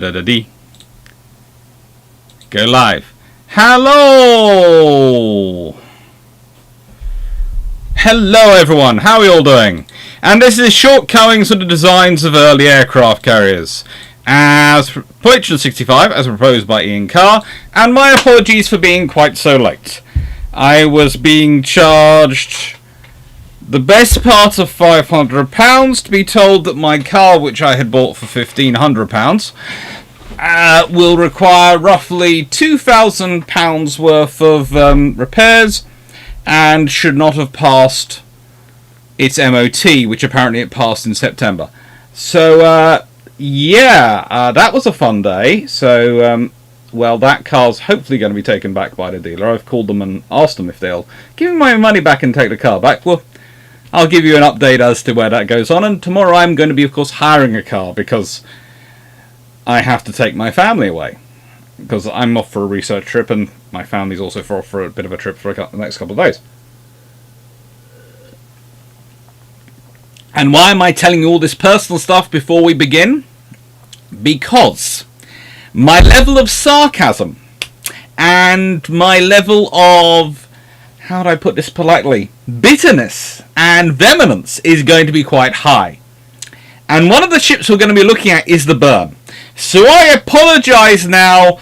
Da-da-dee. Go live. Hello! Hello everyone, how are we all doing? And this is Shortcomings of the designs of early aircraft carriers. As Poetry 65, as proposed by Ian Carr, and my apologies for being quite so late. I was being charged the best part of £500 to be told that my car, which I had bought for £1,500, will require roughly £2,000 worth of repairs and should not have passed its MOT, which apparently it passed in September. So, that was a fun day. So, well, that car's hopefully going to be taken back by the dealer. I've called them and asked them if they'll give me my money back and take the car back. Well, I'll give you an update as to where that goes on. And tomorrow I'm going to be, of course, hiring a car because I have to take my family away. Because I'm off for a research trip and my family's also off for a bit of a trip for the next couple of days. And why am I telling you all this personal stuff before we begin? Because my level of sarcasm and my level of, how do I put this politely, bitterness and vehemence is going to be quite high. And one of the ships we're going to be looking at is the Burn. So I apologise now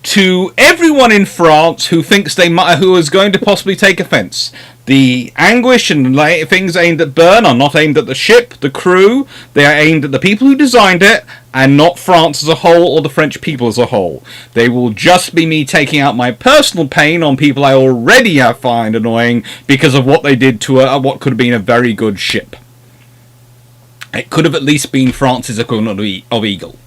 to everyone in France who thinks who is going to possibly take offence. The anguish and things aimed at Burn are not aimed at the ship, the crew. They are aimed at the people who designed it, and not France as a whole or the French people as a whole. They will just be me taking out my personal pain on people I already find annoying because of what they did to what could have been a very good ship. It could have at least been France's equivalent of Eagle,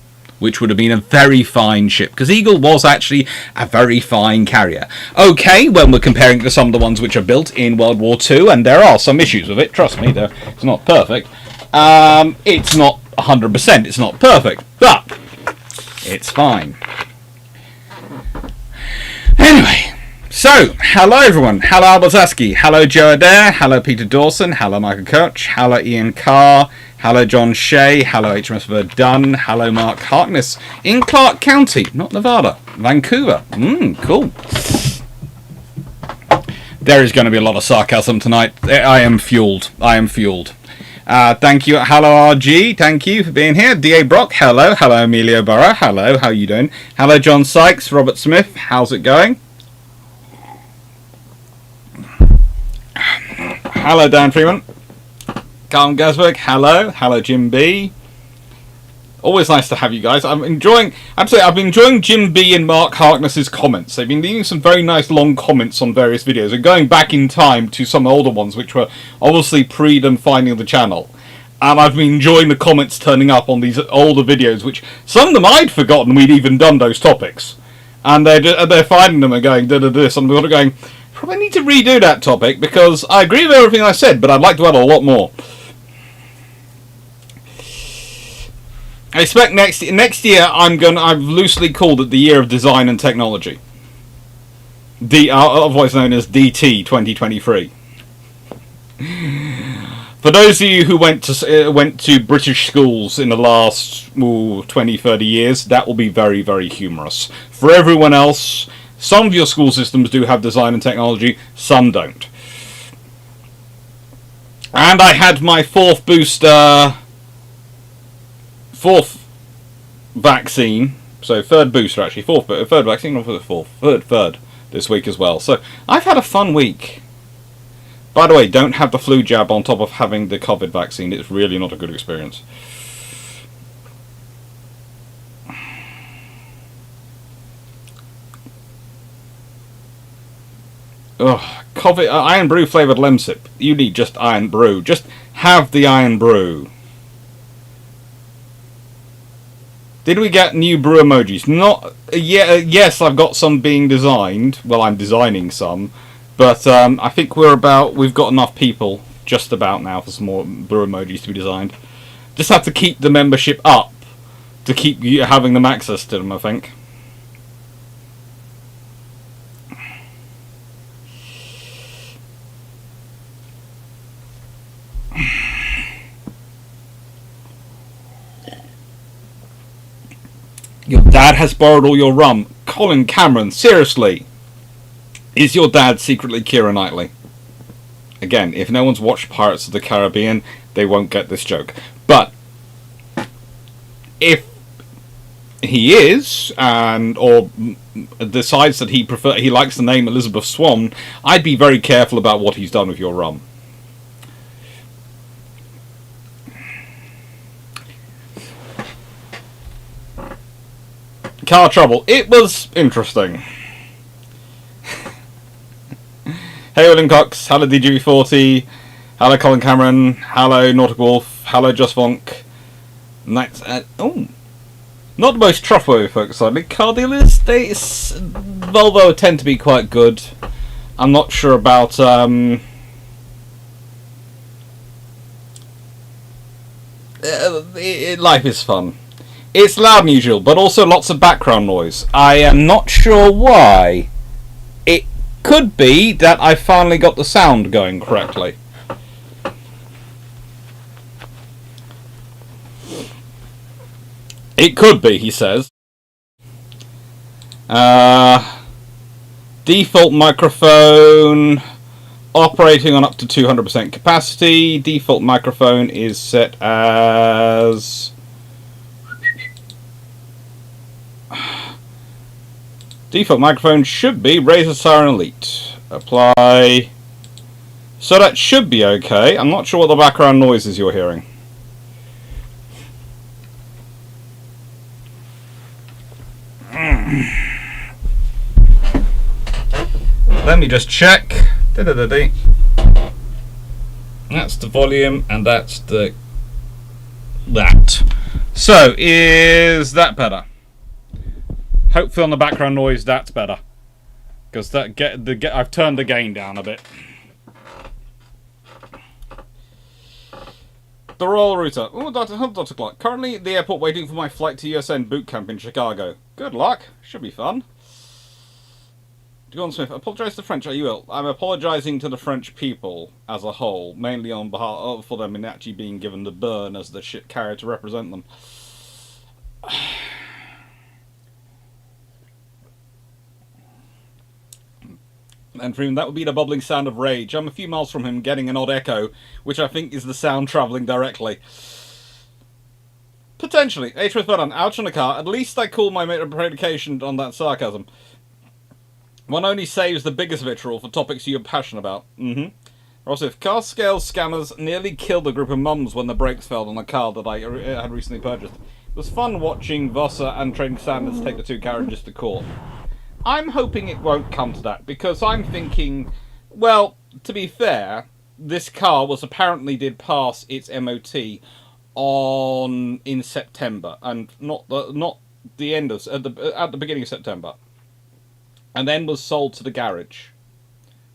which would have been a very fine ship, because Eagle was actually a very fine carrier. Okay, when we're comparing it to some of the ones which are built in World War II, and there are some issues with it, trust me, it's not perfect. It's not 100%, it's not perfect, but it's fine. Anyway, so, hello everyone, hello Albert Zaski, hello Joe Adair, hello Peter Dawson, hello Michael Koch, hello Ian Carr, hello John Shea, hello HMS Verdun, hello Mark Harkness in Clarke County, not Nevada, Vancouver. Cool. There is going to be a lot of sarcasm tonight. I am fueled. Thank you. Hello RG, thank you for being here. DA Brock, hello. Hello Emilio Barra, hello. How you doing? Hello John Sykes, Robert Smith, how's it going? Hello Dan Freeman. Carl Gasberg, hello Jim B. Always nice to have you guys. I've been enjoying Jim B and Mark Harkness's comments. They've been leaving some very nice long comments on various videos and going back in time to some older ones which were obviously pre them finding the channel. And I've been enjoying the comments turning up on these older videos, which some of them I'd forgotten we'd even done those topics. And they're finding them and going, this, and they're going, probably need to redo that topic because I agree with everything I said, but I'd like to add a lot more. I expect next year I've loosely called it the year of design and technology. Otherwise known as DT 2023. For those of you who went to British schools in the last 20, 30 years, that will be very, very humorous. For everyone else, some of your school systems do have design and technology, some don't. And I had my fourth vaccine, so third booster actually, third vaccine, or fourth, third this week as well. So I've had a fun week. By the way, don't have the flu jab on top of having the COVID vaccine. It's really not a good experience. Ugh, COVID, Iron Brew flavoured Lemsip. You need just Iron Brew. Just have the Iron Brew. Did we get new brew emojis? Not yes, I've got some being designed. Well, I'm designing some, but I think we've got enough people just about now for some more brew emojis to be designed. Just have to keep the membership up to keep you having them access to them, I think. Your dad has borrowed all your rum. Colin Cameron, seriously. Is your dad secretly Keira Knightley? Again, if no one's watched Pirates of the Caribbean, they won't get this joke. But if he is, and or decides that he likes the name Elizabeth Swann, I'd be very careful about what he's done with your rum. Car trouble. It was interesting. Hey, William Cox. Hello, DGB40. Hello, Colin Cameron. Hello, Nautic Wolf. Hello, Just Vonk. Not the most trustworthy folks, sadly. Car dealers, Volvo tend to be quite good. I'm not sure about life is fun. It's loud and usual, but also lots of background noise. I am not sure why. It could be that I finally got the sound going correctly. It could be, he says. Default microphone operating on up to 200% capacity. Default microphone is set as... Default microphone should be Razer Siren Elite. Apply. So that should be okay. I'm not sure what the background noises you're hearing. Let me just check. That's the volume, and that's that. So, is that better? Hopefully on the background noise that's better. Because I've turned the gain down a bit. The Royal Router. Oh, Dr. Clarke. Currently at the airport waiting for my flight to USN boot camp in Chicago. Good luck. Should be fun. John Smith. Apologise to French, you will. I'm apologising to the French people as a whole. Mainly on behalf of for them in actually being given the burn as the shit carrier to represent them. And for him, that would be the bubbling sound of rage. I'm a few miles from him, getting an odd echo, which I think is the sound travelling directly. Potentially. H. Smith Button, ouch on the car. At least I call my predication on that sarcasm. One only saves the biggest vitriol for topics you're passionate about. Also, if car scale scammers nearly killed a group of mums when the brakes failed on a car that I had recently purchased. It was fun watching Vossa and Trading Standards take the two carriages to court. I'm hoping it won't come to that, because I'm thinking, well, to be fair, this car apparently did pass its MOT in September, and not the end of at the beginning of September, and then was sold to the garage,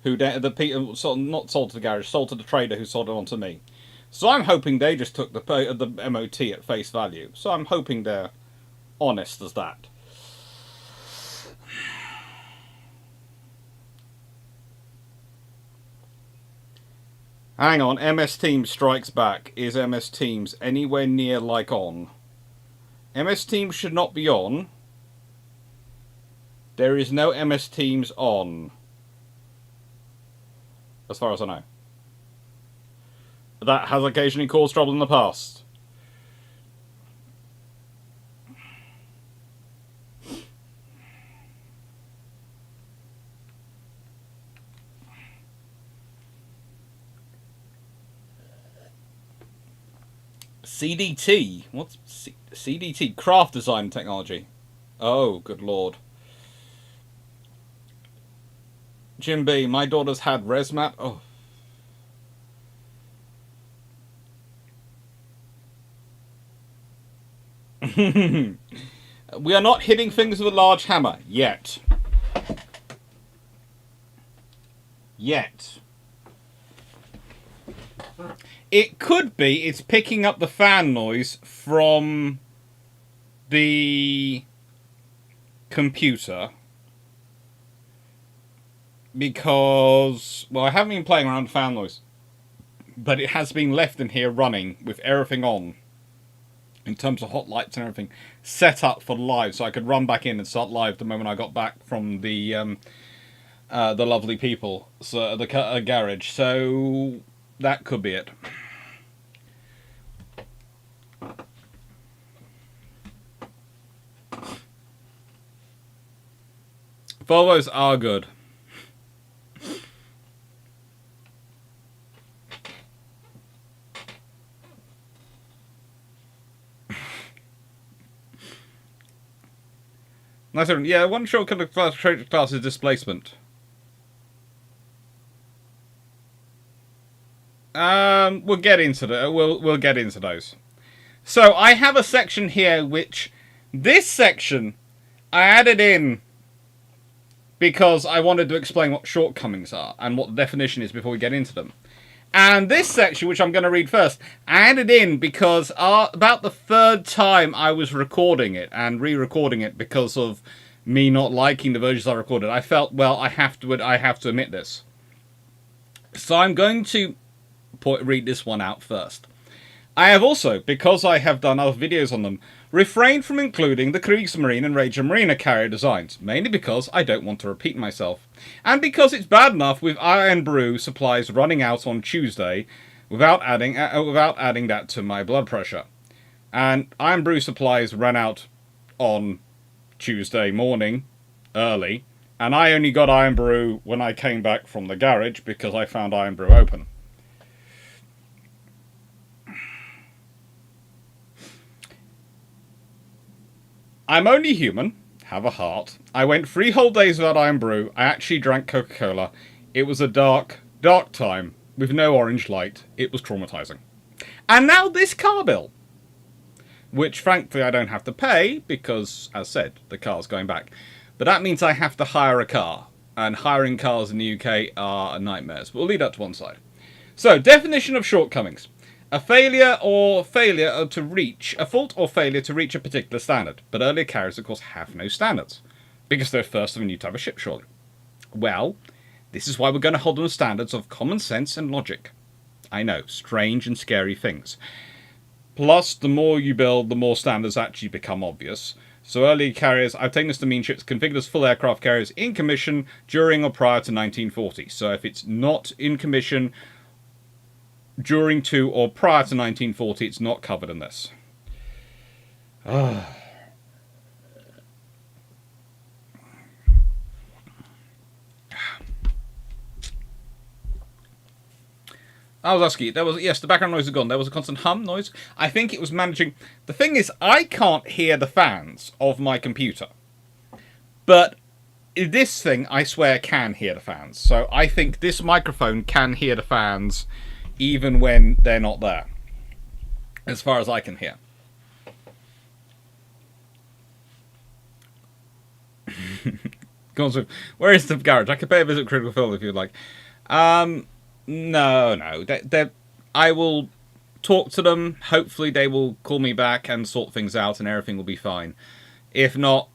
not sold to the garage, sold to the trader who sold it on to me. So I'm hoping they just took the MOT at face value. So I'm hoping they're honest as that. Hang on, MS Teams strikes back. Is MS Teams anywhere near like on? MS Teams should not be on. There is no MS Teams on. As far as I know. That has occasionally caused trouble in the past. CDT? What's CDT? Craft design technology. Oh, good lord. Jim B, my daughter's had ResMap. Oh. We are not hitting things with a large hammer. Yet. It could be it's picking up the fan noise from the computer. Because, well, I haven't been playing around with fan noise. But it has been left in here running with everything on. in terms of hot lights and everything, set up for live, so I could run back in and start live the moment I got back from the lovely people, so the garage. So that could be it. Volvos are good. Nice one. Yeah, one shortcut of class is displacement. We'll get into we'll get into those. So I have a section here which this section I added in because I wanted to explain what shortcomings are and what the definition is before we get into them. And this section, which I'm going to read first, I added in because about the third time I was recording it and re-recording it because of me not liking the versions I recorded, I felt, well, I have to admit this. So I'm going to read this one out first. I have also, because I have done other videos on them, refrained from including the Kriegsmarine and Ranger Marina carrier designs, mainly because I don't want to repeat myself, and because it's bad enough with Iron Brew supplies running out on Tuesday without adding that to my blood pressure. And Iron Brew supplies ran out on Tuesday morning, early, and I only got Iron Brew when I came back from the garage because I found Iron Brew open. I'm only human, have a heart. I went 3 whole days without Iron Brew. I actually drank Coca-Cola. It was a dark, dark time with no orange light. It was traumatizing. And now this car bill, which frankly I don't have to pay because, as said, the car's going back. But that means I have to hire a car, and hiring cars in the UK are nightmares. But we'll leave that to one side. So, definition of shortcomings. A fault or failure to reach a particular standard. But earlier carriers, of course, have no standards. Because they're first of a new type of ship, surely. Well, this is why we're going to hold them to standards of common sense and logic. I know, strange and scary things. Plus, the more you build, the more standards actually become obvious. So early carriers, I've taken this to mean ships configured as full aircraft carriers in commission during or prior to 1940. So if it's not in commission during to or prior to 1940, it's not covered in this. I was asking, yes, the background noise is gone. There was a constant hum noise. I think it was managing. The thing is, I can't hear the fans of my computer. But this thing, I swear, can hear the fans. So I think this microphone can hear the fans even when they're not there, as far as I can hear. Where is the garage? I could pay a visit to Critical Film if you'd like. No. I will talk to them. Hopefully they will call me back and sort things out and everything will be fine. If not,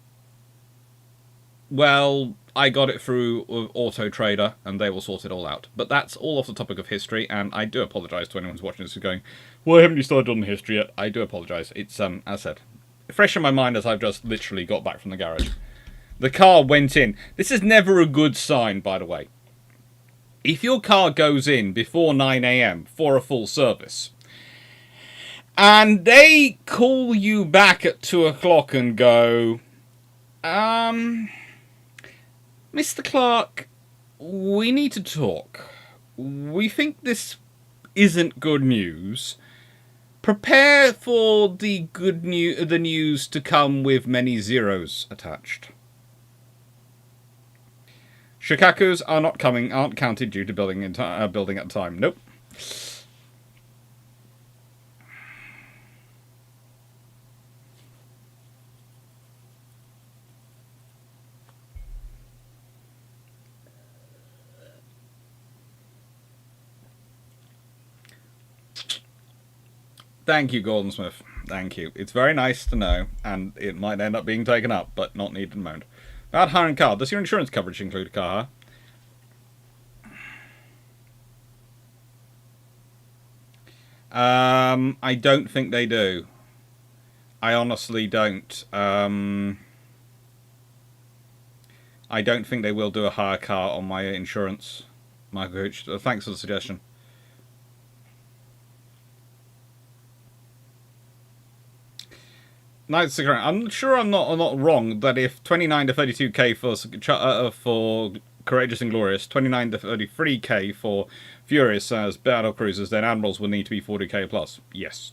well, I got it through Auto Trader, and they will sort it all out. But that's all off the topic of history, and I do apologise to anyone who's watching this who's going, why haven't you started on the history yet? I do apologise. It's, as I said, fresh in my mind as I've just literally got back from the garage. The car went in. This is never a good sign, by the way. If your car goes in before 9 AM for a full service, and they call you back at 2 o'clock and go, Mr. Clarke, we need to talk. We think this isn't good news. Prepare for the the news to come with many zeros attached. Shikakus aren't counted due to building at the time. Nope. Thank you, Gordon Smith. Thank you. It's very nice to know, and it might end up being taken up, but not needed at the moment. About hiring a car, does your insurance coverage include a car? I don't think they do. I honestly don't. I don't think they will do a hire car on my insurance, Michael Hooch. Thanks for the suggestion. Nice. I'm sure I'm not wrong that if 29 to 32k for Courageous and Glorious, 29 to 33k for Furious as battle cruisers, then Admirals will need to be 40k plus. Yes.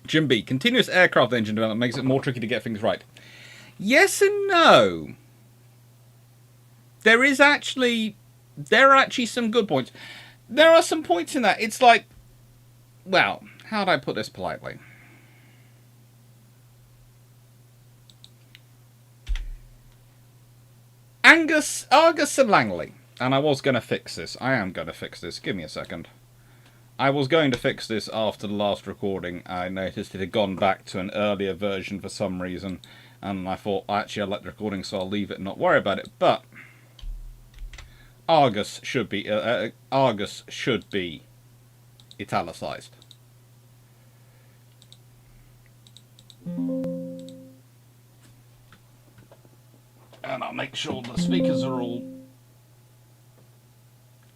Jim B. Continuous aircraft engine development makes it more tricky to get things right. Yes and no. There are actually some good points. There are some points in that. It's like, well, how do I put this politely? Argus and Langley. And I was going to fix this. I am going to fix this. Give me a second. I was going to fix this after the last recording. I noticed it had gone back to an earlier version for some reason, and I thought, actually, I like the recording, so I'll leave it and not worry about it. But Argus should be italicized. And I'll make sure the speakers are all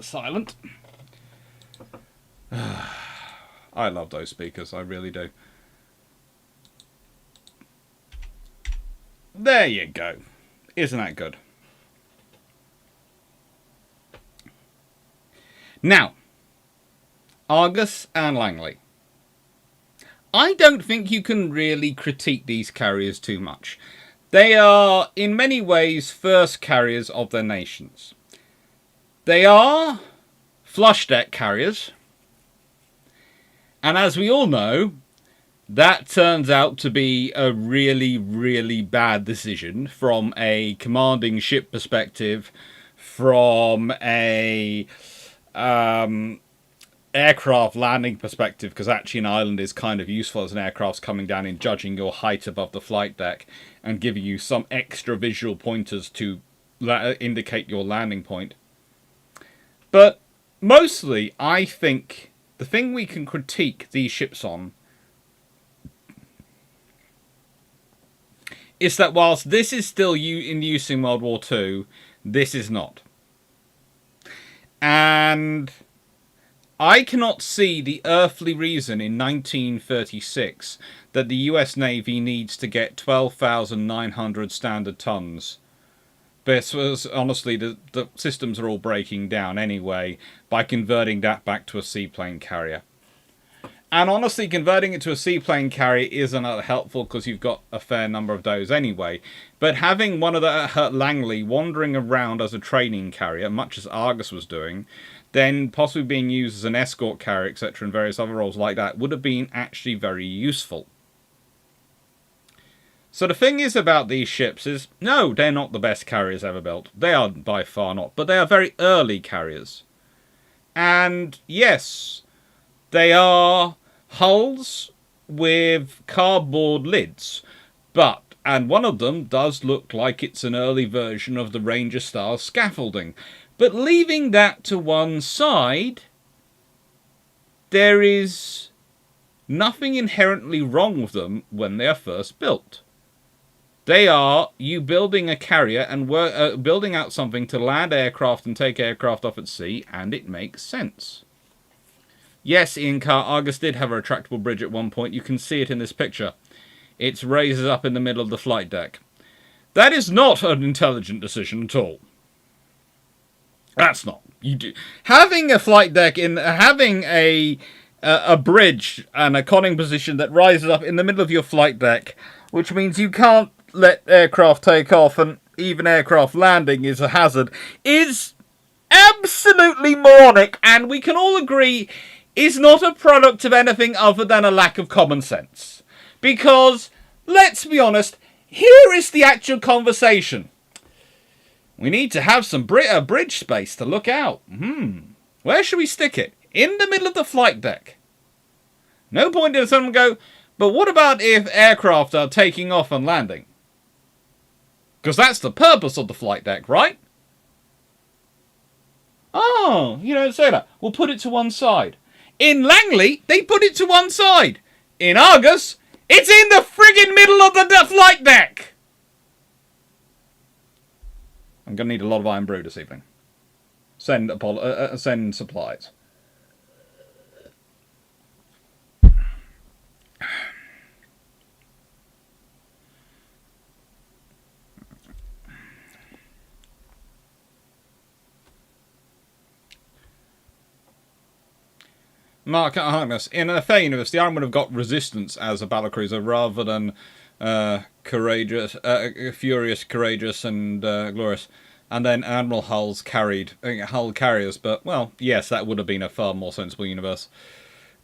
silent. I love those speakers, I really do. There you go. Isn't that good? Now, Argus and Langley. I don't think you can really critique these carriers too much. They are, in many ways, first carriers of their nations. They are flush deck carriers. And as we all know, that turns out to be a really, really bad decision from a commanding ship perspective, from a aircraft landing perspective, because actually an island is kind of useful as an aircraft's coming down in judging your height above the flight deck and giving you some extra visual pointers to indicate your landing point. But mostly, I think the thing we can critique these ships on is that whilst this is still in use in World War II, this is not. And I cannot see the earthly reason in 1936 that the US Navy needs to get 12,900 standard tons. Because honestly, the systems are all breaking down anyway by converting that back to a seaplane carrier. And honestly, converting it to a seaplane carrier isn't helpful because you've got a fair number of those anyway. But having one of the Langley wandering around as a training carrier, much as Argus was doing, then possibly being used as an escort carrier, etc., and various other roles like that, would have been actually very useful. So the thing is about these ships is, no, they're not the best carriers ever built. They are by far not. But they are very early carriers. And yes, they are hulls with cardboard lids. And one of them does look like it's an early version of the Ranger style scaffolding. But leaving that to one side, there is nothing inherently wrong with them when they are first built. They are you building a carrier and building out something to land aircraft and take aircraft off at sea, and it makes sense. Yes, Ian Carr, Argus did have a retractable bridge at one point. You can see it in this picture. It raises up in the middle of the flight deck. That is not an intelligent decision at all. That's not. Having a flight deck having a bridge and a conning position that rises up in the middle of your flight deck, which means you can't let aircraft take off and even aircraft landing is a hazard, is absolutely moronic, and we can all agree is not a product of anything other than a lack of common sense. Because, let's be honest, here is the actual conversation. We need to have some bridge space to look out. Where should we stick it? In the middle of the flight deck. No point in someone go, but what about if aircraft are taking off and landing? Because that's the purpose of the flight deck, right? Oh, you don't say that. We'll put it to one side. In Langley, they put it to one side. In Argus, it's in the friggin' middle of the flight deck. I'm going to need a lot of Iron Brew this evening. Send supplies. Mark Harkness. In a fair universe, the Iron would have got resistance as a battlecruiser rather than courageous, furious, courageous, and glorious. And then Admiral Hull's hull carriers. But, well, yes, that would have been a far more sensible universe.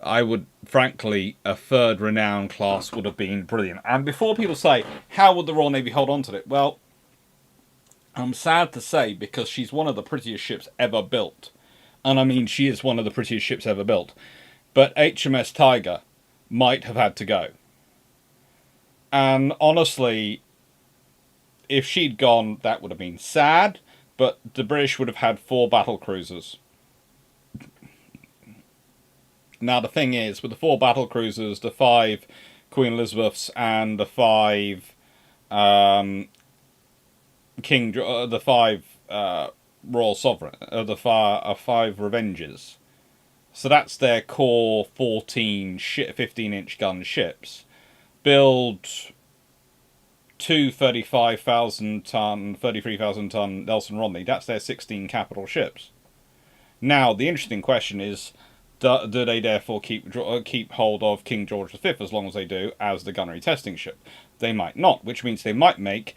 I would, frankly, a third renown class would have been brilliant. And before people say, how would the Royal Navy hold on to it? Well, I'm sad to say, because she's one of the prettiest ships ever built. And I mean, she is one of the prettiest ships ever built. But HMS Tiger might have had to go. And honestly, if she'd gone, that would have been sad. But the British would have had 4 battle cruisers. Now, the thing is, with the 4 battle cruisers, the 5 Queen Elizabeths, and the 5 Royal Sovereign, the 5 Revengers. So that's their core 15-inch gun ships. Build 2 35,000-ton, 33,000-ton Nelson Rodney. That's their 16 capital ships. Now, the interesting question is, do they therefore keep hold of King George V as long as they do as the gunnery testing ship? They might not, which means they might make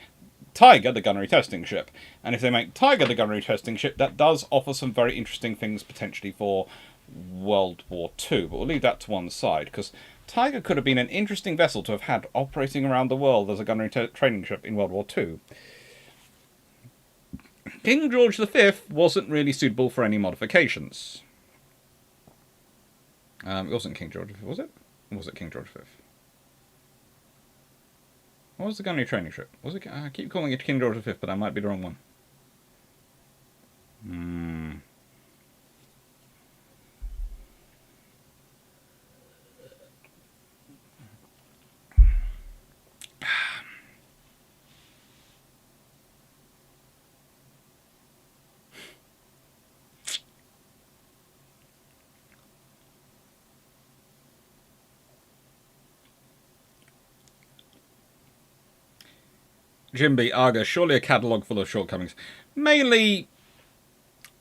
Tiger the gunnery testing ship. And if they make Tiger the gunnery testing ship, that does offer some very interesting things potentially for World War II. But we'll leave that to one side, because Tiger could have been an interesting vessel to have had operating around the world as a gunnery training ship in World War II. King George V wasn't really suitable for any modifications. It wasn't King George V, was it? Or was it King George V? What was the gunnery training ship? Was it? I keep calling it King George V, but that might be the wrong one. Jimby, Argus, surely a catalogue full of shortcomings. Mainly,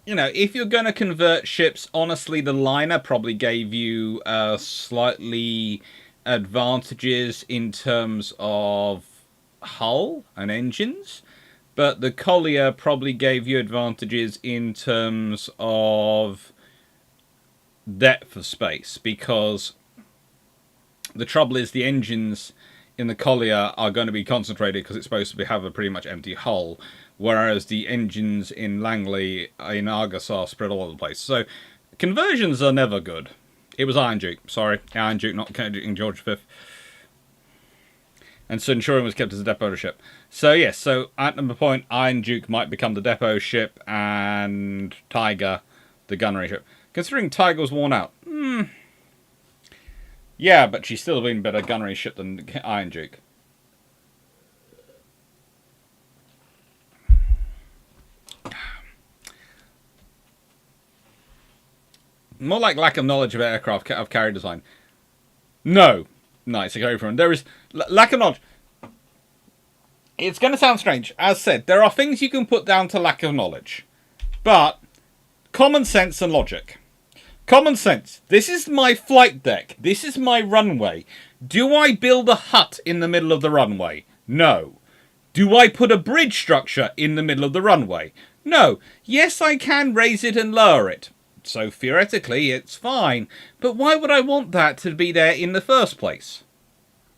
you know, if you're going to convert ships, honestly, the liner probably gave you slightly advantages in terms of hull and engines, but the collier probably gave you advantages in terms of depth of space, because the trouble is the engines in the collier are going to be concentrated because it's supposed to have a pretty much empty hull, whereas the engines in Langley, in Argus, are spread all over the place. So conversions are never good. It was Iron Duke, sorry, Iron Duke, not King George V. And Centurion was kept as a depot ship. So yes, so at the point, Iron Duke might become the depot ship and Tiger the gunnery ship. Considering Tiger was worn out, yeah, but she's still been a better gunnery ship than Iron Duke. More like lack of knowledge of aircraft of carrier design. No, it's a carry from. There is lack of knowledge. It's going to sound strange. As said, there are things you can put down to lack of knowledge, but common sense and logic. Common sense. This is my flight deck. This is my runway. Do I build a hut in the middle of the runway? No. Do I put a bridge structure in the middle of the runway? No. Yes, I can raise it and lower it. So theoretically, it's fine. But why would I want that to be there in the first place?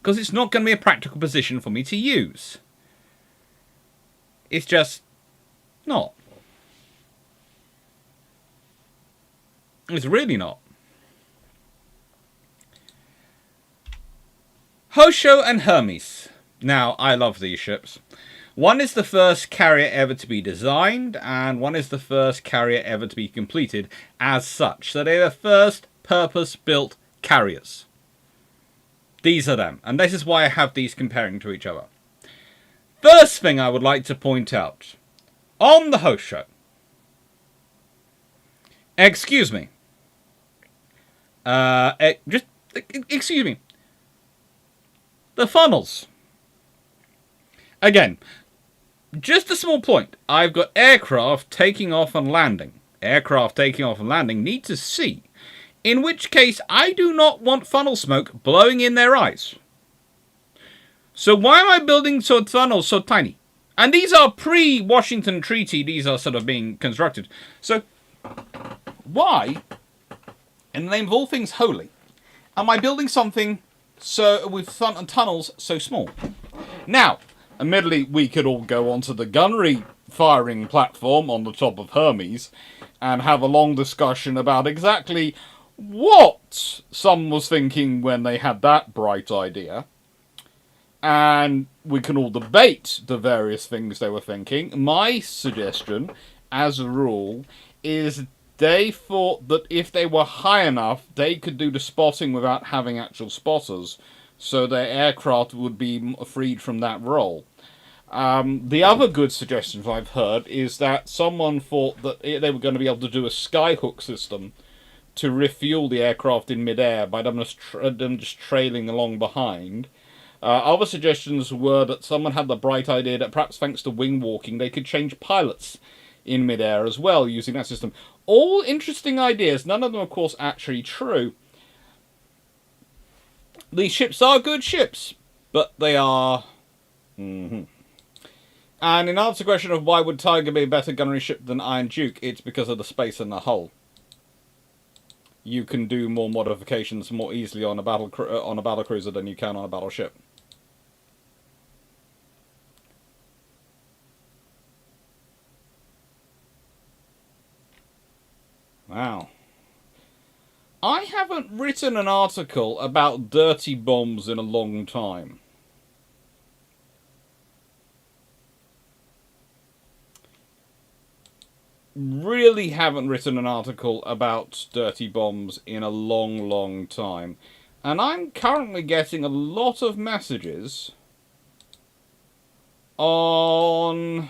Because it's not going to be a practical position for me to use. It's just not. It's really not. Hosho and Hermes. Now, I love these ships. One is the first carrier ever to be designed, and one is the first carrier ever to be completed as such. So they're the first purpose-built carriers. These are them, and this is why I have these comparing to each other. First thing I would like to point out, on the host show, excuse me, excuse me, the funnels. Again, just a small point. I've got aircraft taking off and landing. Aircraft taking off and landing need to see. In which case, I do not want funnel smoke blowing in their eyes. So why am I building funnels so tiny? And these are pre-Washington Treaty. These are sort of being constructed. So why, in the name of all things holy, am I building something so with tunnels so small? Now, admittedly, we could all go onto the gunnery firing platform on the top of Hermes and have a long discussion about exactly what someone was thinking when they had that bright idea. And we can all debate the various things they were thinking. My suggestion, as a rule, is they thought that if they were high enough, they could do the spotting without having actual spotters, so their aircraft would be freed from that role. The other good suggestions I've heard is that someone thought that they were going to be able to do a skyhook system to refuel the aircraft in midair by them just trailing along behind. Other suggestions were that someone had the bright idea that perhaps thanks to wing walking they could change pilots in midair as well using that system. All interesting ideas, none of them of course actually true. These ships are good ships, but they are... And in answer to the question of why would Tiger be a better gunnery ship than Iron Duke, it's because of the space in the hull. You can do more modifications more easily on a battlecruiser than you can on a battleship. Wow. I haven't written an article about dirty bombs in a long time. Really haven't written an article about dirty bombs in a long, long time. And I'm currently getting a lot of messages on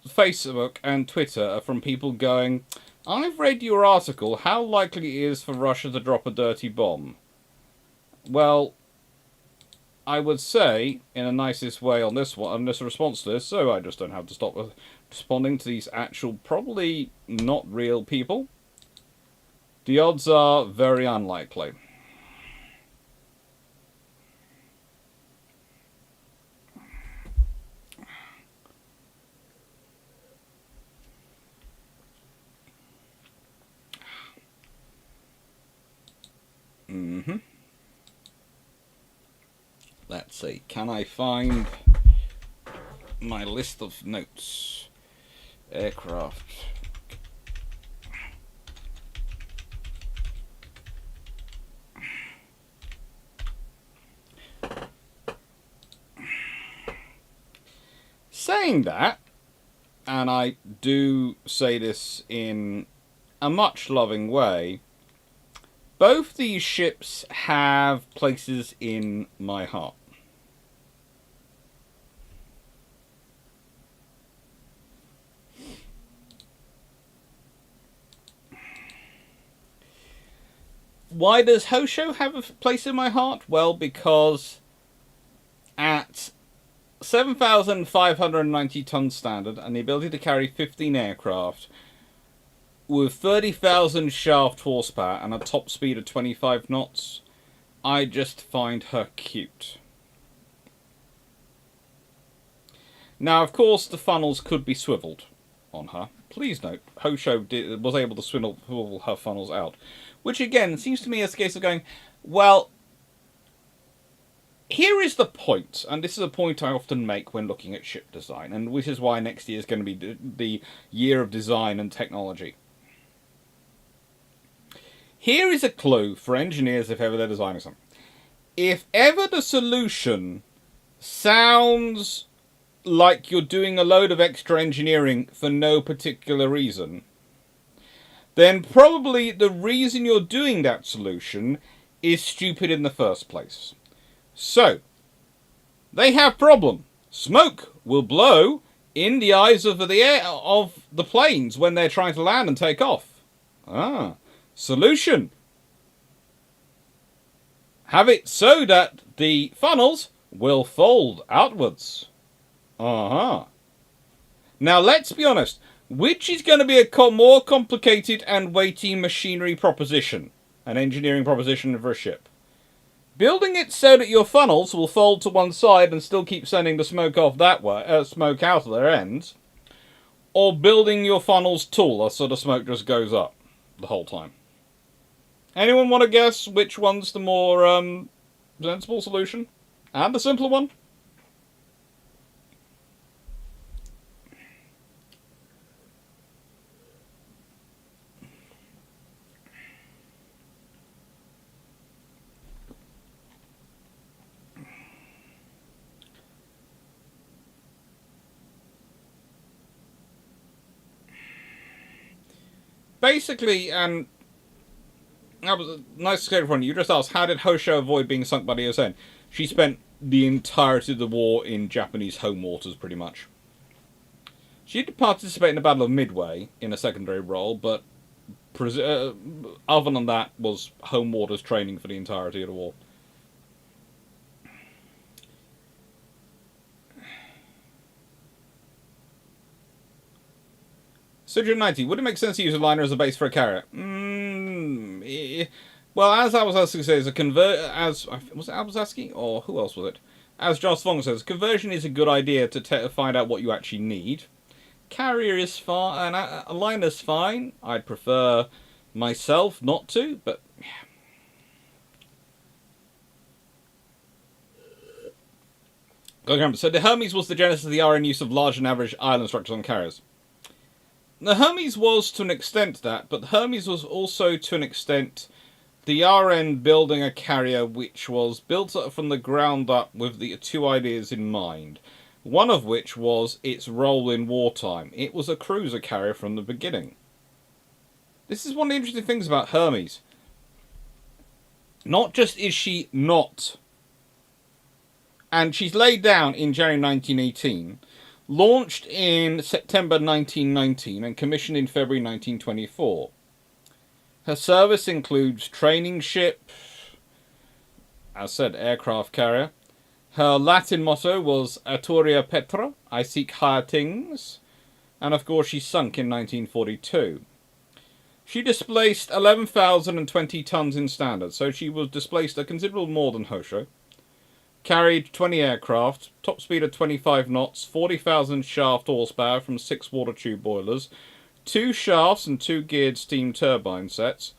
Facebook and Twitter from people going, I've read your article, how likely it is for Russia to drop a dirty bomb? Well, I would say, in the nicest way on this one, on this response to this, so I just don't have to stop responding to these actual, probably not real people. The odds are very unlikely. Let's see, can I find my list of notes? Aircraft. Saying that, and I do say this in a much loving way, both these ships have places in my heart. Why does Hosho have a place in my heart? Well, because at 7,590 tons standard and the ability to carry 15 aircraft with 30,000 shaft horsepower and a top speed of 25 knots, I just find her cute. Now, of course, the funnels could be swiveled on her. Please note, Hosho was able to swivel her funnels out. Which, again, seems to me as a case of going, well, here is the point, and this is a point I often make when looking at ship design, and which is why next year is going to be the year of design and technology. Here is a clue for engineers if ever they're designing something. If ever the solution sounds like you're doing a load of extra engineering for no particular reason, then probably the reason you're doing that solution is stupid in the first place. So, they have problem. Smoke will blow in the eyes of the air of the planes when they're trying to land and take off. Solution. Have it so that the funnels will fold outwards. Now let's be honest. Which is going to be a more complicated and weighty machinery proposition, an engineering proposition for a ship? Building it so that your funnels will fold to one side and still keep sending the smoke off that way, smoke out of their ends, or building your funnels taller so the smoke just goes up the whole time? Anyone want to guess which one's the more sensible solution and the simpler one? Basically, and that was a nice escape from you. You just asked, how did Hosho avoid being sunk by the OSN? She spent the entirety of the war in Japanese home waters, pretty much. She did participate in the Battle of Midway in a secondary role, but other than that, was home waters training for the entirety of the war. Sujin 90, would it make sense to use a liner as a base for a carrier? Well, as Awasaski says, was it Awasaski? Or who else was it? As Joss Fong says, conversion is a good idea to find out what you actually need. Carrier is fine, and a liner's fine. I'd prefer myself not to, but so the Hermes was the genesis of the RN use of large and average island structures on carriers. The Hermes was to an extent that, but the Hermes was also to an extent the RN building a carrier which was built up from the ground up with the two ideas in mind. One of which was its role in wartime. It was a cruiser carrier from the beginning. This is one of the interesting things about Hermes. Not just is she not, and she's laid down in January 1918, launched in September 1919 and commissioned in February 1924. Her service includes training ship, as said, aircraft carrier. Her Latin motto was Arturia Petra, I seek higher things, and of course she sunk in 1942. She displaced 11,020 tons in standard, so she was displaced a considerable more than Hosho. Carried 20 aircraft, top speed of 25 knots, 40,000 shaft horsepower from 6 water tube boilers, 2 shafts and 2 geared steam turbine sets,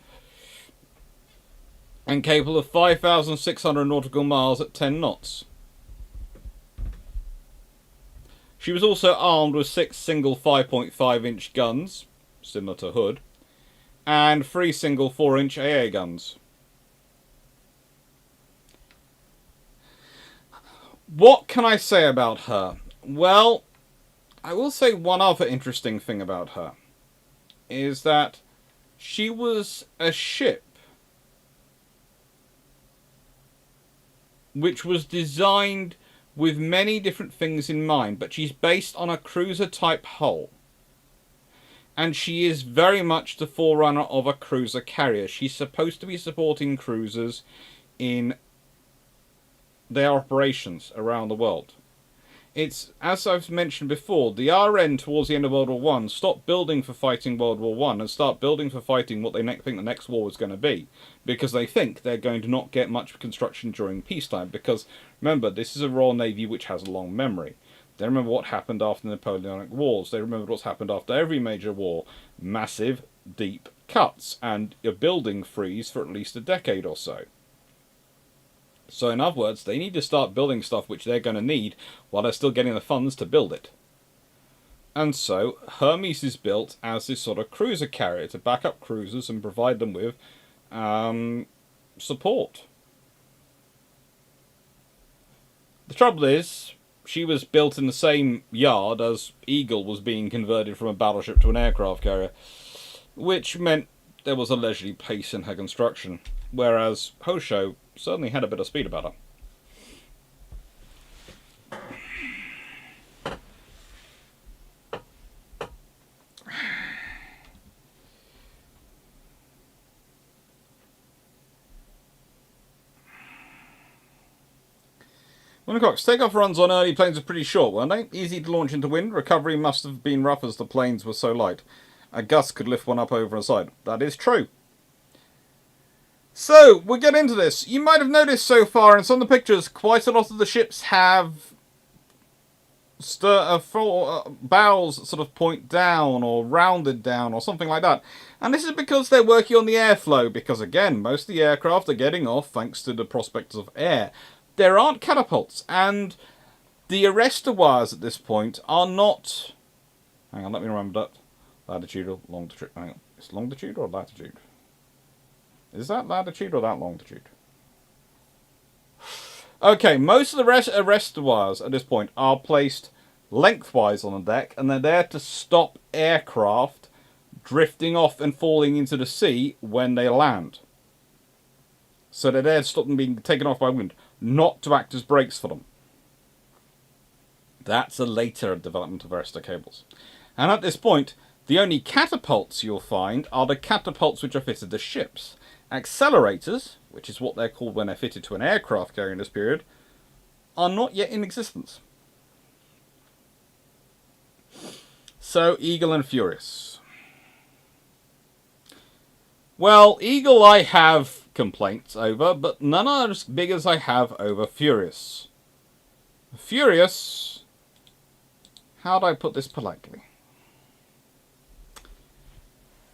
and capable of 5,600 nautical miles at 10 knots. She was also armed with 6 single 5.5-inch guns, similar to Hood, and 3 single 4-inch AA guns. What can I say about her? Well, I will say one other interesting thing about her is that she was a ship which was designed with many different things in mind, but she's based on a cruiser type hull. And she is very much the forerunner of a cruiser carrier. She's supposed to be supporting cruisers in their operations around the world. It's, as I've mentioned before, the RN towards the end of World War One stopped building for fighting World War One and start building for fighting what they think the next war is going to be, because they think they're going to not get much construction during peacetime. Because remember, this is a Royal Navy which has a long memory. They remember what happened after the Napoleonic Wars. They remember what's happened after every major war. Massive, deep cuts and a building freeze for at least a decade or so. So in other words, they need to start building stuff which they're going to need while they're still getting the funds to build it. And so Hermes is built as this sort of cruiser carrier to back up cruisers and provide them with support. The trouble is, she was built in the same yard as Eagle was being converted from a battleship to an aircraft carrier, which meant there was a leisurely pace in her construction, whereas Hosho certainly had a bit of speed about her. Wintercock's takeoff runs on early planes were pretty short, weren't they? Easy to launch into wind. Recovery must have been rough as the planes were so light. A gust could lift one up over a side. That is true. So, we'll get into this. You might have noticed so far in some of the pictures, quite a lot of the ships have bows sort of point down or rounded down or something like that. And this is because they're working on the airflow, because again, most of the aircraft are getting off thanks to the prospects of air. There aren't catapults, and the arrestor wires at this point are not... Hang on, let me remember that. Latitude or longitude? Hang on. It's longitude or latitude? Is that latitude or that longitude? Okay, most of the arrestor wires at this point are placed lengthwise on the deck, and they're there to stop aircraft drifting off and falling into the sea when they land. So they're there to stop them being taken off by wind, not to act as brakes for them. That's a later development of arrestor cables. And at this point, the only catapults you'll find are the catapults which are fitted to ships. Accelerators, which is what they're called when they're fitted to an aircraft carrier in this period, are not yet in existence. So, Eagle and Furious. Well, Eagle I have complaints over, but none are as big as I have over Furious. Furious, how do I put this politely?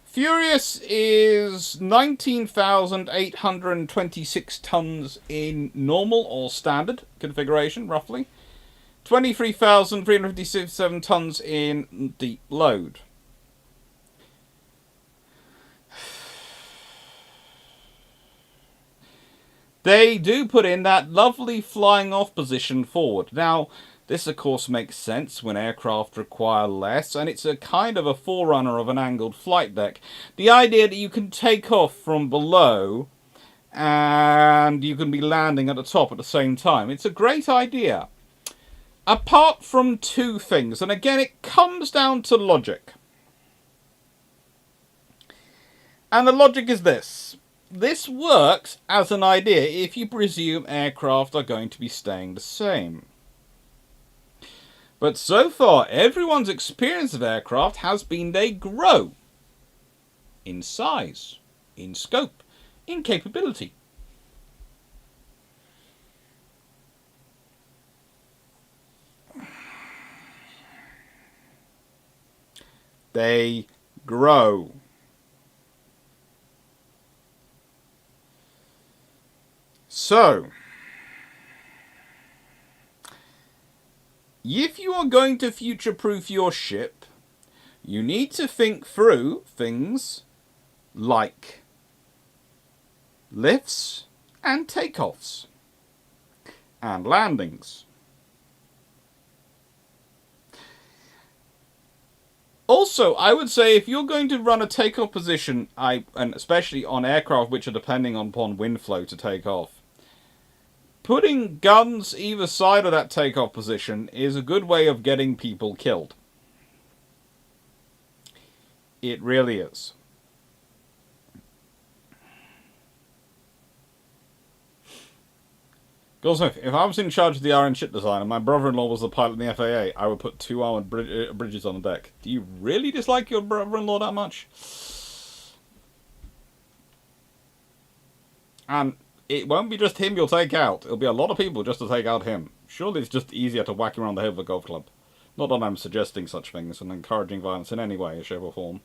Furious is 19,826 tons in normal or standard configuration, roughly. 23,357 tons in deep load. They do put in that lovely flying off position forward. Now, this of course makes sense when aircraft require less, and it's a kind of a forerunner of an angled flight deck. The idea that you can take off from below and you can be landing at the top at the same time. It's a great idea. Apart from two things, and again it comes down to logic. And the logic is this. This works as an idea if you presume aircraft are going to be staying the same. But so far, everyone's experience of aircraft has been they grow. In size, in scope, in capability. They grow. So, if you are going to future-proof your ship, you need to think through things like lifts and takeoffs and landings. Also, I would say if you're going to run a takeoff position, and especially on aircraft which are depending upon wind flow to take off, putting guns either side of that takeoff position is a good way of getting people killed. It really is. Goldsmith, if I was in charge of the RN ship design and my brother-in-law was the pilot in the FAA, I would put 2 armoured bridges on the deck. Do you really dislike your brother-in-law that much? And it won't be just him you'll take out. It'll be a lot of people just to take out him. Surely it's just easier to whack him around the head of a golf club. Not that I'm suggesting such things and encouraging violence in any way, shape or form.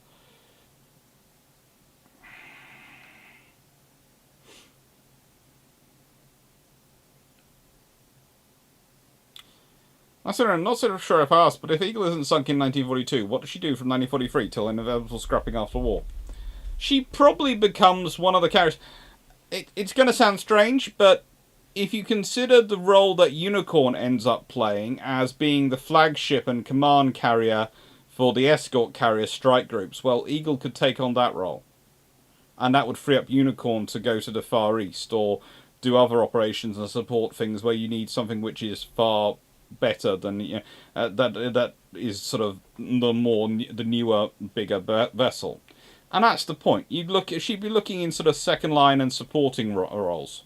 I'm not so sure if I asked, but if Eagle isn't sunk in 1942, what does she do from 1943 till inevitable scrapping after war? She probably becomes one of the carriers. It's going to sound strange, but if you consider the role that Unicorn ends up playing as being the flagship and command carrier for the escort carrier strike groups, well, Eagle could take on that role. And that would free up Unicorn to go to the Far East or do other operations and support things where you need something which is far better than that is sort of the newer, bigger vessel. And that's the point. She'd be looking in sort of second line and supporting roles.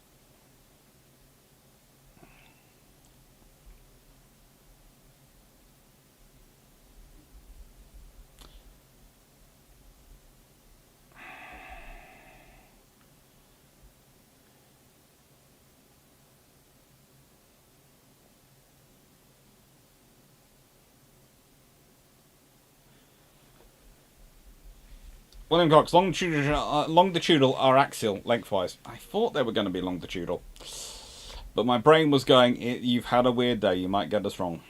William Cox, longitudinal are axial lengthwise. I thought they were going to be longitudinal. But my brain was going, you've had a weird day, you might get us wrong.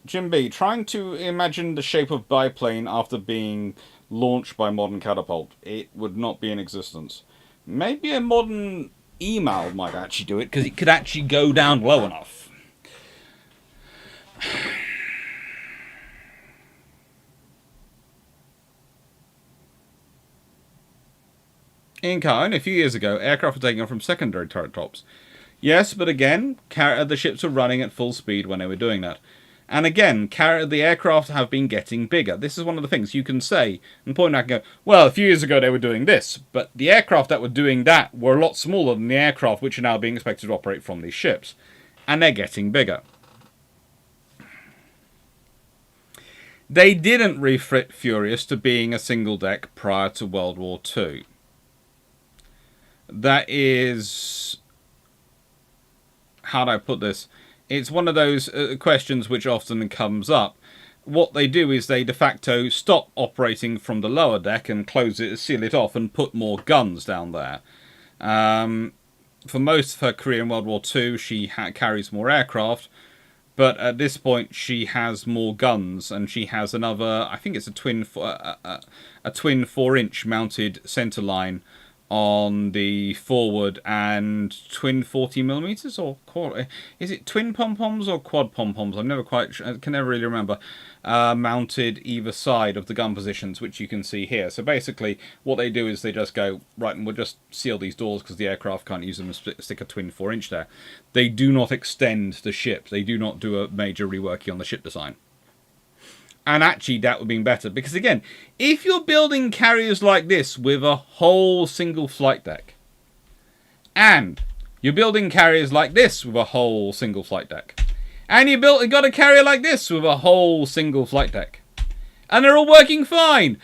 Jim B, trying to imagine the shape of biplane after being launched by modern catapult. It would not be in existence. Maybe a modern email might actually do it, because it could actually go down low enough. In Caen, a few years ago, aircraft were taken off from secondary turret tops. Yes, but again, the ships were running at full speed when they were doing that. And again, the aircraft have been getting bigger. This is one of the things you can say and point out and go, well, a few years ago they were doing this, but the aircraft that were doing that were a lot smaller than the aircraft which are now being expected to operate from these ships. And they're getting bigger. They didn't refit Furious to being a single deck prior to World War II. That is, how do I put this? It's one of those questions which often comes up. What they do is they de facto stop operating from the lower deck and close it, seal it off, and put more guns down there. For most of her career in World War II, she carries more aircraft, but at this point she has more guns, and she has another, I think it's a twin 4-inch mounted centerline on the forward, and twin 40mm or quad, is it twin pom-poms or quad pom-poms? I'm never quite sure, I can never really remember, mounted either side of the gun positions, which you can see here. So basically what they do is they just go, right, and we'll just seal these doors because the aircraft can't use them and stick a twin 4-inch there. They do not extend the ship. They do not do a major reworking on the ship design. And actually, that would be better. Because again, if you're building carriers like this with a whole single flight deck, and you're building carriers like this with a whole single flight deck, and you got a carrier like this with a whole single flight deck, and they're all working fine,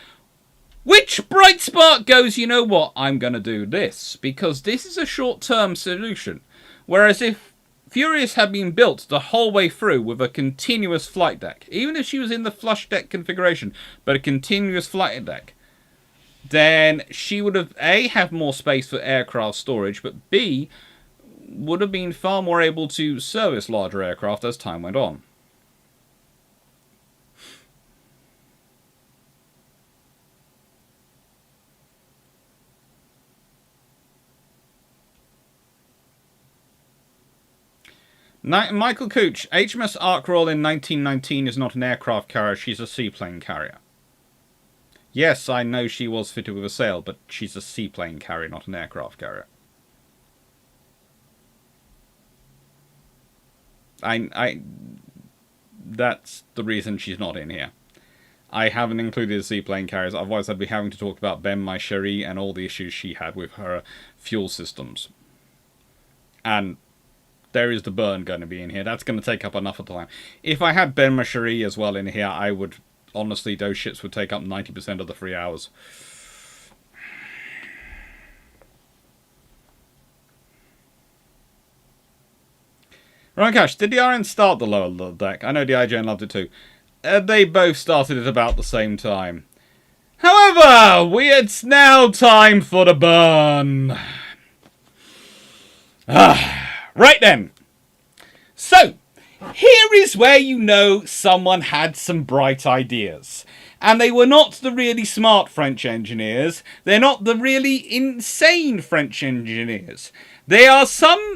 which bright spark goes, you know what, I'm going to do this, because this is a short-term solution. Whereas if Furious had been built the whole way through with a continuous flight deck, even if she was in the flush deck configuration, but a continuous flight deck, then she would have, A, have more space for aircraft storage, but B, would have been far more able to service larger aircraft as time went on. Michael Cooch, HMS Ark Royal in 1919 is not an aircraft carrier, she's a seaplane carrier. Yes, I know she was fitted with a sail, but she's a seaplane carrier, not an aircraft carrier. That's the reason she's not in here. I haven't included the seaplane carriers, otherwise I'd be having to talk about Ben My Cherie and all the issues she had with her fuel systems. And there is the burn going to be in here. That's going to take up enough of the time. If I had Ben My Cherie as well in here, I would, honestly, those ships would take up 90% of the 3 hours. Ryan Cash, did the RN start the lower deck? I know the IGN loved it too. They both started at about the same time. However, it's now time for the burn. Right then. So, here is where you know someone had some bright ideas. And they were not the really smart French engineers. They're not the really insane French engineers. They are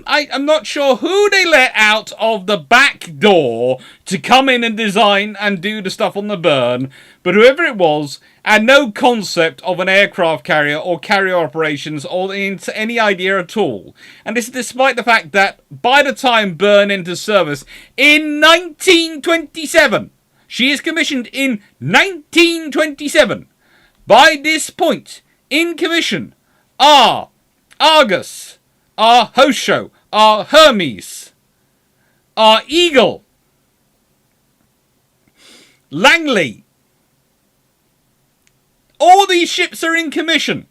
I'm not sure who they let out of the back door to come in and design and do the stuff on the burn, but whoever it was had no concept of an aircraft carrier or carrier operations or any idea at all. And this is despite the fact that by the time Burn enters service in 1927, she is commissioned in 1927. By this point, in commission are Argus, are Hosho, are Hermes, are Eagle, Langley. All these ships are in commission.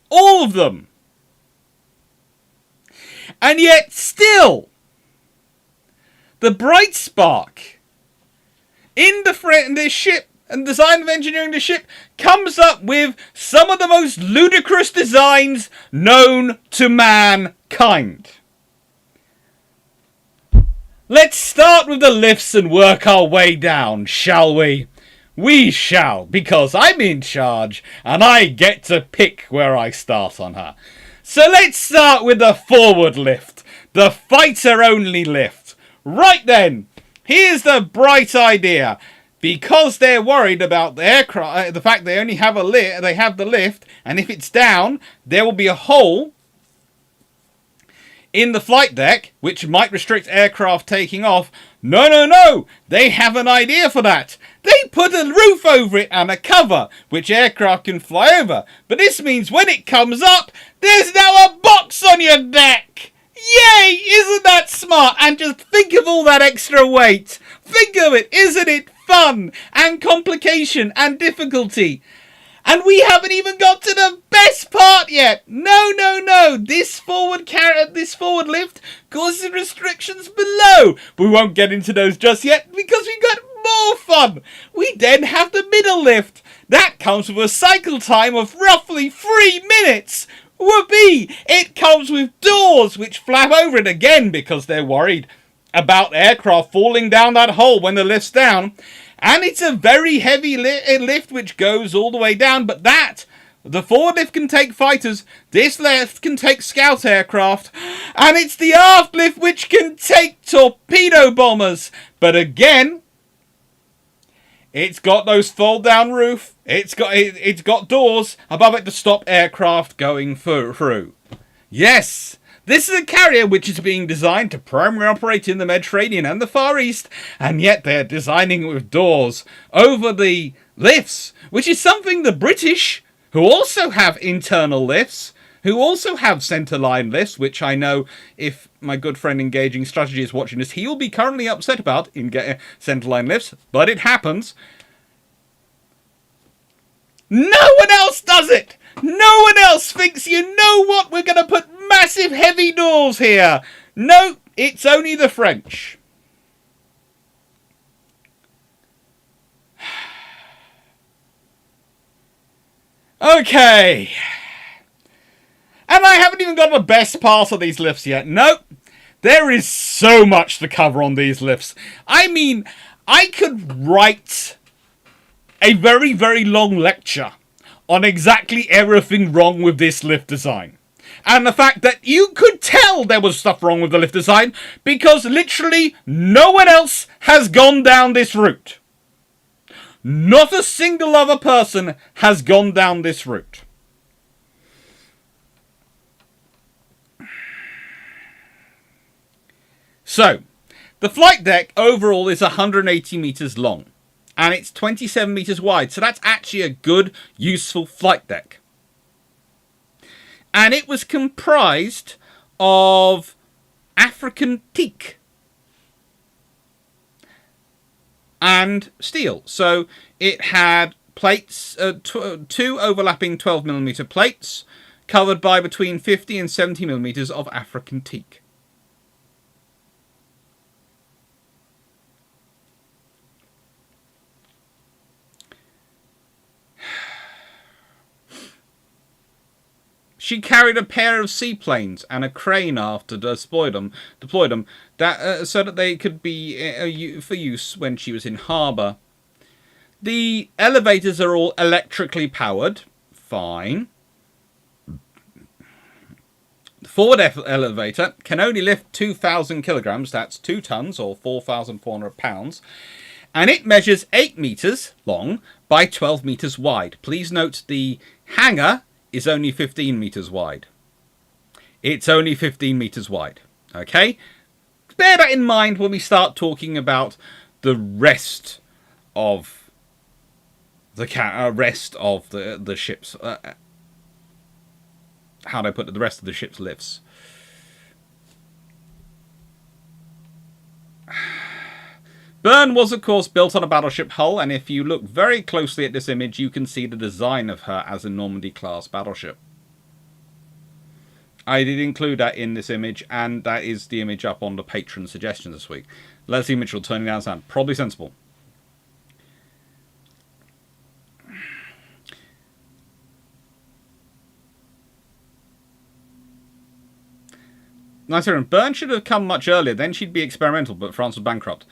All of them. And yet still, the bright spark in the ship and design of engineering the ship comes up with some of the most ludicrous designs known to mankind. Let's start with the lifts and work our way down, shall we? We shall, because I'm in charge and I get to pick where I start on her. So let's start with the forward lift, the fighter-only lift. Right then, here's the bright idea. Because they're worried about the aircraft, the fact they only have they have the lift, and if it's down, there will be a hole in the flight deck, which might restrict aircraft taking off. No, they have an idea for that. They put a roof over it and a cover, which aircraft can fly over. But this means when it comes up, there's now a box on your deck. Yay! Isn't that smart? And just think of all that extra weight. Think of it. Isn't it fun and complication and difficulty? And we haven't even got to the best part yet. No. This forward lift causes restrictions below. We won't get into those just yet because we've got more fun. We then have the middle lift. That comes with a cycle time of roughly 3 minutes. Whoopee! It comes with doors which flap over it again because they're worried about aircraft falling down that hole when the lift's down. And it's a very heavy lift which goes all the way down. But the forward lift can take fighters. This lift can take scout aircraft. And it's the aft lift which can take torpedo bombers. But again, it's got those fold down roof. It's got doors above it to stop aircraft going through. Yes, this is a carrier which is being designed to primarily operate in the Mediterranean and the Far East, and yet they're designing it with doors over the lifts, which is something the British, who also have internal lifts, who also have centerline lifts, which I know if my good friend Engaging Strategy is watching this, he will be currently upset about in centerline lifts, but it happens. No one else does it! No one else thinks, you know what, we're going to put massive heavy doors here. No, it's only the French. Okay. And I haven't even got the best part of these lifts yet. Nope. There is so much to cover on these lifts. I mean, I could write a very, very long lecture on exactly everything wrong with this lift design. And the fact that you could tell there was stuff wrong with the lift design because literally no one else has gone down this route. Not a single other person has gone down this route. So, the flight deck overall is 180 meters long. And it's 27 meters wide. So that's actually a good, useful flight deck. And it was comprised of African teak and steel. So it had plates, two overlapping 12mm plates, covered by between 50 and 70mm of African teak. She carried a pair of seaplanes and a crane aft to deploy them, so that they could be for use when she was in harbour. The elevators are all electrically powered. Fine. The forward elevator can only lift 2,000 kilograms. That's 2 tons or 4,400 pounds. And it measures 8 meters long by 12 meters wide. Please note the hangar is only 15 meters wide. It's only 15 meters wide. Okay? Bear that in mind when we start talking about the rest of the the ship's how do I put it? The rest of the ship's lifts. Byrne was, of course, built on a battleship hull, and if you look very closely at this image, you can see the design of her as a Normandy-class battleship. I did include that in this image, and that is the image up on the Patreon suggestions this week. Leslie Mitchell turning down sound. Probably sensible. Nice one. Byrne should have come much earlier, then she'd be experimental, but France was bankrupt.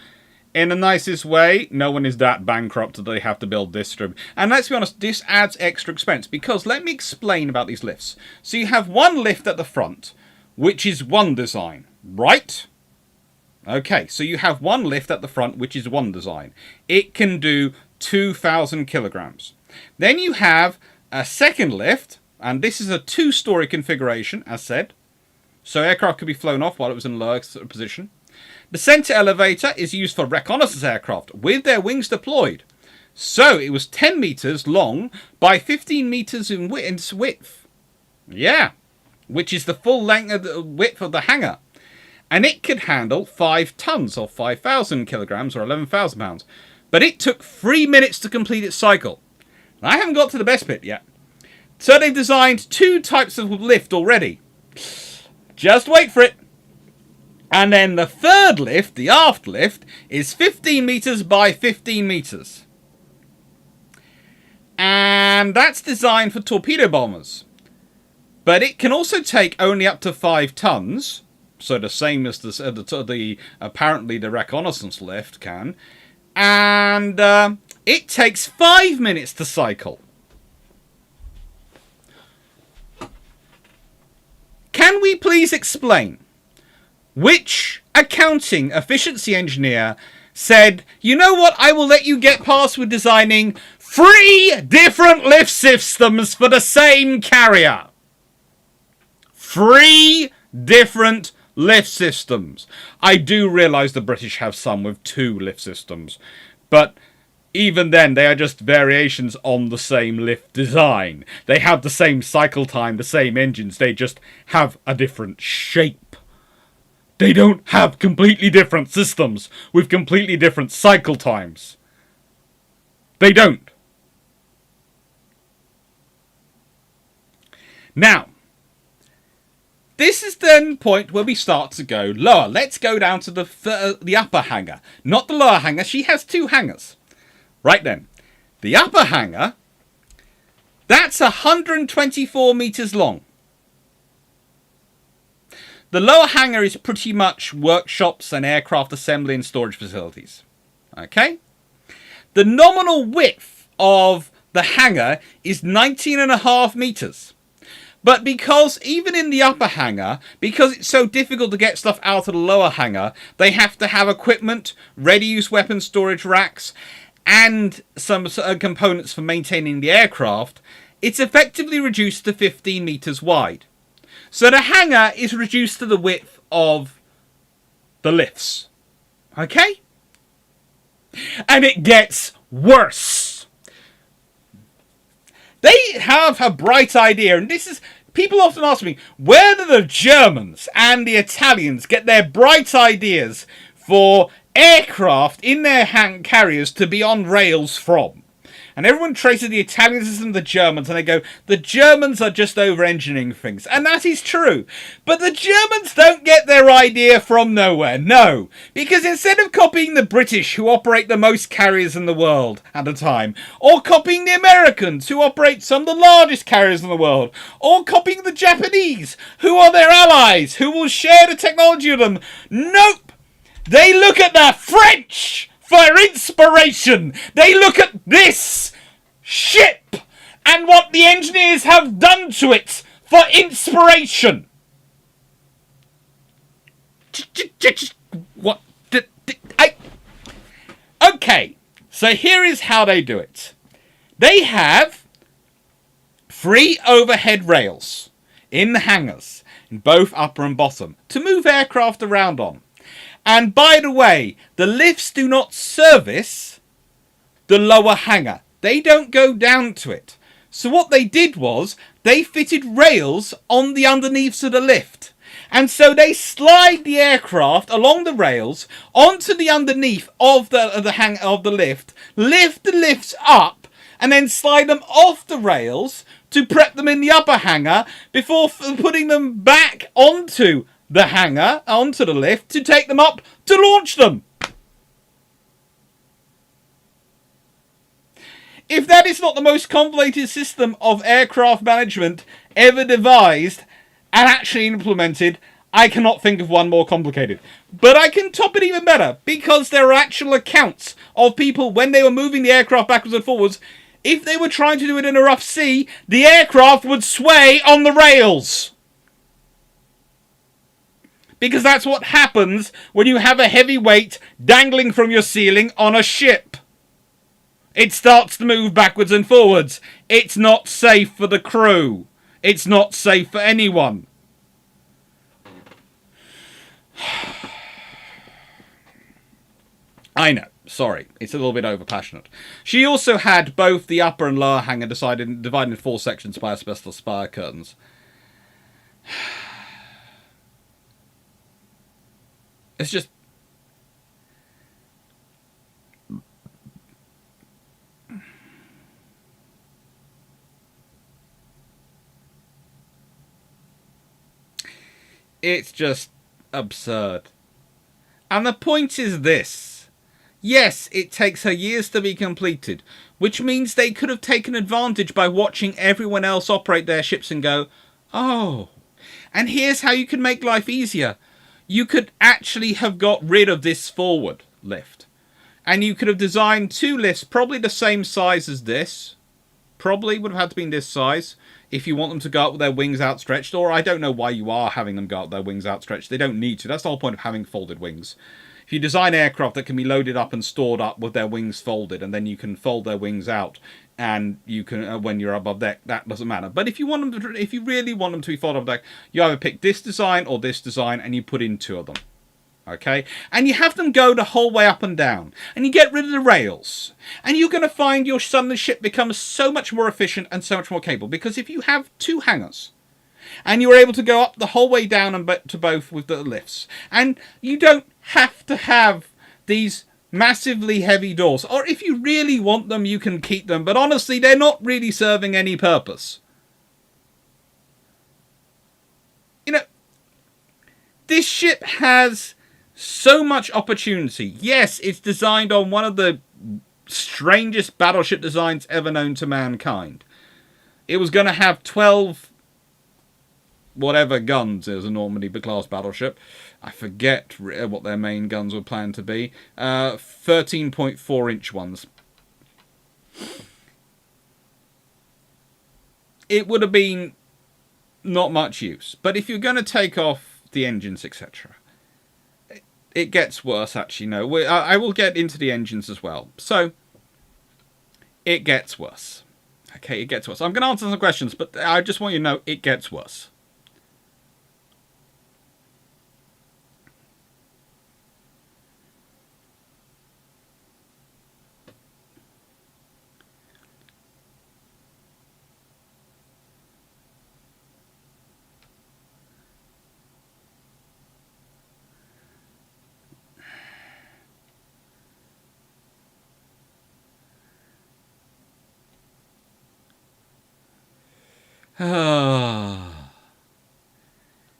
In the nicest way, no one is that bankrupt that they have to build this strip. And let's be honest, this adds extra expense, because let me explain about these lifts. So you have one lift at the front, which is one design, right? Okay, so you have one lift at the front, which is one design. It can do 2,000 kilograms. Then you have a second lift, and this is a 2-story configuration, as said. So aircraft could be flown off while it was in lower position. The center elevator is used for reconnaissance aircraft with their wings deployed. So it was 10 meters long by 15 meters in width. Yeah, which is the full length of the width of the hangar. And it could handle 5 tons or 5,000 kilograms or 11,000 pounds. But it took 3 minutes to complete its cycle. I haven't got to the best bit yet. So they've designed 2 types of lift already. Just wait for it. And then the third lift, the aft lift, is 15 meters by 15 meters. And that's designed for torpedo bombers. But it can also take only up to 5 tons. So the same as the apparently the reconnaissance lift can. And it takes 5 minutes to cycle. Can we please explain which accounting efficiency engineer said, you know what, I will let you get past with designing 3 different lift systems for the same carrier? 3 different lift systems. I do realise the British have some with 2 lift systems, but even then they are just variations on the same lift design. They have the same cycle time, the same engines, they just have a different shape. They don't have completely different systems with completely different cycle times. They don't. Now, this is then the point where we start to go lower. Let's go down to the upper hangar. Not the lower hangar. She has 2 hangars. Right then. The upper hangar, that's 124 meters long. The lower hangar is pretty much workshops and aircraft assembly and storage facilities. Okay? The nominal width of the hangar is 19.5 meters. But because even in the upper hangar, because it's so difficult to get stuff out of the lower hangar, they have to have equipment, ready-use weapon storage racks, and some components for maintaining the aircraft, it's effectively reduced to 15 meters wide. So the hangar is reduced to the width of the lifts. Okay? And it gets worse. They have a bright idea, and this is... People often ask me, where do the Germans and the Italians get their bright ideas for aircraft in their hand carriers to be on rails from? And everyone traces the Italians and the Germans, and they go, the Germans are just over-engineering things. And that is true. But the Germans don't get their idea from nowhere, no. Because instead of copying the British, who operate the most carriers in the world at a time, or copying the Americans, who operate some of the largest carriers in the world, or copying the Japanese, who are their allies, who will share the technology with them, nope. They look at the French for inspiration. They look at this ship and what the engineers have done to it for inspiration. What? Okay, so here is how they do it. They have 3 overhead rails in the hangars, in both upper and bottom, to move aircraft around on. And by the way, the lifts do not service the lower hangar. They don't go down to it. So what they did was, they fitted rails on the underneaths of the lift. And so they slide the aircraft along the rails onto the underneath of the lift the lifts up, and then slide them off the rails to prep them in the upper hangar before putting them back onto the hangar, onto the lift, to take them up to launch them. If that is not the most complicated system of aircraft management ever devised and actually implemented, I cannot think of one more complicated. But I can top it even better, because there are actual accounts of people when they were moving the aircraft backwards and forwards. If they were trying to do it in a rough sea, the aircraft would sway on the rails. Because that's what happens when you have a heavy weight dangling from your ceiling on a ship. It starts to move backwards and forwards. It's not safe for the crew. It's not safe for anyone. I know. Sorry, it's a little bit overpassionate. She also had both the upper and lower hangar divided in 4 sections by asbestos fire curtains. It's just... It's just absurd. And the point is this. Yes, it takes her years to be completed, which means they could have taken advantage by watching everyone else operate their ships and go, oh, and here's how you can make life easier. You could actually have got rid of this forward lift. And you could have designed 2 lifts, probably the same size as this. Probably would have had to be this size if you want them to go up with their wings outstretched. Or I don't know why you are having them go up with their wings outstretched. They don't need to. That's the whole point of having folded wings. If you design aircraft that can be loaded up and stored up with their wings folded, and then you can fold their wings out, and you can when you're above deck, that doesn't matter. But if you want them to, if you really want them to be folded above deck, you either pick this design or this design, and you put in 2 of them. Okay, and you have them go the whole way up and down, and you get rid of the rails, and you're going to find your suddenly ship becomes so much more efficient and so much more capable. Because if you have 2 hangars, and you're able to go up the whole way down and to both with the lifts, and you don't have to have these massively heavy doors, or if you really want them, you can keep them. But honestly, they're not really serving any purpose. You know, this ship has so much opportunity. Yes, it's designed on one of the strangest battleship designs ever known to mankind. It was going to have 12 whatever guns is a Normandy class battleship. I forget what their main guns were planned to be. 13.4 inch ones. It would have been not much use. But if you're going to take off the engines, etc., it gets worse, actually. No, I will get into the engines as well. So, it gets worse. Okay, it gets worse. I'm going to answer some questions, but I just want you to know it gets worse.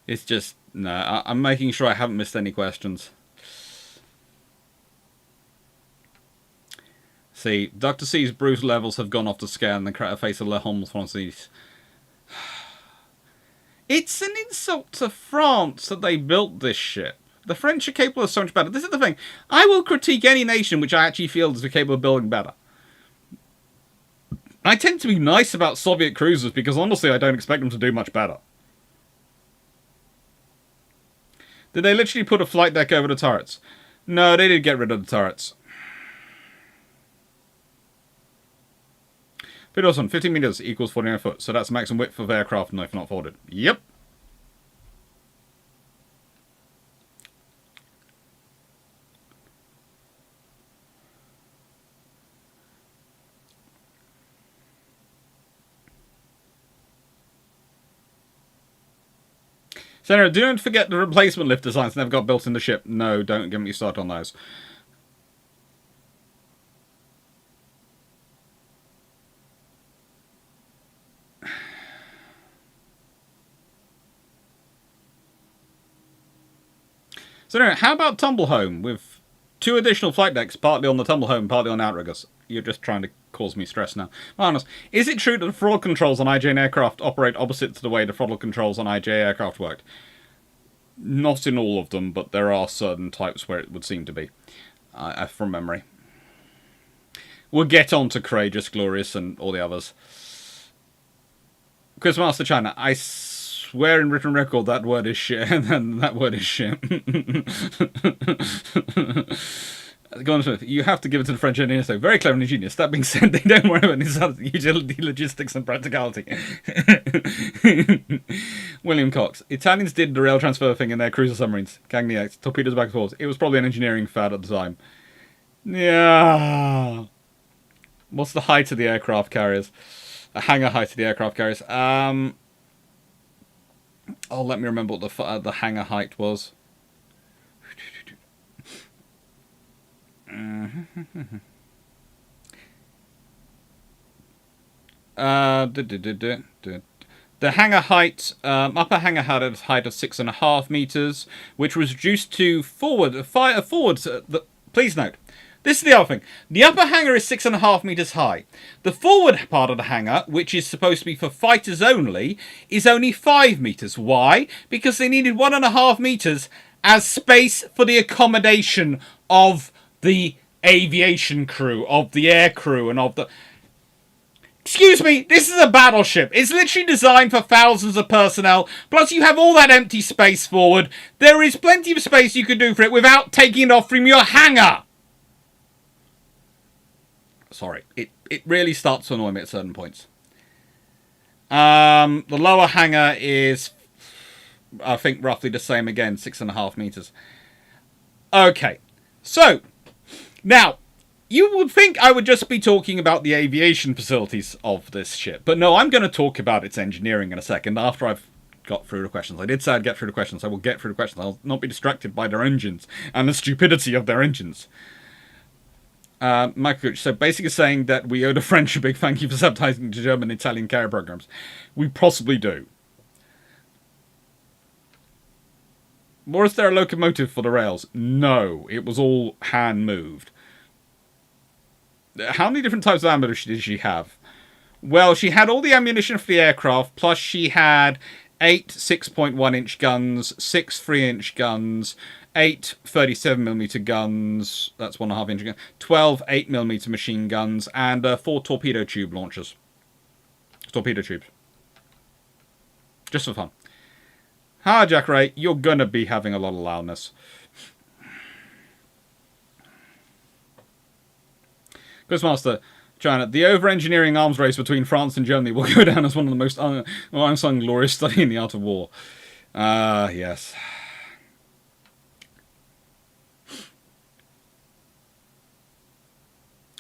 It's just, no, I'm making sure I haven't missed any questions. See, Dr. C's bruise levels have gone off the scale and the face of Le Holmes Francis. It's an insult to France that they built this ship. The French are capable of so much better. This is the thing. I will critique any nation which I actually feel is capable of building better. I tend to be nice about Soviet cruisers because honestly I don't expect them to do much better. Did they literally put a flight deck over the turrets? No, they did get rid of the turrets. Peterson, 15 meters equals 49 foot, so that's the maximum width of aircraft if not folded. Yep. Senator, don't forget the replacement lift designs never got built in the ship. No, don't get me started on those. So anyway, how about Tumblehome with 2 additional flight decks, partly on the Tumblehome, partly on Outriggers? You're just trying to cause me stress now. Honest, is it true that the throttle controls on IJ aircraft operate opposite to the way the throttle controls on IJ aircraft worked? Not in all of them, but there are certain types where it would seem to be, from memory. We'll get on to Courageous, Glorious, and all the others. Quizmaster China, I swear in written record that word is shit, and that word is shit. Go on, Smith. You have to give it to the French engineers, though. Very clever and ingenious. That being said, they don't worry about utility, logistics, and practicality. William Cox. Italians did the rail transfer thing in their cruiser submarines. Gagniacs, torpedoes back and forth. It was probably an engineering fad at the time. Yeah. What's the height of the aircraft carriers? The hangar height of the aircraft carriers. Oh, let me remember what the hangar height was. The hangar height, upper hangar had a height of 6.5 meters, which was reduced to forward. Please note, this is the other thing. The upper hangar is 6.5 meters high. The forward part of the hangar, which is supposed to be for fighters only, is only 5 meters. Why? Because they needed 1.5 meters as space for the accommodation of the aviation crew, of the air crew, and of the... Excuse me, this is a battleship. It's literally designed for thousands of personnel, plus you have all that empty space forward. There is plenty of space you can do for it without taking it off from your hangar. Sorry, it really starts to annoy me at certain points. The lower hangar is, I think, roughly the same again, 6.5 meters. Okay, so... Now, you would think I would just be talking about the aviation facilities of this ship. But no, I'm going to talk about its engineering in a second after I've got through the questions. I did say I'd get through the questions. I will get through the questions. I'll not be distracted by their engines and the stupidity of their engines. Michael, so basically saying that we owe the French a big thank you for subtitling to German and Italian carrier programs. We possibly do. Was there a locomotive for the rails? No, it was all hand moved. How many different types of ammunition did she have? Well, she had all the ammunition for the aircraft, plus she had 8 6.1-inch guns, 6 3-inch guns, 8 37mm guns, that's 1.5-inch gun, 12 8mm machine guns, and 4 torpedo tube launchers. Torpedo tubes. Just for fun. Hi, Jack Ray, you're gonna be having a lot of loudness. Quizmaster, China, the over-engineering arms race between France and Germany will go down as one of the most unsung glorious study in the art of war. Yes.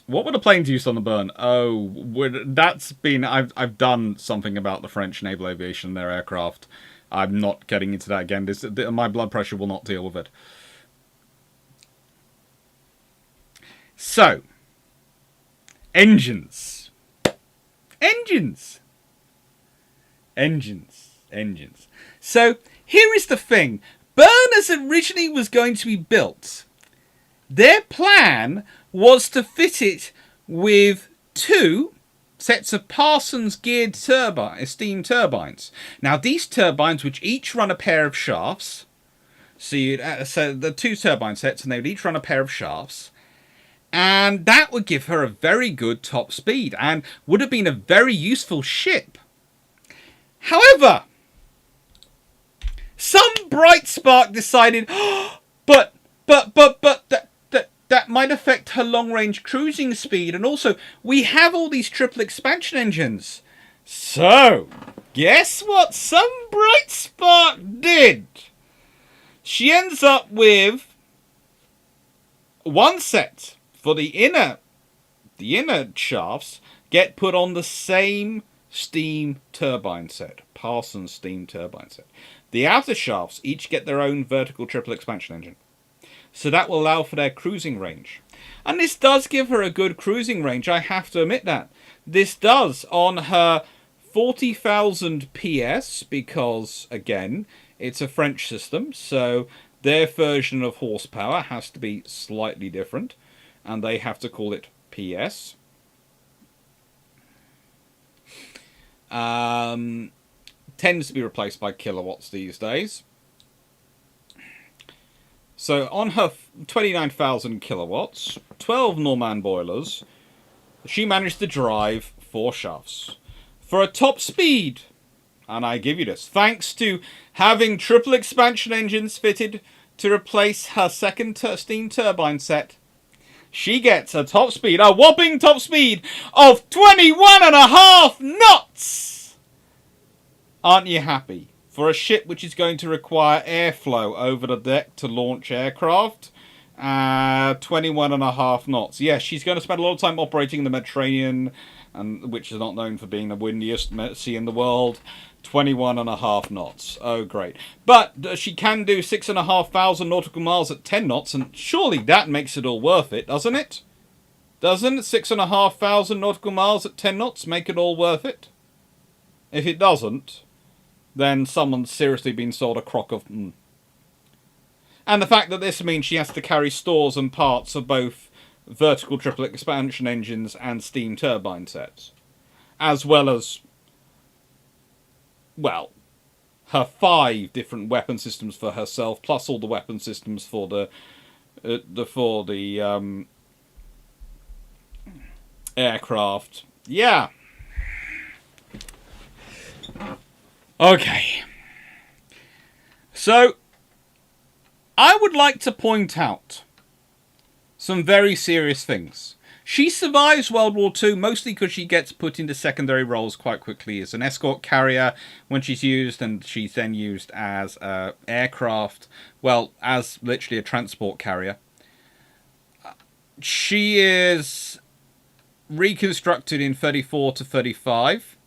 What were the planes used on the burn? Oh, that's been... I've done something about the French naval aviation and their aircraft. I'm not getting into that again. My blood pressure will not deal with it. So, engines. Engines. Engines. Engines. So, here is the thing. Burn, as originally was going to be built, their plan was to fit it with 2 sets of Parsons geared steam turbines. Now, these turbines, which each run a pair of shafts, So the 2 turbine sets, and they would each run a pair of shafts. And that would give her a very good top speed and would have been a very useful ship. However, some bright spark decided, but that might affect her long-range cruising speed, and also we have all these triple expansion engines. So, guess what some bright spark did? She ends up with one set for the inner shafts get put on the same steam turbine set, Parsons steam turbine set. The outer shafts each get their own vertical triple expansion engine. So that will allow for their cruising range. And this does give her a good cruising range, I have to admit that. This does on her 40,000 PS, because, again, it's a French system, so their version of horsepower has to be slightly different, and they have to call it PS. Tends to be replaced by kilowatts these days. So on her 29,000 kilowatts, 12 Norman boilers, she managed to drive 4 shafts. For a top speed, and I give you this, thanks to having triple expansion engines fitted to replace her second steam turbine set, she gets a top speed, a whopping top speed of 21.5 knots! Aren't you happy? For a ship which is going to require airflow over the deck to launch aircraft, 21.5 knots. Yes, she's going to spend a lot of time operating the Mediterranean, and which is not known for being the windiest sea in the world. 21.5 knots. Oh, great. But she can do 6,500 nautical miles at 10 knots, and surely that makes it all worth it, doesn't it? Doesn't 6,500 nautical miles at 10 knots make it all worth it? If it doesn't, then someone's seriously been sold a crock of... And the fact that this means she has to carry stores and parts of both vertical triple expansion engines and steam turbine sets. As well as, well, her 5 different weapon systems for herself, plus all the weapon systems for the aircraft. Yeah. Okay. So, I would like to point out some very serious things. She survives World War II mostly because she gets put into secondary roles quite quickly as an escort carrier when she's used, and she's then used as an aircraft, well, as literally a transport carrier. She is reconstructed in 34 to 35.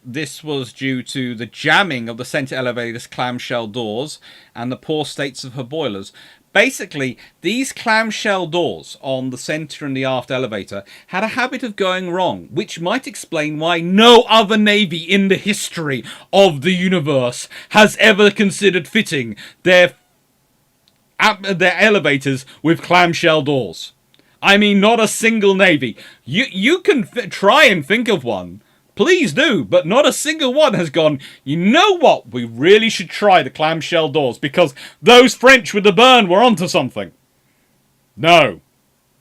This was due to the jamming of the centre elevator's clamshell doors and the poor states of her boilers. Basically, these clamshell doors on the centre and the aft elevator had a habit of going wrong, which might explain why no other navy in the history of the universe has ever considered fitting their elevators with clamshell doors. I mean, not a single navy. You can try and think of one. Please do, but not a single one has gone, you know what, we really should try the clamshell doors, because those French with the burn were onto something. No.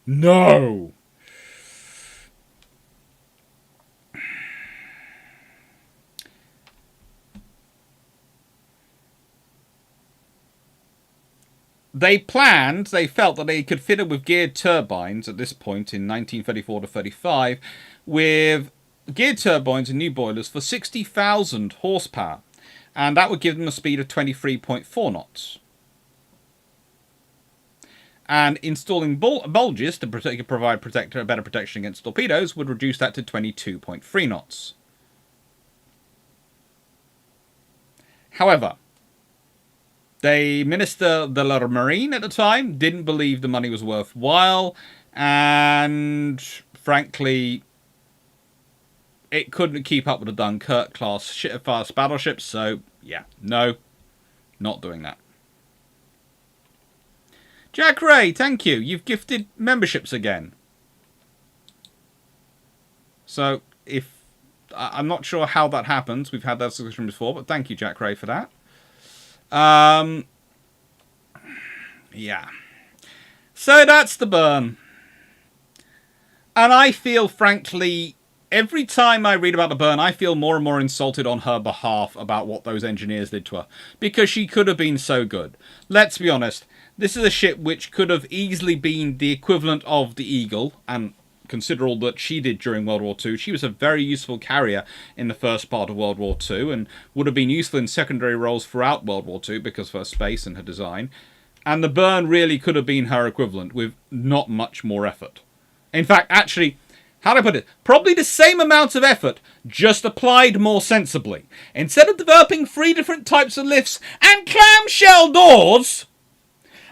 No. They felt that they could fit it with geared turbines at this point in 1934 to 35, with geared turbines and new boilers for 60,000 horsepower, and that would give them a speed of 23.4 knots. And installing bulges to provide better protection against torpedoes would reduce that to 22.3 knots. However, the Minister de la Marine at the time didn't believe the money was worthwhile, and frankly, it couldn't keep up with the Dunkirk class fast battleships, so yeah, no, not doing that. Jack Ray, thank you. You've gifted memberships again. So, I'm not sure how that happens. We've had that subscription before, but thank you, Jack Ray, for that. Yeah. So that's the burn. And I feel, frankly, every time I read about the burn, I feel more and more insulted on her behalf about what those engineers did to her. Because she could have been so good. Let's be honest. This is a ship which could have easily been the equivalent of the Eagle, and consider all that she did during World War II. She was a very useful carrier in the first part of World War II, and would have been useful in secondary roles throughout World War II because of her space and her design. And the burn really could have been her equivalent with not much more effort. In fact, actually, how do I put it? Probably the same amount of effort, just applied more sensibly. Instead of developing 3 different types of lifts and clamshell doors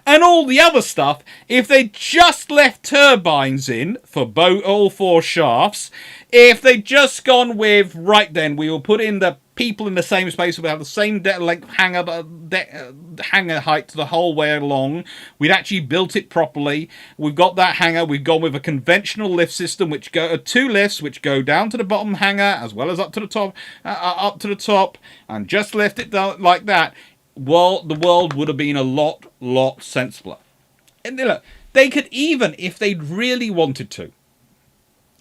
and all the other stuff, if they just left turbines in for all 4 shafts, if they'd just gone with, right then, we will put in the people in the same space, we'll have the same length hangar height the whole way along, we'd actually built it properly, we've got that hangar, we've gone with a conventional lift system, which go 2 lifts, which go down to the bottom hangar, as well as up to the top, and just left it down like that, well, the world would have been a lot sensibler. And look, they could even, if they'd really wanted to,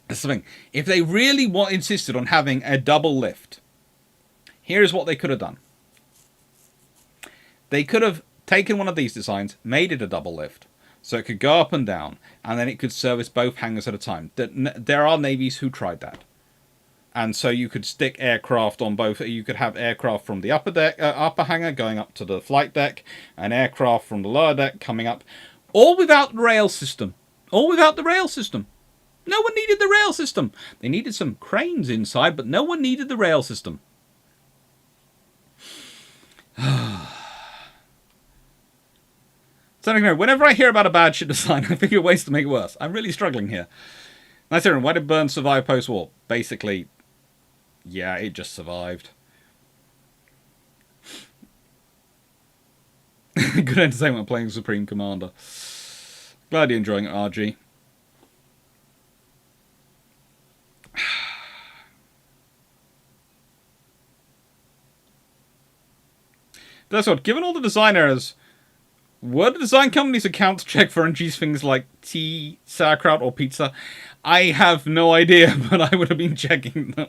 that's the thing, if they really insisted on having a double lift, here's what they could have done. They could have taken one of these designs, made it a double lift, so it could go up and down, and then it could service both hangars at a time. There are navies who tried that. And so you could stick aircraft on both. You could have aircraft from the upper hangar going up to the flight deck, and aircraft from the lower deck coming up, all without the rail system. All without the rail system. No one needed the rail system. They needed some cranes inside, but no one needed the rail system. So anyway, whenever I hear about a bad ship design, I figure ways to make it worse. I'm really struggling here. Nice hearing. Why did Burn survive post-war? Basically, yeah, it just survived. Good entertainment playing Supreme Commander. Glad you're enjoying it, RG. That's what, given all the design errors, were the design company's accounts checked for NG's things like tea, sauerkraut, or pizza? I have no idea, but I would have been checking them.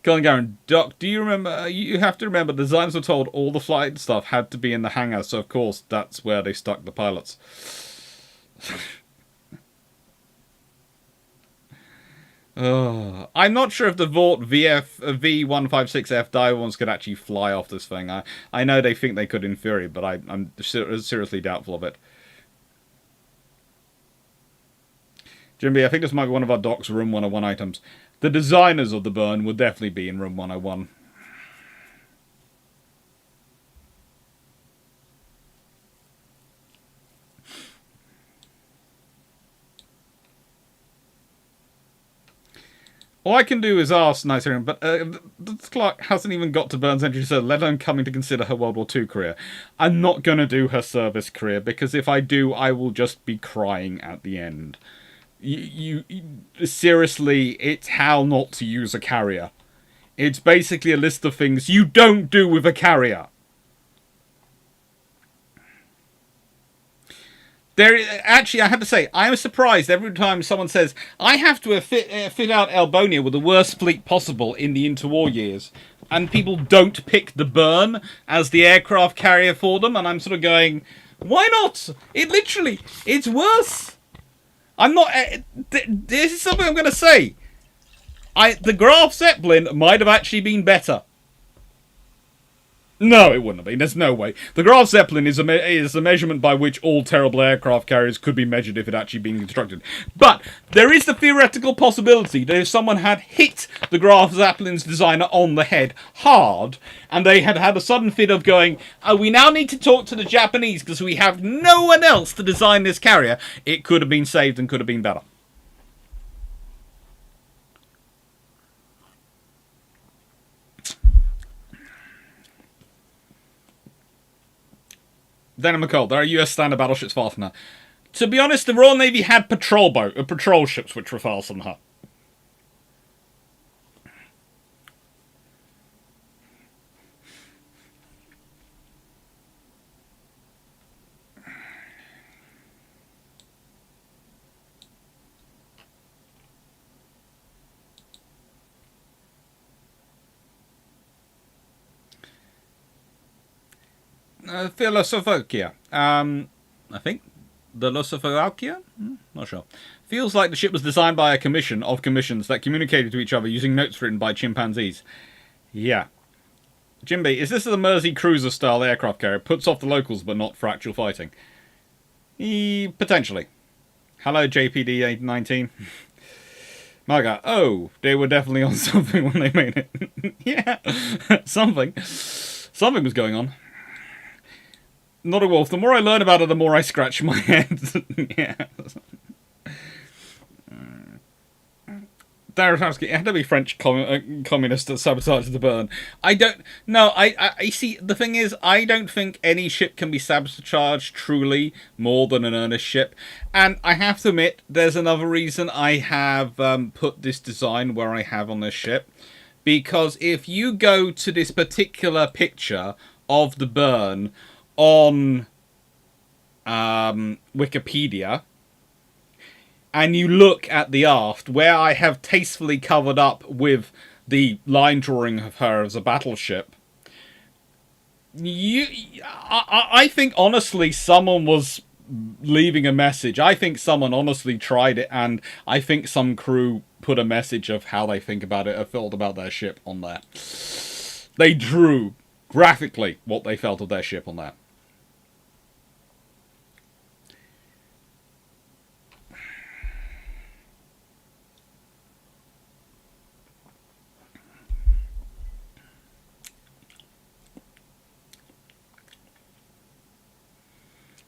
Colin Garron, Doc, do you remember? You have to remember, the designers were told all the flight stuff had to be in the hangar, so of course that's where they stuck the pilots. I'm not sure if the Vought V156F dive ones could actually fly off this thing. I know they think they could in theory, but I'm seriously doubtful of it. Jimby, I think this might be one of our doc's Room 101 items. The designers of the burn would definitely be in Room 101. All I can do is ask, nice hearing, but Clarke hasn't even got to Burn's entry, so let alone coming to consider her World War II career. I'm not going to do her service career, because if I do, I will just be crying at the end. You seriously, it's how not to use a carrier. It's basically a list of things you don't do with a carrier. Actually, I have to say, I am surprised every time someone says, I have to fit out Albonia with the worst fleet possible in the interwar years, and people don't pick the Burn as the aircraft carrier for them, and I'm sort of going, why not? It's worse. I'm not... this is something I'm going to say. The Graf Zeppelin might have actually been better. No, it wouldn't have been. There's no way. The Graf Zeppelin is a measurement by which all terrible aircraft carriers could be measured if it actually been constructed. But there is the theoretical possibility that if someone had hit the Graf Zeppelin's designer on the head hard, and they had had a sudden fit of going, oh, we now need to talk to the Japanese because we have no one else to design this carrier, it could have been saved and could have been better. Dana McCall, there are US standard battleships faster than her. To be honest, the Royal Navy had patrol ships which were faster than her. Philosophokia. I think the Philosophokia? Not sure. Feels like the ship was designed by a commission of commissions that communicated to each other using notes written by chimpanzees. Yeah. Jimby, is this the Mersey Cruiser style aircraft carrier? Puts off the locals but not for actual fighting. Potentially. Hello, JPD-19. Marga, oh, they were definitely on something when they made it. Yeah, something. Something was going on. Not a wolf. The more I learn about it, the more I scratch my head. Yeah. Darashowski, it had to be French communist that sabotaged the burn. I don't... No, I see, the thing is, I don't think any ship can be sabotaged truly more than an earnest ship. And I have to admit, there's another reason I have put this design where I have on this ship. Because if you go to this particular picture of the burn on Wikipedia... and you look at the aft, where I have tastefully covered up with the line drawing of her as a battleship, I think, honestly, someone was leaving a message. I think someone honestly tried it, and I think some crew put a message of how they think about it or felt about their ship on there. They drew, graphically, what they felt of their ship on there.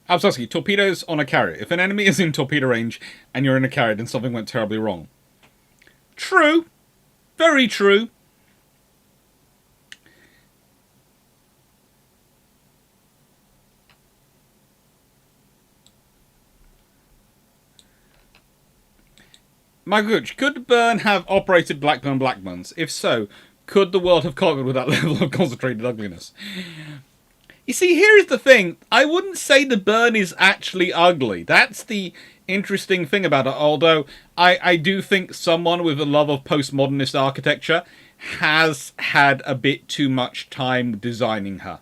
Absowski, torpedoes on a carrier. If an enemy is in torpedo range and you're in a carrier, then something went terribly wrong. True. Very true. Maguch, could Burn have operated Blackburns? If so, could the world have conquered with that level of concentrated ugliness? You see, here's the thing. I wouldn't say the burn is actually ugly. That's the interesting thing about it. Although, I do think someone with a love of postmodernist architecture has had a bit too much time designing her.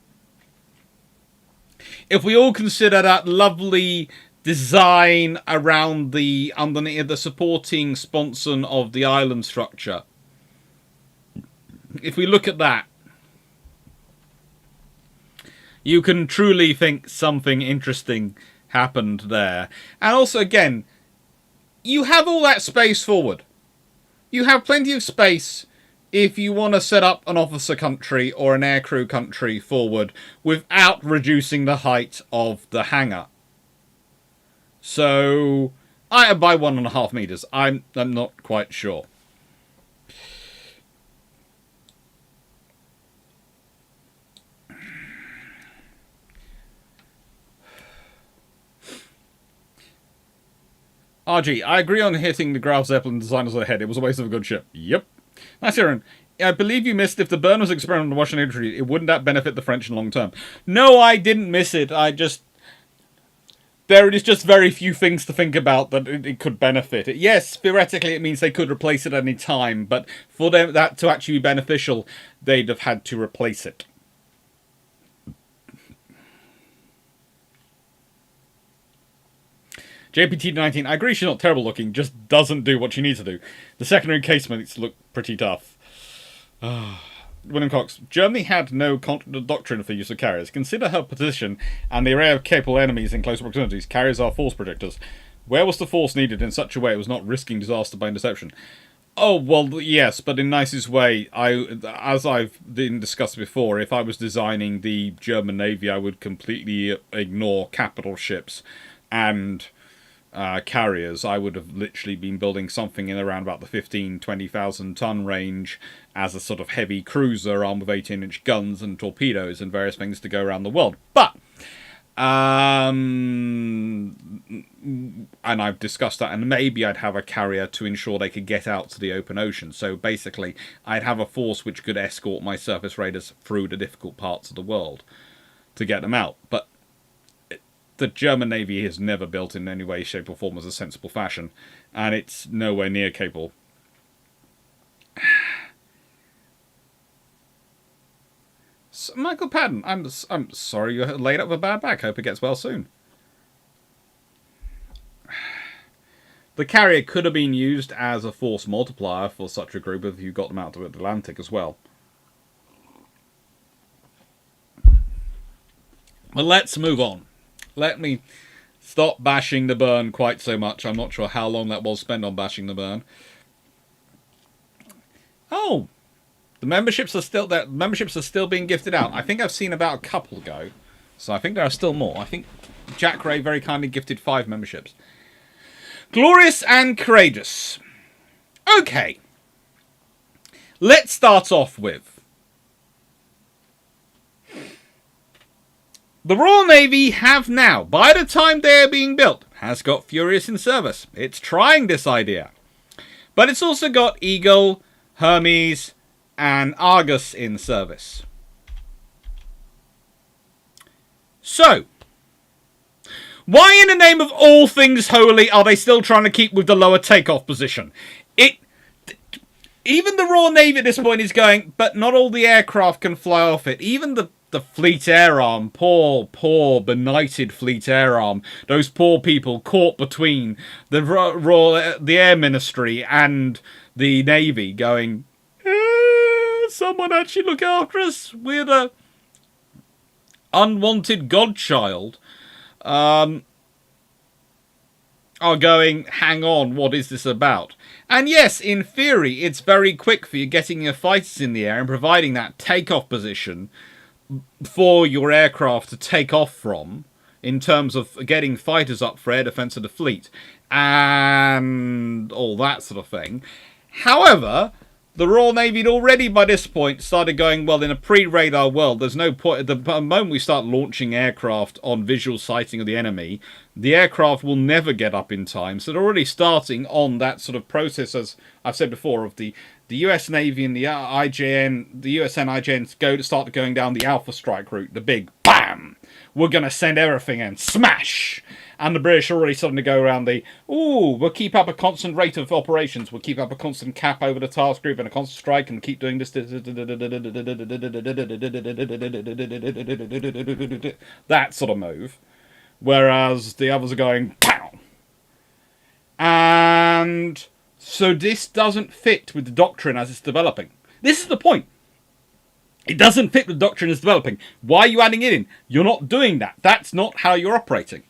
If we all consider that lovely design around the underneath the supporting sponson of the island structure, if we look at that, you can truly think something interesting happened there. And also, again, you have all that space forward. You have plenty of space if you want to set up an officer country or an aircrew country forward without reducing the height of the hangar. So, by 1.5 meters. I'm not quite sure. RG, I agree on hitting the Graf Zeppelin designers on the head. It was a waste of a good ship. Yep. Nice, Aaron. I believe you missed if the burn was experimental on Russian infantry, it wouldn't that benefit the French in the long term? No, I didn't miss it. There is just very few things to think about that it could benefit it. Yes, theoretically it means they could replace it at any time, but for them that to actually be beneficial, they'd have had to replace it. JPT-19, I agree she's not terrible looking, just doesn't do what she needs to do. The secondary casements look pretty tough. William Cox, Germany had no doctrine for use of carriers. Consider her position and the array of capable enemies in close proximities. Carriers are force projectors. Where was the force needed in such a way it was not risking disaster by interception? Oh, well, yes, but in nicest way, as I've discussed before, if I was designing the German Navy, I would completely ignore capital ships and carriers. I would have literally been building something in around about the 20,000 ton range as a sort of heavy cruiser armed with 18-inch guns and torpedoes and various things to go around the world. But, and I've discussed that, and maybe I'd have a carrier to ensure they could get out to the open ocean. So basically, I'd have a force which could escort my surface raiders through the difficult parts of the world to get them out. But the German Navy is never built in any way, shape or form as a sensible fashion, and it's nowhere near capable. Michael Patton, I'm sorry you're laid up with a bad back. Hope it gets well soon. The carrier could have been used as a force multiplier for such a group if you got them out to the Atlantic as well. But let's move on. Let me stop bashing the burn quite so much. I'm not sure how long that was spent on bashing the burn. Oh, the memberships are still there. Memberships are still being gifted out. I think I've seen about a couple go, so I think there are still more. I think Jack Ray very kindly gifted 5 memberships. Glorious and courageous. Okay, let's start off with the Royal Navy have now, by the time they are being built, has got Furious in service. It's trying this idea. But it's also got Eagle, Hermes, and Argus in service. So, why in the name of all things holy are they still trying to keep with the lower takeoff position? Even the Royal Navy at this point is going, but not all the aircraft can fly off it. Even the Fleet Air Arm, poor, benighted Fleet Air Arm, those poor people caught between the Air Ministry and the Navy going, someone actually look after us. We're the unwanted godchild. Are going, hang on, what is this about? And yes, in theory, it's very quick for you getting your fighters in the air and providing that takeoff position for your aircraft to take off from, in terms of getting fighters up for air defense of the fleet and all that sort of thing. However, the Royal Navy had already by this point started going, well, in a pre-radar world, there's no point. At the moment we start launching aircraft on visual sighting of the enemy, the aircraft will never get up in time. So they're already starting on that sort of process, as I've said before, of the US Navy and the IJN, the USN IJN start going down the Alpha Strike route, the big BAM! We're going to send everything and smash! And the British are already starting to go around the, we'll keep up a constant rate of operations, we'll keep up a constant cap over the task group and a constant strike and keep doing this. That sort of move. Whereas the others are going, pow! And so this doesn't fit with the doctrine as it's developing. This is the point. It doesn't fit with the doctrine as developing. Why are you adding it in? You're not doing that. That's not how you're operating.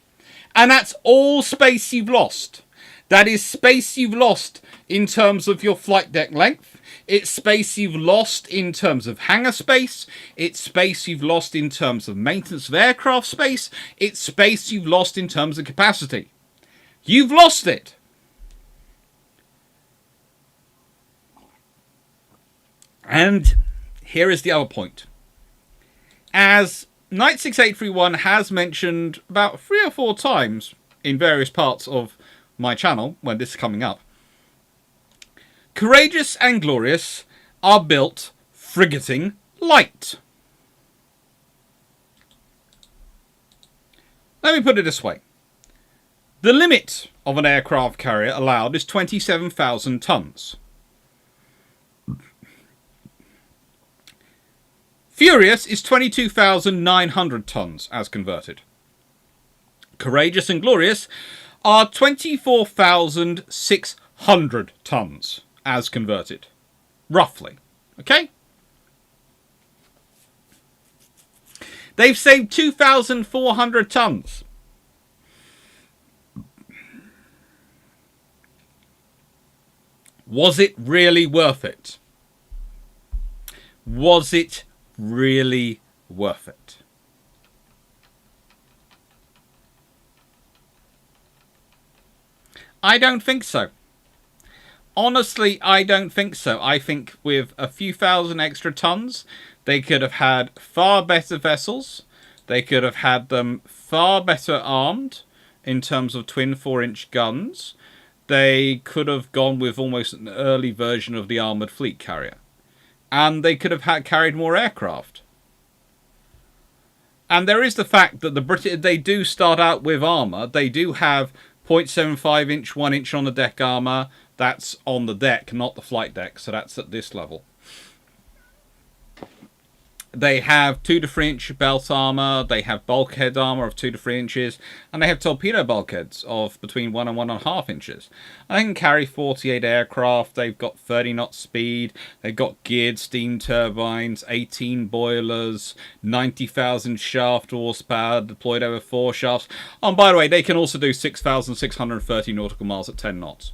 And that's all space you've lost. That is space you've lost in terms of your flight deck length. It's space you've lost in terms of hangar space. It's space you've lost in terms of maintenance of aircraft space. It's space you've lost in terms of capacity. You've lost it. And here is the other point. As Knight 6831 has mentioned about 3 or 4 times in various parts of my channel when this is coming up, Courageous and Glorious are built frigating light. Let me put it this way. The limit of an aircraft carrier allowed is 27,000 tons. Furious is 22,900 tons as converted. Courageous and Glorious are 24,600 tons as converted. Roughly. Okay? They've saved 2,400 tons. Was it really worth it? Was it really worth it? I don't think so. Honestly, I don't think so. I think with a few thousand extra tons, they could have had far better vessels. They could have had them far better armed in terms of twin 4-inch guns. They could have gone with almost an early version of the armoured fleet carrier. And they could have carried more aircraft. And there is the fact that the British, they do start out with armour. They do have 0.75 inch, 1 inch on the deck armour. That's on the deck, not the flight deck. So that's at this level. They have 2 to 3 inch belt armor, they have bulkhead armor of 2 to 3 inches, and they have torpedo bulkheads of between 1 and 1.5 inches. They can carry 48 aircraft, they've got 30 knots speed, they've got geared steam turbines, 18 boilers, 90,000 shaft horsepower deployed over 4 shafts. Oh, and by the way, they can also do 6,630 nautical miles at 10 knots.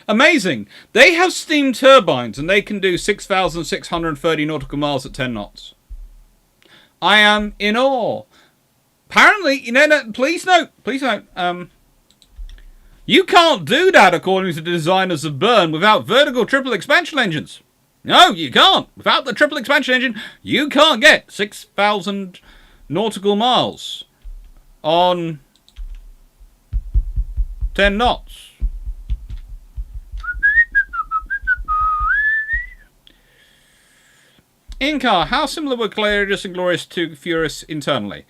Amazing! They have steam turbines and they can do 6,630 nautical miles at 10 knots. I am in awe. Apparently, please note, you can't do that according to the designers of Burn without vertical triple expansion engines. No, you can't. Without the triple expansion engine, you can't get 6,000 nautical miles on 10 knots. In-car, how similar were Courageous and Glorious to Furious internally?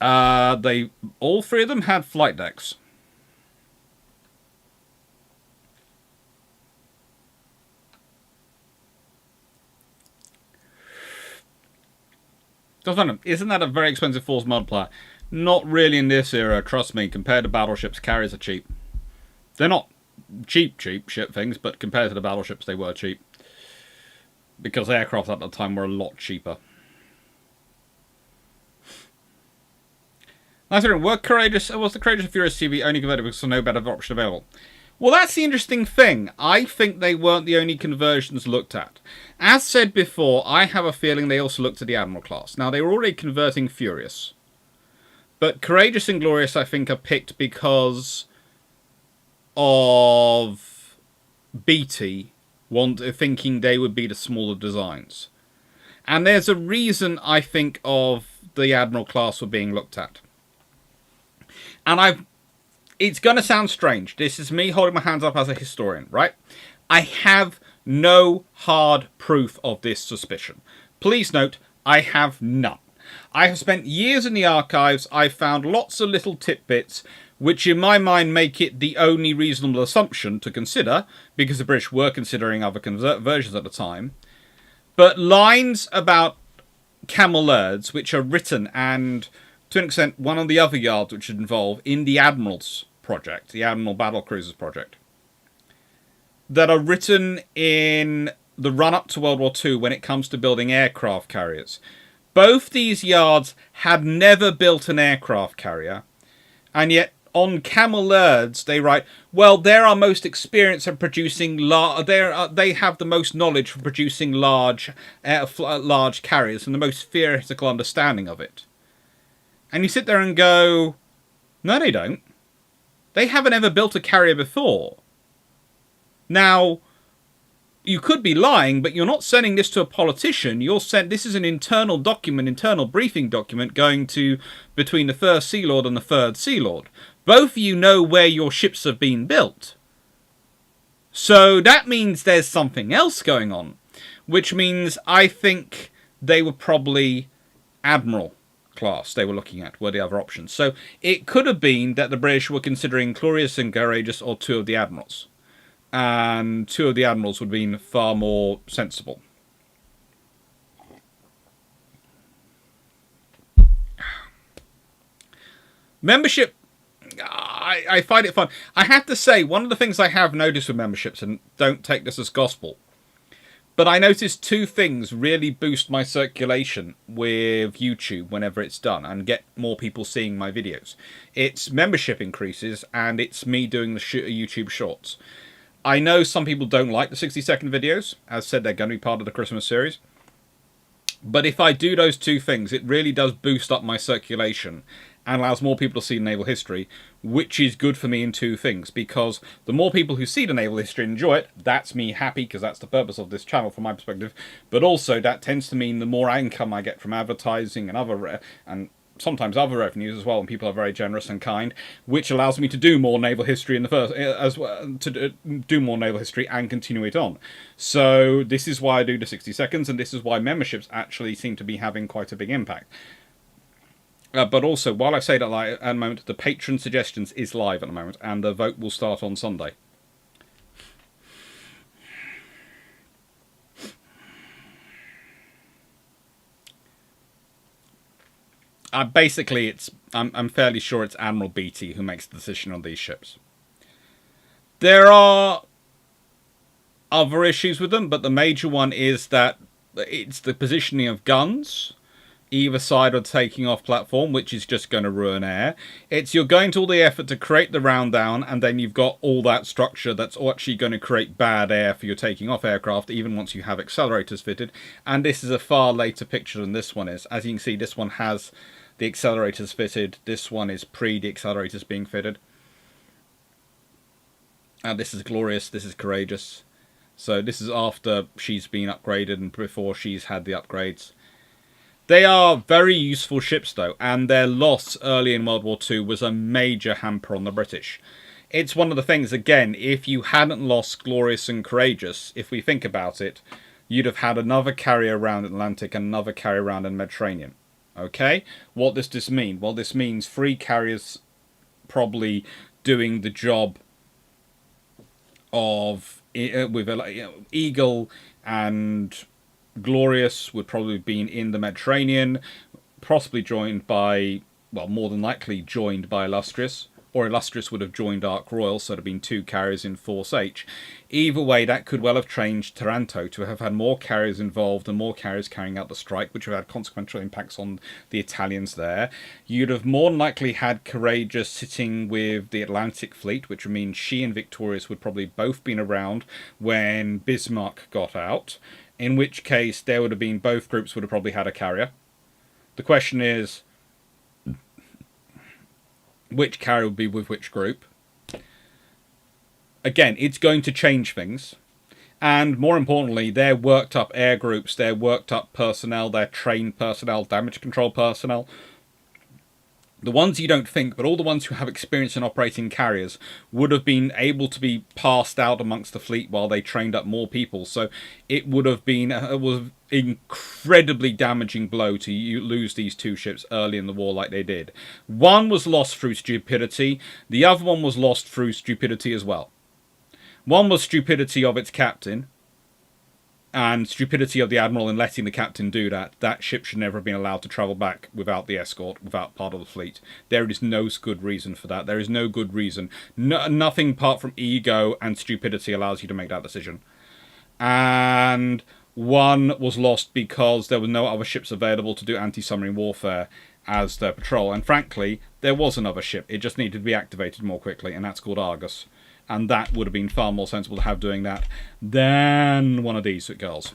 All 3 of them had flight decks. Isn't that a very expensive force multiplier? Not really in this era, trust me. Compared to battleships, carriers are cheap. They're not cheap ship things, but compared to the battleships, they were cheap. Because aircraft at the time were a lot cheaper. Was the Courageous and Furious TV only converted because there's no better option available? Well, that's the interesting thing. I think they weren't the only conversions looked at. As said before, I have a feeling they also looked at the Admiral class. Now, they were already converting Furious. But Courageous and Glorious, I think, are picked because of BT thinking they would be the smaller designs. And there's a reason, I think, of the Admiral class were being looked at. And it's going to sound strange. This is me holding my hands up as a historian, right? I have no hard proof of this suspicion. Please note, I have none. I have spent years in the archives. I've found lots of little tidbits which in my mind make it the only reasonable assumption to consider, because the British were considering other versions at the time. But lines about camel lurds, which are written, and to an extent one of the other yards which is involved in the Admiral's project, the Admiral Battle Cruisers project, that are written in the run-up to World War II when it comes to building aircraft carriers. Both these yards had never built an aircraft carrier, and yet on camel lurds, they write, well, they're our most experienced at producing they have the most knowledge for producing large carriers and the most theoretical understanding of it. And you sit there and go, no, they don't. They haven't ever built a carrier before. Now, you could be lying, but you're not sending this to a politician. This is an internal document, internal briefing document going to between the First Sea Lord and the Third Sea Lord. Both of you know where your ships have been built. So that means there's something else going on. Which means I think they were probably Admiral class they were looking at, were the other options. So it could have been that the British were considering Glorious and Courageous or 2 of the Admirals. And 2 of the Admirals would have been far more sensible. Membership, I find it fun. I have to say, one of the things I have noticed with memberships, and don't take this as gospel, but I noticed 2 things really boost my circulation with YouTube whenever it's done and get more people seeing my videos. It's membership increases and it's me doing the YouTube shorts. I know some people don't like the 60-second videos. As said, they're going to be part of the Christmas series. But if I do those 2 things, it really does boost up my circulation and allows more people to see naval history, which is good for me in 2 things. Because the more people who see the naval history and enjoy it, that's me happy, because that's the purpose of this channel from my perspective. But also, that tends to mean the more income I get from advertising and sometimes other revenues as well, and people are very generous and kind, which allows me to do more naval history in the first, as well, to do more naval history and continue it on. So this is why I do the 60 seconds, and this is why memberships actually seem to be having quite a big impact. But also, while I say that at the moment, the patron suggestions is live at the moment, and the vote will start on Sunday. Basically, I'm fairly sure it's Admiral Beatty who makes the decision on these ships. There are other issues with them, but the major one is that it's the positioning of guns either side of taking off platform, which is just going to ruin air. It's you're going to all the effort to create the round down, and then you've got all that structure that's actually going to create bad air for your taking off aircraft, even once you have accelerators fitted. And this is a far later picture than this one is. As you can see, this one has the accelerators fitted. This one is pre the accelerators being fitted. And this is Glorious, this is Courageous. So this is after she's been upgraded and before she's had the upgrades. They are very useful ships, though, and their loss early in World War II was a major hamper on the British. It's one of the things, again, if you hadn't lost Glorious and Courageous, if we think about it, you'd have had another carrier around Atlantic and another carrier around in Mediterranean. Okay? What does this mean? Well, this means 3 carriers probably doing the job of with Eagle and Glorious would probably have been in the Mediterranean, possibly joined by, well, more than likely joined by Illustrious, or Illustrious would have joined Ark Royal, so there have been 2 carriers in Force H. Either way, that could well have changed Taranto to have had more carriers involved and more carriers carrying out the strike, which would have had consequential impacts on the Italians there. You'd have more than likely had Courageous sitting with the Atlantic Fleet, which would mean she and Victorious would probably both been around when Bismarck got out. In which case, there would have been, both groups would have probably had a carrier. The question is, which carrier would be with which group? Again, it's going to change things. And more importantly, their worked up air groups, their worked up personnel, their trained personnel, damage control personnel, the ones you don't think, but all the ones who have experience in operating carriers would have been able to be passed out amongst the fleet while they trained up more people. So it would have been an incredibly damaging blow to lose these 2 ships early in the war like they did. One was lost through stupidity. The other one was lost through stupidity as well. One was stupidity of its captain, and stupidity of the admiral in letting the captain do that. That ship should never have been allowed to travel back without the escort, without part of the fleet. There is no good reason for that. There is no good reason. Nothing apart from ego and stupidity allows you to make that decision. And one was lost because there were no other ships available to do anti-submarine warfare as their patrol. And frankly, there was another ship. It just needed to be activated more quickly, and that's called Argus. And that would have been far more sensible to have doing that than one of these girls.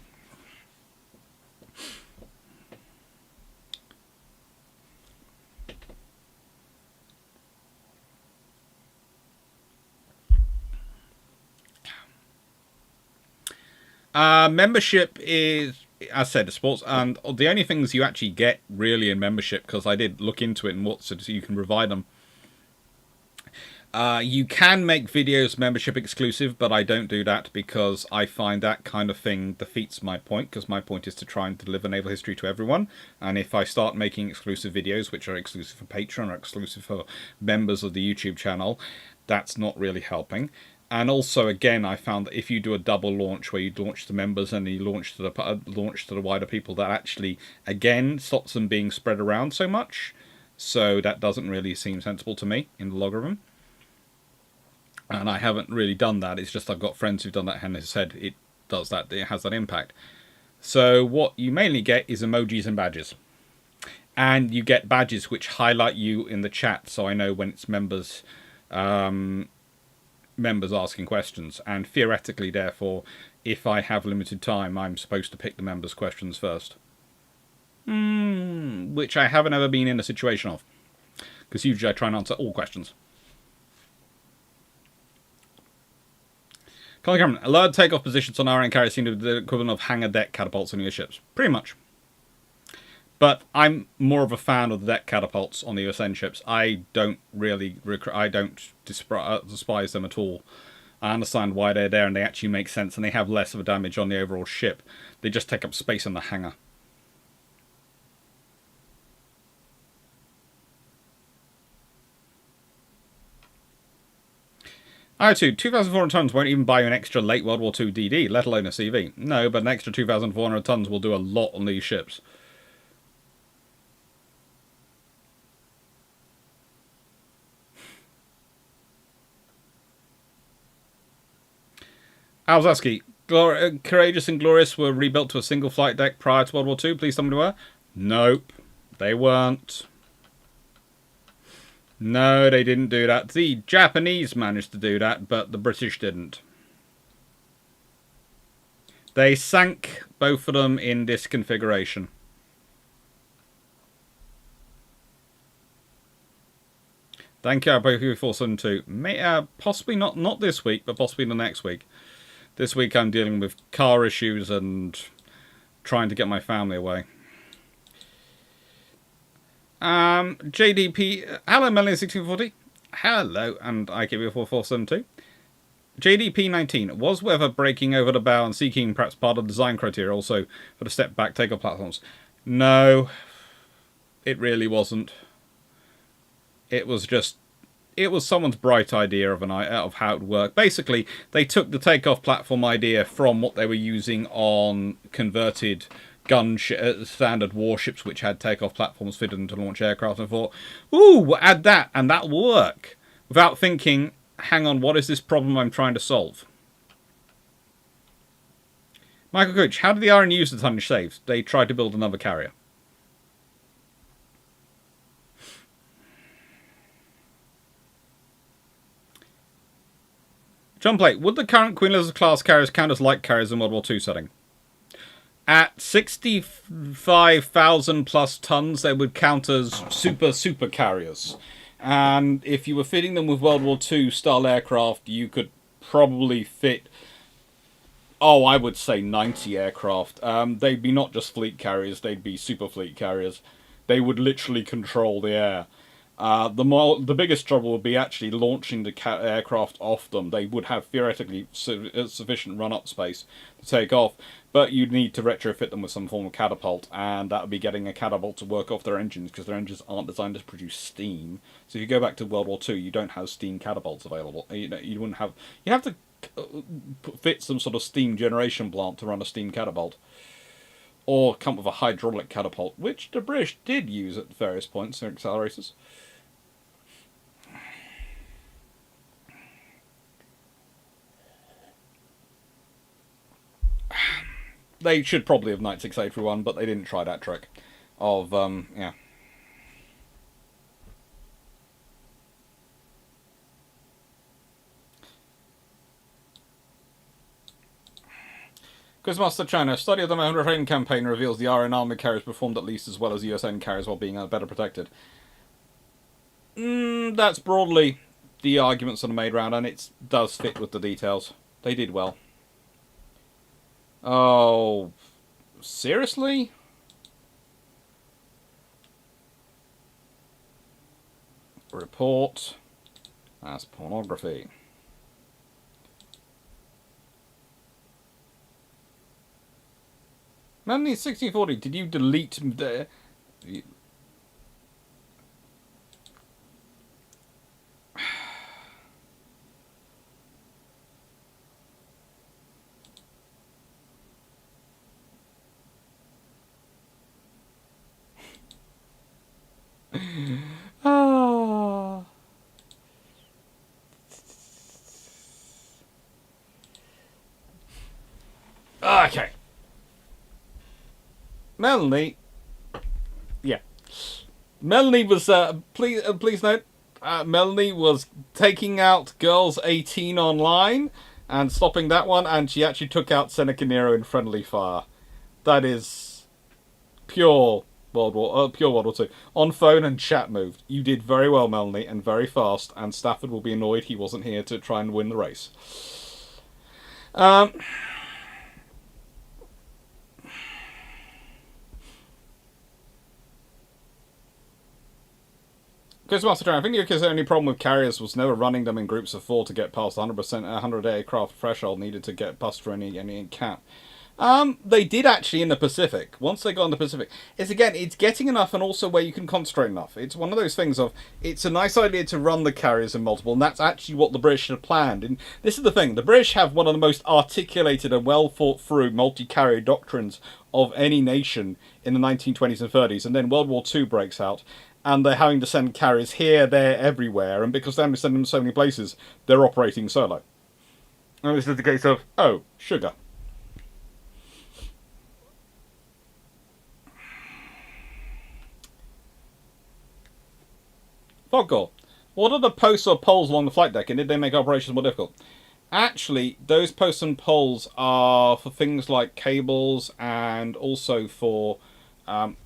Membership is, as I said, a sports, and the only things you actually get really in membership, because I did look into it and what so you can provide them. You can make videos membership exclusive, but I don't do that because I find that kind of thing defeats my point, because my point is to try and deliver naval history to everyone. And if I start making exclusive videos, which are exclusive for Patreon or exclusive for members of the YouTube channel, that's not really helping. And also, again, I found that if you do a double launch where you launch to members and you launch to the wider people, that actually, again, stops them being spread around so much. So that doesn't really seem sensible to me in the logarithm. And I haven't really done that. It's just I've got friends who've done that and have said it does that. It has that impact. So what you mainly get is emojis and badges. And you get badges which highlight you in the chat, so I know when it's members asking questions. And theoretically, therefore, if I have limited time, I'm supposed to pick the members' questions first. Which I haven't ever been in a situation of. Because usually I try and answer all questions. Colin Cameron, allowed takeoff positions on RN carriers seem to be the equivalent of hangar deck catapults on your ships. Pretty much. But I'm more of a fan of the deck catapults on the USN ships. I don't really, despise them at all. I understand why they're there and they actually make sense and they have less of a damage on the overall ship. They just take up space in the hangar. I2, 2,400 tons won't even buy you an extra late World War II DD, let alone a CV. No, but an extra 2,400 tons will do a lot on these ships. Alzaski, Courageous and Glorious were rebuilt to a single flight deck prior to World War II. Please tell me they were. Nope, they weren't. No, they didn't do that. The Japanese managed to do that, but the British didn't. They sank both of them in this configuration. Thank you, both of you, 472. Possibly not this week, but possibly the next week. This week I'm dealing with car issues and trying to get my family away. JDP, hello Melanie1640. Hello, and IKB4472. JDP19, was weather breaking over the bow and seeking perhaps part of the design criteria also for the step back takeoff platforms? No, it really wasn't. It was someone's bright idea of how it would work. Basically, they took the takeoff platform idea from what they were using on converted standard warships, which had takeoff platforms fitted into launch aircraft, and thought, ooh, we'll add that, and that will work. Without thinking, hang on, what is this problem I'm trying to solve? Michael Gooch, how did the RN use the tonnage saved? They tried to build another carrier. John Plate, would the current Queen Elizabeth class carriers count as light carriers in World War II setting? At 65,000 plus tons, they would count as super carriers. And if you were fitting them with World War II style aircraft, you could probably fit, I would say 90 aircraft. They'd be not just fleet carriers, they'd be super fleet carriers. They would literally control the air. The biggest trouble would be actually launching the aircraft off them. They would have theoretically sufficient run-up space to take off, but you'd need to retrofit them with some form of catapult, and that would be getting a catapult to work off their engines, because their engines aren't designed to produce steam. So if you go back to World War II, you don't have steam catapults available. You wouldn't have. You have to fit some sort of steam generation plant to run a steam catapult, or come up with a hydraulic catapult, which the British did use at various points in accelerators. They should probably have Knight 6831, but they didn't try that trick of, yeah. Quizmaster China, a study of the Manhattan campaign reveals the RN army carriers performed at least as well as USN carriers while being better protected. That's broadly the arguments that are made around, and it does fit with the details. They did well. Oh, seriously? Report as pornography. Melanie 1640, did you delete the... Okay. Melanie. Yeah. Melanie was, please note, Melanie was taking out Girls 18 online and stopping that one, and she actually took out Seneca Nero in friendly fire. That is pure World War II. On phone and chat moved. You did very well, Melanie, and very fast, and Stafford will be annoyed he wasn't here to try and win the race. Quizmaster, I think the only problem with carriers was never running them in groups of 4 to get past 100% 100 aircraft threshold needed to get past for any cap. They did actually in the Pacific. Once they got in the Pacific, it's getting enough and also where you can concentrate enough. It's one of those things of, it's a nice idea to run the carriers in multiple, and that's actually what the British had planned. And this is the thing, the British have one of the most articulated and well thought through multi-carrier doctrines of any nation in the 1920s and 30s, and then World War II breaks out, and they're having to send carriers here, there, everywhere, and because they're having to send them to so many places, they're operating solo. And this is the case of, oh, sugar. Foggle. What are the posts or poles along the flight deck, and did they make operations more difficult? Actually, those posts and poles are for things like cables and also for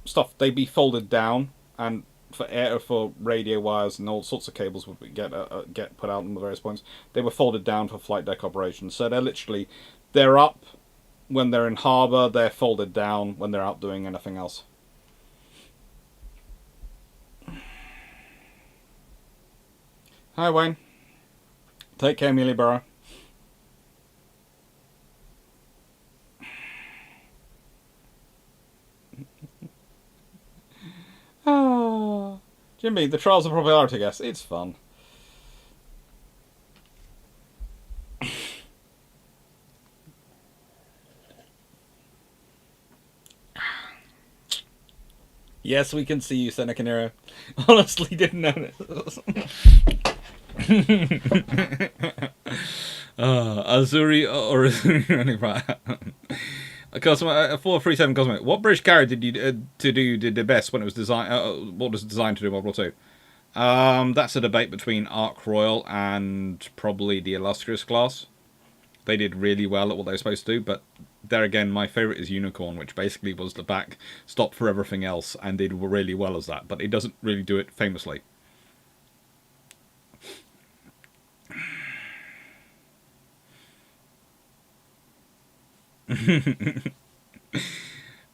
stuff. They'd be folded down, and for radio wires and all sorts of cables would get put out on the various points. They were folded down for flight deck operations. So they're up when they're in harbour. They're folded down when they're out doing anything else. Hi, Wayne. Take care, Mealyborough. Oh, Jimmy, the Trials of Popularity, I guess. It's fun. Yes, we can see you, Seneca Nero. Honestly, didn't notice. Azuri or Azuri. Cosmo 437 Cosmo. What British carrier did you did the best when it was designed? What was designed to do World War Two? That's a debate between Ark Royal and probably the Illustrious class. They did really well at what they were supposed to do, but there again, my favourite is Unicorn, which basically was the backstop for everything else and did really well as that, but it doesn't really do it famously.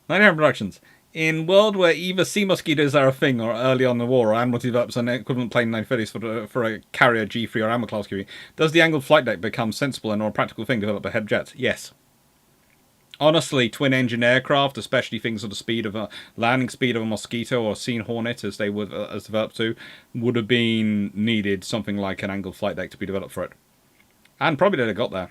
Nightmare Productions. In world where either sea mosquitoes are a thing or early on in the war, or Admiral develops an equivalent plane 930s for a carrier G3 or Ammo class QE, does the angled flight deck become sensible and or a practical thing to develop ahead jets? Yes. Honestly, twin-engine aircraft, especially things of the speed of a landing speed of a Mosquito or a Sea Hornet, as they would as developed to, would have been needed something like an angled flight deck to be developed for it, and probably they'd have got there.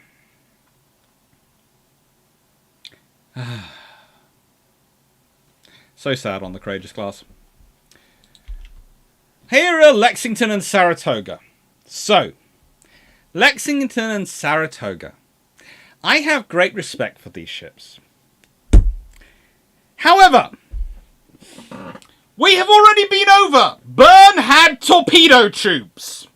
So sad on the Courageous class. Here are Lexington and Saratoga. So, Lexington and Saratoga. I have great respect for these ships. However, we have already been over Bern-had torpedo tubes.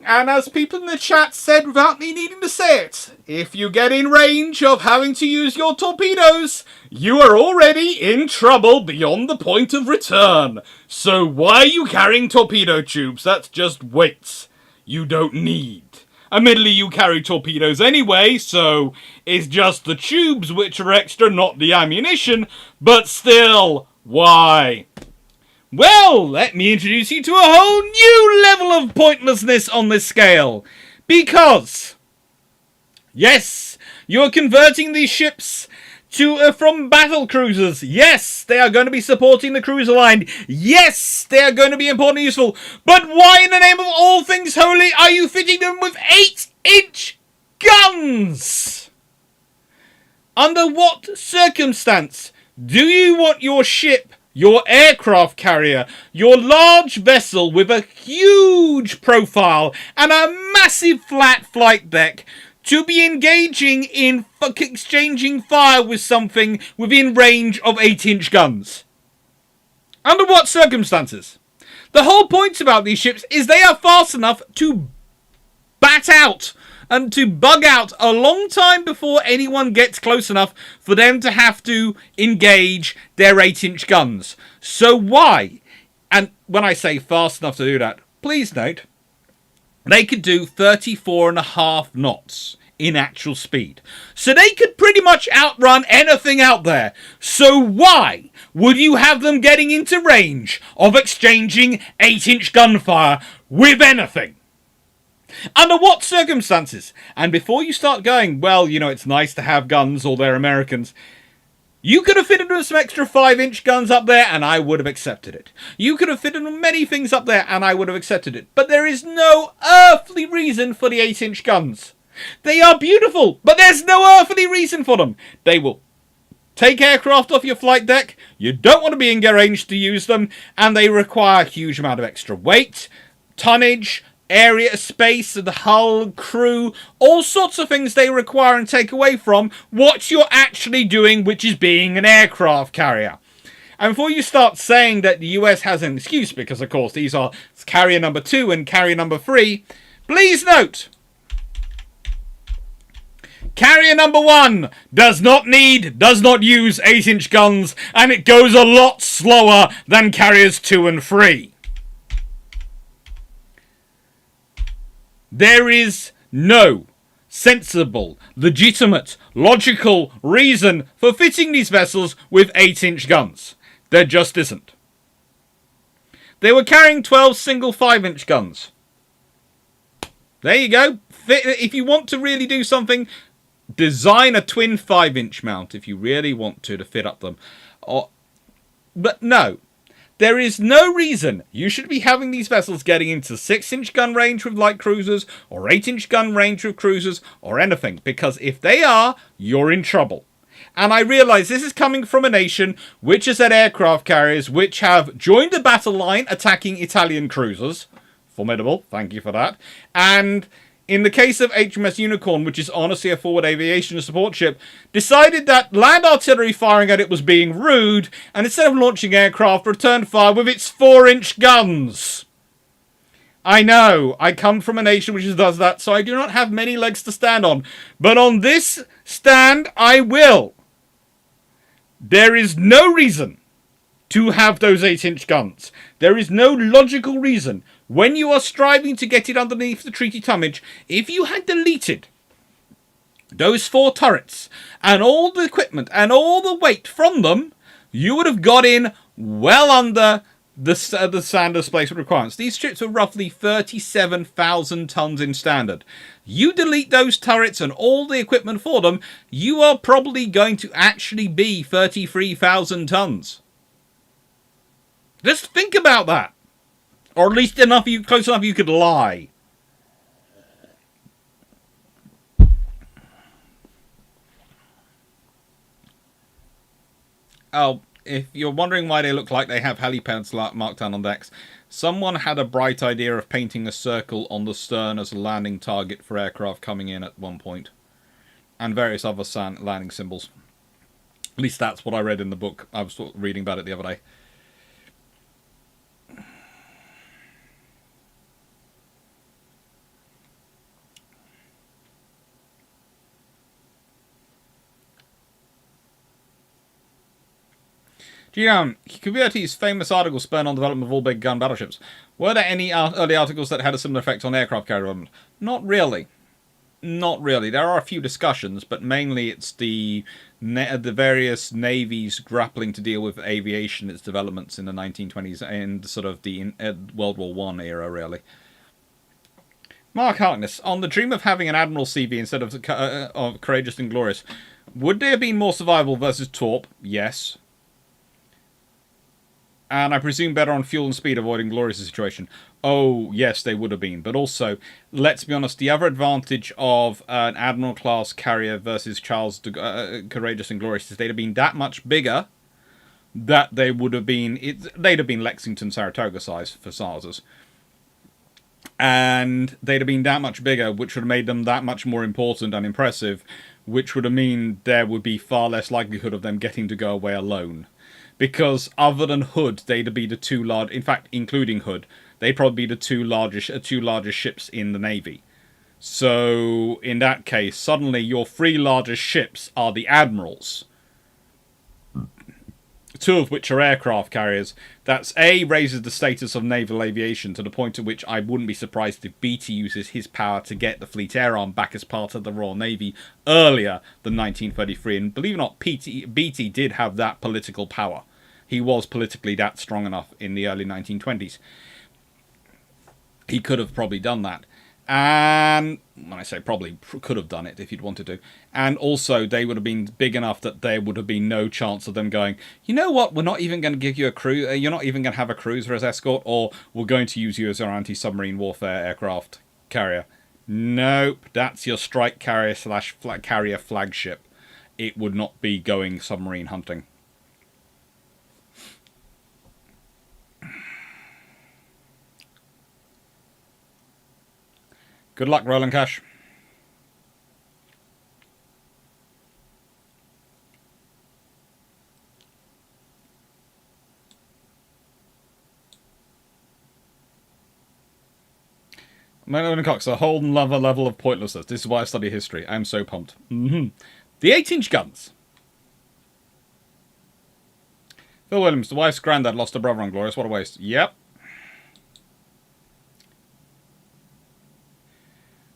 And as people in the chat said without me needing to say it, if you get in range of having to use your torpedoes, you are already in trouble beyond the point of return. So why are you carrying torpedo tubes? That's just weights you don't need. Admittedly, you carry torpedoes anyway, so it's just the tubes which are extra, not the ammunition, but still, why? Well, let me introduce you to a whole new level of pointlessness on this scale. Because, yes, you're converting these ships from battle cruisers. Yes, they are going to be supporting the cruiser line. Yes, they are going to be important and useful. But why in the name of all things holy are you fitting them with 8-inch guns? Under what circumstance do you want your ship, your aircraft carrier, your large vessel with a huge profile and a massive flat flight deck to be engaging in exchanging fire with something within range of 8-inch guns? Under what circumstances? The whole point about these ships is they are fast enough to bat out and to bug out a long time before anyone gets close enough for them to have to engage their 8-inch guns. So why? And when I say fast enough to do that, please note, they could do 34.5 knots in actual speed. So they could pretty much outrun anything out there. So why would you have them getting into range of exchanging 8-inch gunfire with anything? Under what circumstances? And before you start going, well, you know, it's nice to have guns or they're Americans, you could have fitted with some extra 5-inch guns up there and I would have accepted it. You could have fitted many things up there and I would have accepted it. But there is no earthly reason for the 8-inch guns. They are beautiful, but there's no earthly reason for them. They will take aircraft off your flight deck, you don't want to be in range to use them, and they require a huge amount of extra weight, tonnage, area, space, the hull, crew, all sorts of things they require and take away from what you're actually doing, which is being an aircraft carrier. And before you start saying that the US has an excuse, because of course these are carrier number 2 and carrier number 3, please note, carrier number 1 does not use 8-inch guns, and it goes a lot slower than carriers 2 and 3. There is no sensible, legitimate, logical reason for fitting these vessels with 8-inch guns. There just isn't. They were carrying 12 single 5-inch guns. There you go. If you want to really do something, design a twin 5-inch mount if you really want to fit up them. But no. There is no reason you should be having these vessels getting into 6-inch gun range with light cruisers or 8-inch gun range with cruisers or anything. Because if they are, you're in trouble. And I realise this is coming from a nation which has had aircraft carriers which have joined the battle line attacking Italian cruisers. Formidable, thank you for that. And in the case of HMS Unicorn, which is honestly a forward aviation support ship, decided that land artillery firing at it was being rude, and instead of launching aircraft, returned fire with its 4-inch guns. I know, I come from a nation which does that, so I do not have many legs to stand on. But on this stand, I will. There is no reason to have those 8-inch guns. There is no logical reason. When you are striving to get it underneath the treaty tonnage, if you had deleted those 4 turrets and all the equipment and all the weight from them, you would have got in well under the standard displacement requirements. These ships are roughly 37,000 tons in standard. You delete those turrets and all the equipment for them, you are probably going to actually be 33,000 tons. Just think about that. Or at least close enough you could lie. Oh, if you're wondering why they look like they have helipads marked down on decks, someone had a bright idea of painting a circle on the stern as a landing target for aircraft coming in at one point. And various other landing symbols. At least that's what I read in the book. I was reading about it the other day. Kuberti's famous article spurned on development of all big gun battleships. Were there any early articles that had a similar effect on aircraft carrier development? Not really. Not really. There are a few discussions, but mainly it's the various navies grappling to deal with aviation, its developments in the 1920s and sort of the World War I era, really. Mark Harkness, on the dream of having an Admiral CV instead of Courageous and Glorious, would there have been more survival versus Torp? Yes. And I presume better on fuel and speed, avoiding Glorious' situation. Oh, yes, they would have been. But also, let's be honest, the other advantage of an Admiral-class carrier versus Courageous and Glorious is they'd have been that much bigger that they would have been... they'd have been Lexington, Saratoga size for starters. And they'd have been that much bigger, which would have made them that much more important and impressive, which would have mean there would be far less likelihood of them getting to go away alone. Because other than Hood, they'd be the two large... in fact, including Hood, they'd probably be the two largest ships in the Navy. So, in that case, suddenly your 3 largest ships are the Admirals. 2 of which are aircraft carriers. That's raises the status of naval aviation to the point at which I wouldn't be surprised if Beatty uses his power to get the Fleet Air Arm back as part of the Royal Navy earlier than 1933. And believe it or not, Beatty did have that political power. He was politically that strong enough in the early 1920s. He could have probably done that. And when I say probably, could have done it if he'd wanted to. And also, they would have been big enough that there would have been no chance of them going, you know what, we're not even going to give you a crew, you're not even going to have a cruiser as escort, or we're going to use you as our anti-submarine warfare aircraft carrier. Nope, that's your strike carrier / carrier flagship. It would not be going submarine hunting. Good luck, Roland Cash. Melvin Cox, a whole nother level of pointlessness. This is why I study history. I'm so pumped. The 8-inch guns. Phil Williams, the wife's granddad lost a brother on Glorious. What a waste. Yep.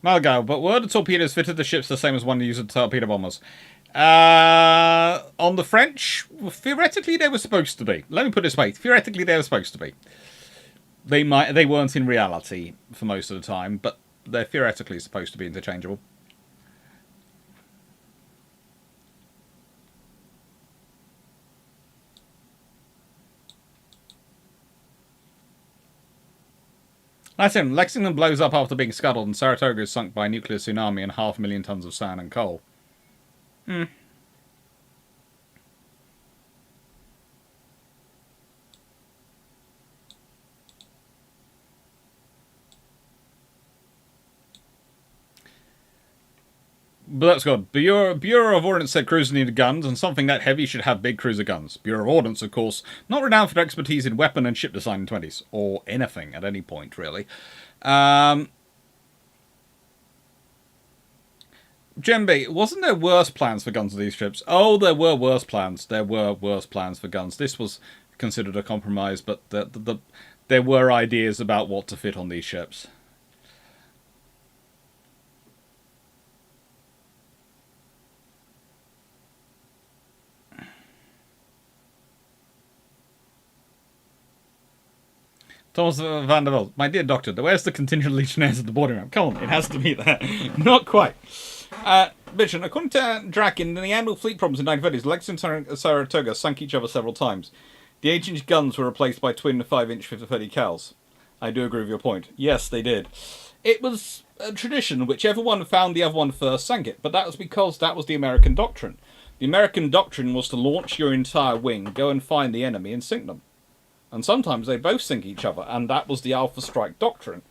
Malgal, but were the torpedoes fitted to ships the same as one used torpedo bombers? On the French, theoretically they were supposed to be. Let me put it this way. Theoretically they were supposed to be. They weren't in reality for most of the time, but they're theoretically supposed to be interchangeable. That's him. Lexington blows up after being scuttled, and Saratoga is sunk by a nuclear tsunami and 500,000 tons of sand and coal. But that's good. Bureau of Ordnance said cruisers needed guns, and something that heavy should have big cruiser guns. Bureau of Ordnance, of course, not renowned for their expertise in weapon and ship design in the 20s. Or anything at any point, really. Jembe, wasn't there worse plans for guns on these ships? Oh, there were worse plans. There were worse plans for guns. This was considered a compromise, but there were ideas about what to fit on these ships. Thomas van der Velde, my dear doctor, where's the contingent legionnaires at the boarding room? Come on, it has to be there. Not quite. Vision, according to Draken, in the annual fleet problems in the 1930s, Lexington and Saratoga sunk each other several times. The 8-inch guns were replaced by twin 5-inch 50-30 cals. I do agree with your point. Yes, they did. It was a tradition. Whichever one found the other one first sank it, but that was because that was the American doctrine. The American doctrine was to launch your entire wing, go and find the enemy, and sink them. And sometimes they both sink each other, and that was the Alpha Strike doctrine.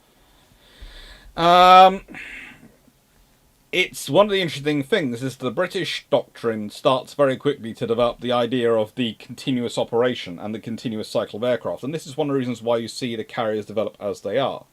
It's one of the interesting things is the British doctrine starts very quickly to develop the idea of the continuous operation and the continuous cycle of aircraft. And this is one of the reasons why you see the carriers develop as they are.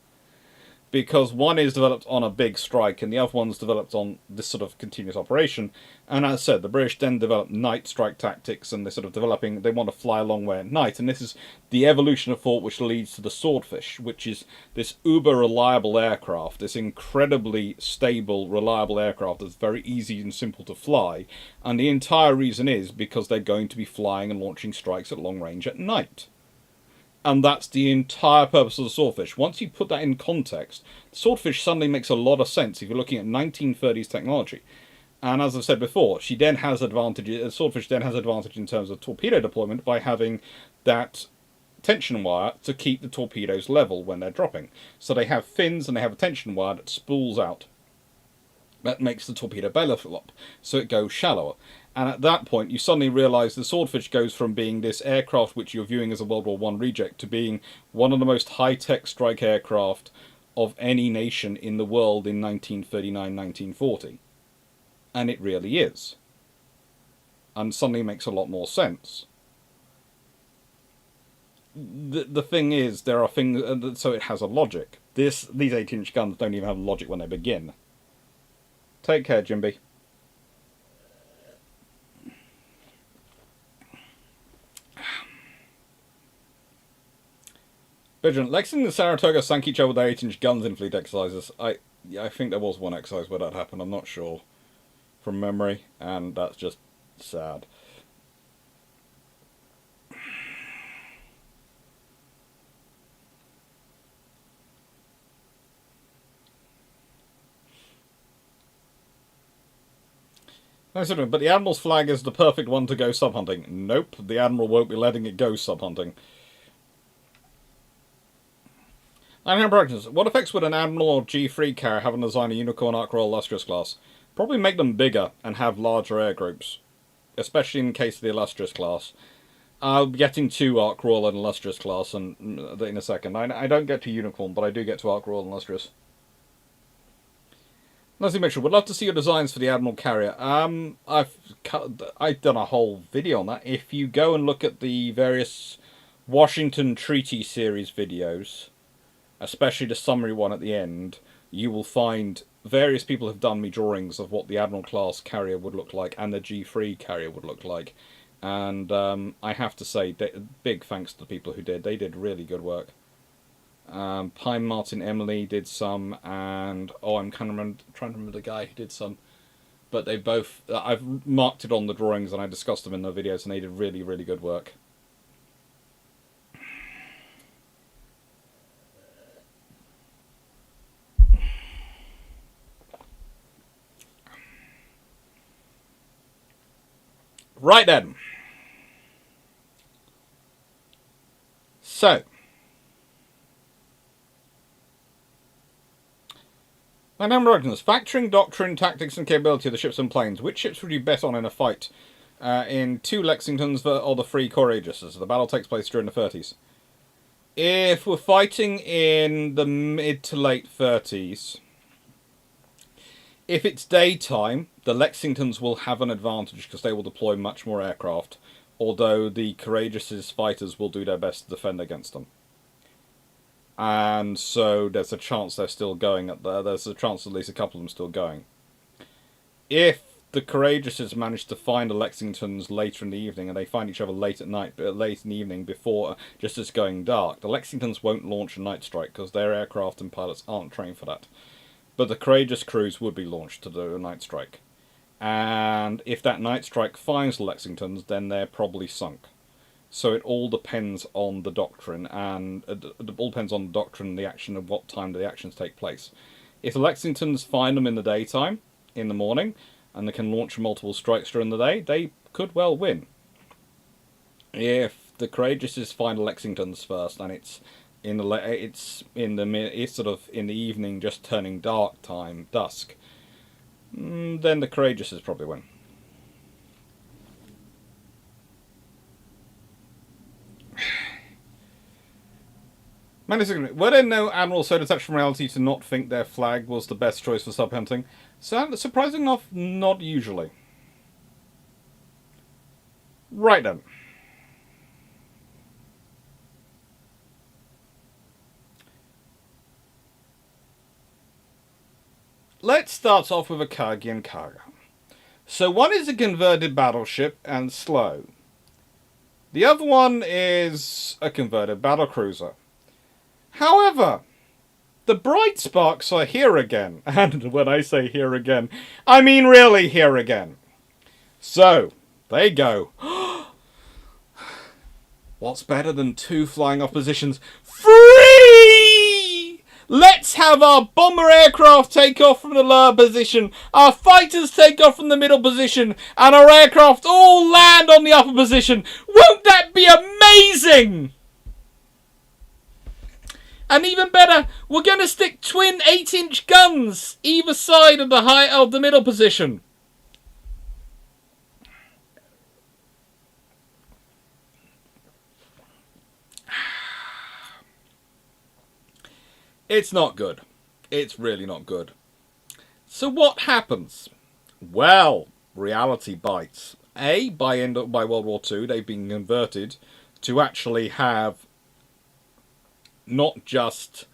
Because one is developed on a big strike and the other one's developed on this sort of continuous operation. And as I said, the British then developed night strike tactics and they're sort of developing, they want to fly a long way at night. And this is the evolution of thought which leads to the Swordfish, which is this uber reliable aircraft, this incredibly stable, reliable aircraft that's very easy and simple to fly. And the entire reason is because they're going to be flying and launching strikes at long range at night. And that's the entire purpose of the Swordfish. Once you put that in context, the Swordfish suddenly makes a lot of sense if you're looking at 1930s technology. And as I've said before, she then has advantages. The Swordfish then has advantage in terms of torpedo deployment by having that tension wire to keep the torpedoes level when they're dropping. So they have fins and they have a tension wire that spools out. That makes the torpedo belly flop, so it goes shallower. And at that point, you suddenly realise the Swordfish goes from being this aircraft which you're viewing as a World War I reject to being one of the most high-tech strike aircraft of any nation in the world in 1939-1940. And it really is. And suddenly makes a lot more sense. The thing is, there are things... So it has a logic. These 8-inch guns don't even have logic when they begin. Take care, Jimby. Vigilant. Lexington and Saratoga sank each other with their 8-inch guns in fleet exercises. I think there was one exercise where that happened. I'm not sure from memory, and that's just sad. But the Admiral's flag is the perfect one to go sub-hunting. Nope, the Admiral won't be letting it go sub-hunting. What effects would an Admiral or G3 carrier have on the design of Unicorn, Ark Royal, Illustrious class? Probably make them bigger and have larger air groups. Especially in case of the Illustrious class. I'll be getting to Ark Royal and Illustrious class in a second. I don't get to Unicorn, but I do get to Ark Royal and Illustrious. Leslie Mitchell, would love to see your designs for the Admiral carrier. I've done a whole video on that. If you go and look at the various Washington Treaty series videos, especially the summary one at the end, you will find various people have done me drawings of what the Admiral class carrier would look like and the G3 carrier would look like. And I have to say, big thanks to the people who did. They did really good work. Pine Martin Emily did some, and I'm trying to remember the guy who did some. But they both, I've marked it on the drawings and I discussed them in the videos, and they did really, really good work. Right then. So. My number of arguments. Factoring, doctrine, tactics and capability of the ships and planes. Which ships would you bet on in a fight? In 2 Lexingtons or the 3 Courageouses? The battle takes place during the 30s. If we're fighting in the mid to late 30s, if it's daytime, the Lexingtons will have an advantage because they will deploy much more aircraft, although the Courageous' fighters will do their best to defend against them. And so there's a chance they're still going there's a chance at least a couple of them still going. If the Courageous manage to find the Lexingtons later in the evening and they find each other late at night, late in the evening before just as going dark, the Lexingtons won't launch a night strike because their aircraft and pilots aren't trained for that. But the Courageous crews would be launched to do a night strike. And if that night strike finds the Lexingtons, then they're probably sunk. So it all depends on the doctrine, and it all depends on the doctrine and the action of what time the actions take place. If the Lexingtons find them in the daytime, in the morning, and they can launch multiple strikes during the day, they could well win. If the Courageouses find the Lexingtons first, and it's in the evening, just turning dark time, dusk, then the Courageouses probably win. Were there no admirals so detached from reality to not think their flag was the best choice for subhunting? So, surprisingly enough, not usually. Right then. Let's start off with a Clarke and Clarke. So one is a converted battleship and slow. The other one is a converted battlecruiser. However, the bright sparks are here again. And when I say here again, I mean really here again. So, they go. What's better than 2 flying oppositions? Free! Let's have our bomber aircraft take off from the lower position, our fighters take off from the middle position, and our aircraft all land on the upper position. Won't that be amazing? And even better, we're going to stick twin 8-inch guns either side of the middle position. It's not good. It's really not good. So what happens? Well, reality bites. By World War II, they've been converted to actually have not just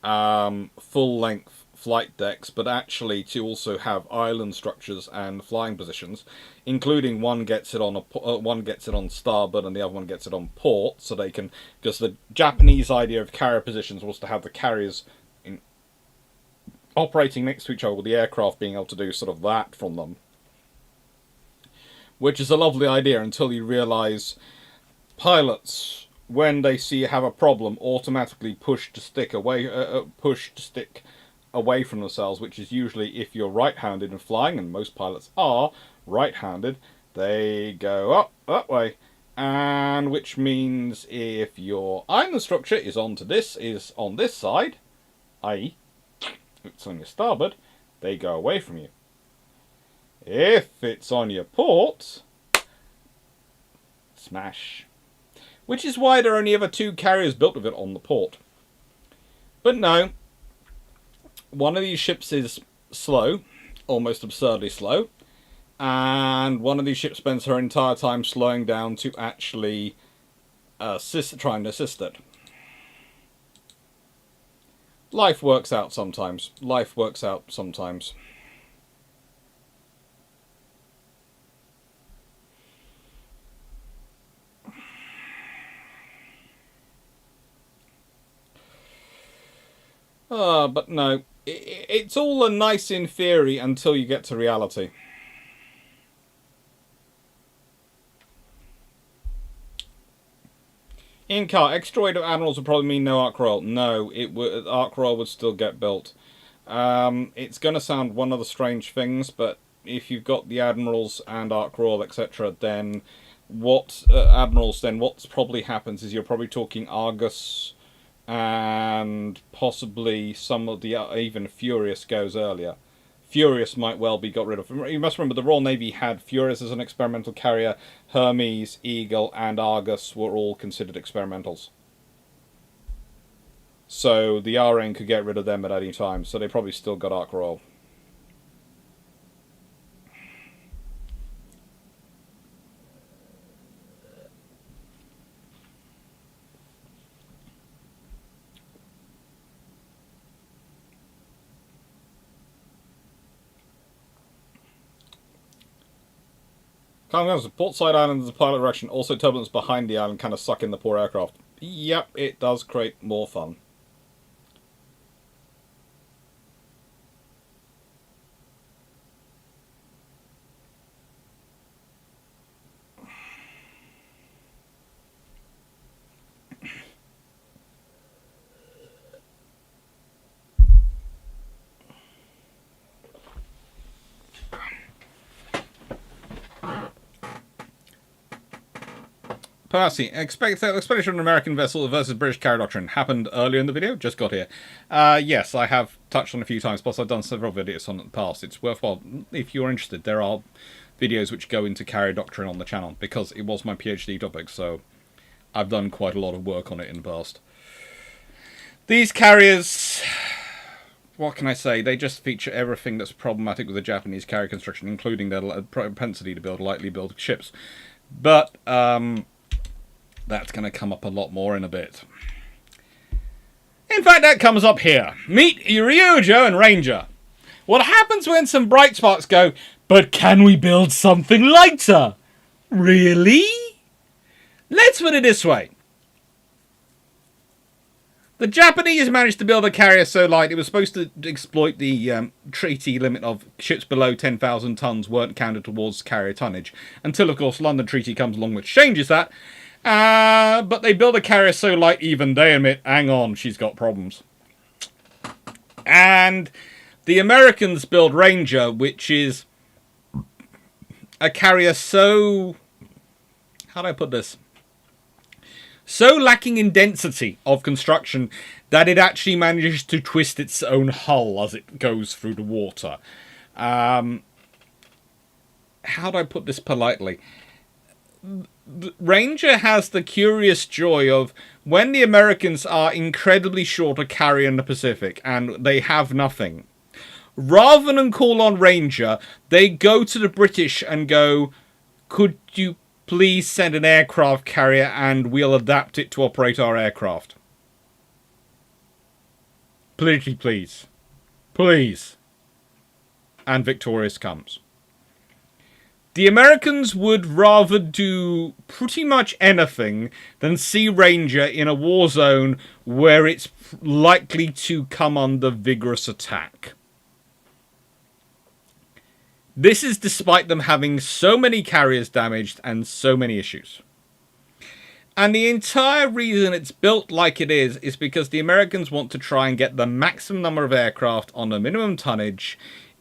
full-length flight decks, but actually to also have island structures and flying positions, including one gets it on starboard and the other one gets it on port, so they can, because the Japanese idea of carrier positions was to have the carriers operating next to each other with the aircraft being able to do sort of that from them, which is a lovely idea until you realise pilots, when they have a problem, automatically push to stick away from themselves, which is usually if you're right-handed and flying, and most pilots are right-handed, they go up that way, and which means if your island structure is on this side, i.e. it's on your starboard, they go away from you. If it's on your port, smash. Which is why there are only ever 2 carriers built with it on the port. But no, one of these ships is slow, almost absurdly slow, and one of these ships spends her entire time slowing down to actually trying to assist it. Life works out sometimes. Life works out sometimes. But no. It's all a nice in theory until you get to reality. In car, extra weight of admirals would probably mean no arc roll. No, arc roll would still get built. It's going to sound one of the strange things, but if you've got the admirals and arc roll, etc., then what's probably happens is you're probably talking Argus, and possibly some of the even Furious goes earlier. Furious might well be got rid of. You must remember the Royal Navy had Furious as an experimental carrier, Hermes, Eagle, and Argus were all considered experimentals. So the RN could get rid of them at any time, so they probably still got arc roll. The portside island is a pilot direction. Also, turbulence behind the island kind of suck in the poor aircraft. Yep, it does create more fun. Percy, expedition of an American vessel versus British carrier doctrine happened earlier in the video. Just got here. Yes, I have touched on a few times. Plus, I've done several videos on it in the past. It's worthwhile if you're interested. There are videos which go into carrier doctrine on the channel because it was my PhD topic. So I've done quite a lot of work on it in the past. These carriers, what can I say? They just feature everything that's problematic with the Japanese carrier construction, including their propensity to build lightly built ships. But that's going to come up a lot more in a bit. In fact, that comes up here. Meet Ryujo and Ranger. What happens when some bright sparks go, but can we build something lighter? Really? Let's put it this way. The Japanese managed to build a carrier so light it was supposed to exploit the treaty limit of ships below 10,000 tons weren't counted towards carrier tonnage. Until, of course, London Treaty comes along which changes that. But they build a carrier so light even they admit, hang on, she's got problems. And the Americans build Ranger, which is a carrier so... how do I put this? So lacking in density of construction that it actually manages to twist its own hull as it goes through the water. How do I put this politely? Ranger has the curious joy of when the Americans are incredibly short a carrier in the Pacific and they have nothing. Rather than call on Ranger, they go to the British and go, could you please send an aircraft carrier and we'll adapt it to operate our aircraft. Politically, please. Please. And victorious comes. The Americans would rather do pretty much anything than see Ranger in a war zone where it's likely to come under vigorous attack. This is despite them having so many carriers damaged and so many issues. And the entire reason it's built like it is because the Americans want to try and get the maximum number of aircraft on the minimum tonnage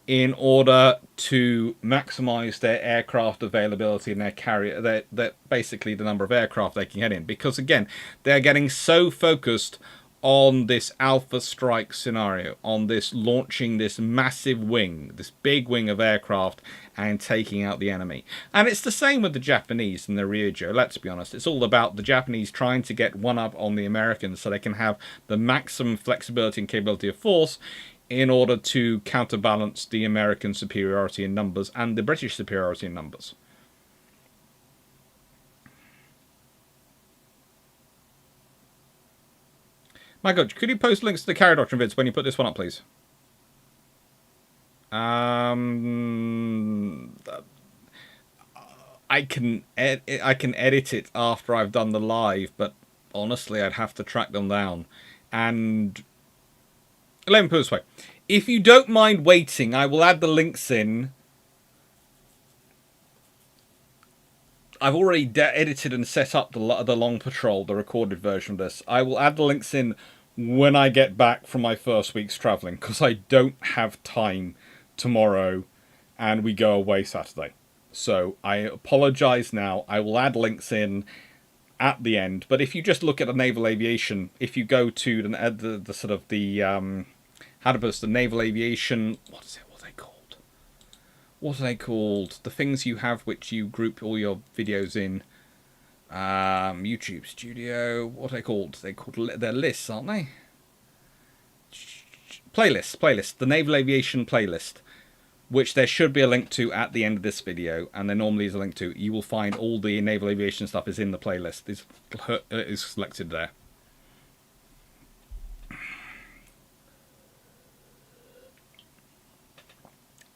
in order to maximize their aircraft availability and their carrier, basically the number of aircraft they can get in. Because again, they're getting so focused on this Alpha Strike scenario, on this launching this massive wing, this big wing of aircraft and taking out the enemy. And it's the same with the Japanese and the Ryujo, let's be honest. It's all about the Japanese trying to get one up on the Americans so they can have the maximum flexibility and capability of force in order to counterbalance the American superiority in numbers and the British superiority in numbers. My God, could you post links to the Carrier Doctrine vids when you put this one up, please? I can edit it after I've done the live, but honestly, I'd have to track them down. And let me put it this way: if you don't mind waiting, I will add the links in. I've already edited and set up the long patrol, the recorded version of this. I will add the links in when I get back from my first week's travelling, because I don't have time tomorrow, and we go away Saturday. So I apologise now. I will add links in at the end. But if you just look at the naval aviation, if you go to the sort of the how to put this, the naval aviation, what is it? What are they called? The things you have which you group all your videos in. YouTube Studio. What are they called? They're lists, aren't they? Playlist. The Naval Aviation playlist, which there should be a link to at the end of this video, and there normally is a link to. You will find all the naval aviation stuff is in the playlist. Is selected there.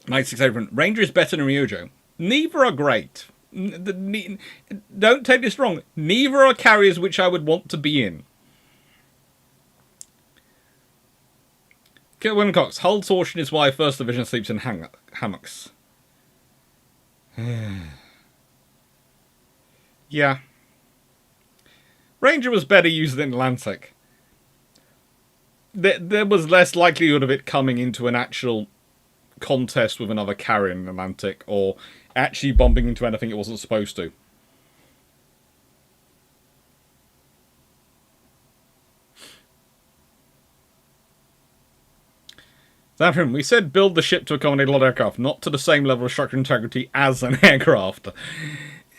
Ranger is better than Ryujo. Neither are great. Don't take this wrong. Neither are carriers which I would want to be in. Kit Wincox. Hull torsion is why 1st Division sleeps in hammocks. Yeah. Ranger was better used in Atlantic. There was less likelihood of it coming into an actual contest with another carrier in Atlantic, or actually bumping into anything it wasn't supposed to. Zafrin, we said build the ship to accommodate a lot of aircraft, not to the same level of structural integrity as an aircraft.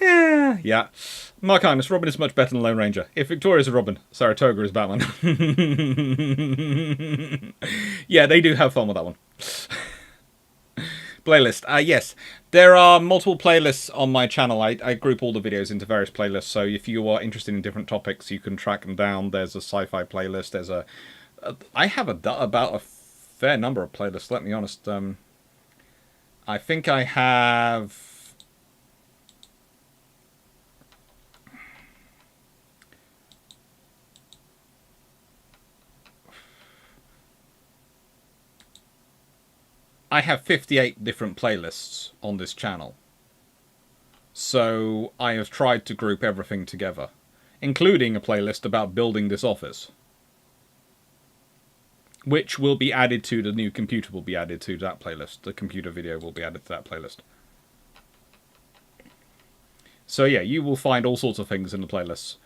Yeah. Mark Highness, Robin is much better than Lone Ranger. If Victoria is a Robin, Saratoga is Batman. Yeah, they do have fun with that one. Playlist. Yes, there are multiple playlists on my channel. I group all the videos into various playlists, so if you are interested in different topics, you can track them down. There's a sci-fi playlist. There's I have about a fair number of playlists, let me be honest. I think I have... I have 58 different playlists on this channel. So I have tried to group everything together, including a playlist about building this office, which will be added to the new computer, will be added to that playlist. The computer video will be added to that playlist. So yeah, you will find all sorts of things in the playlists.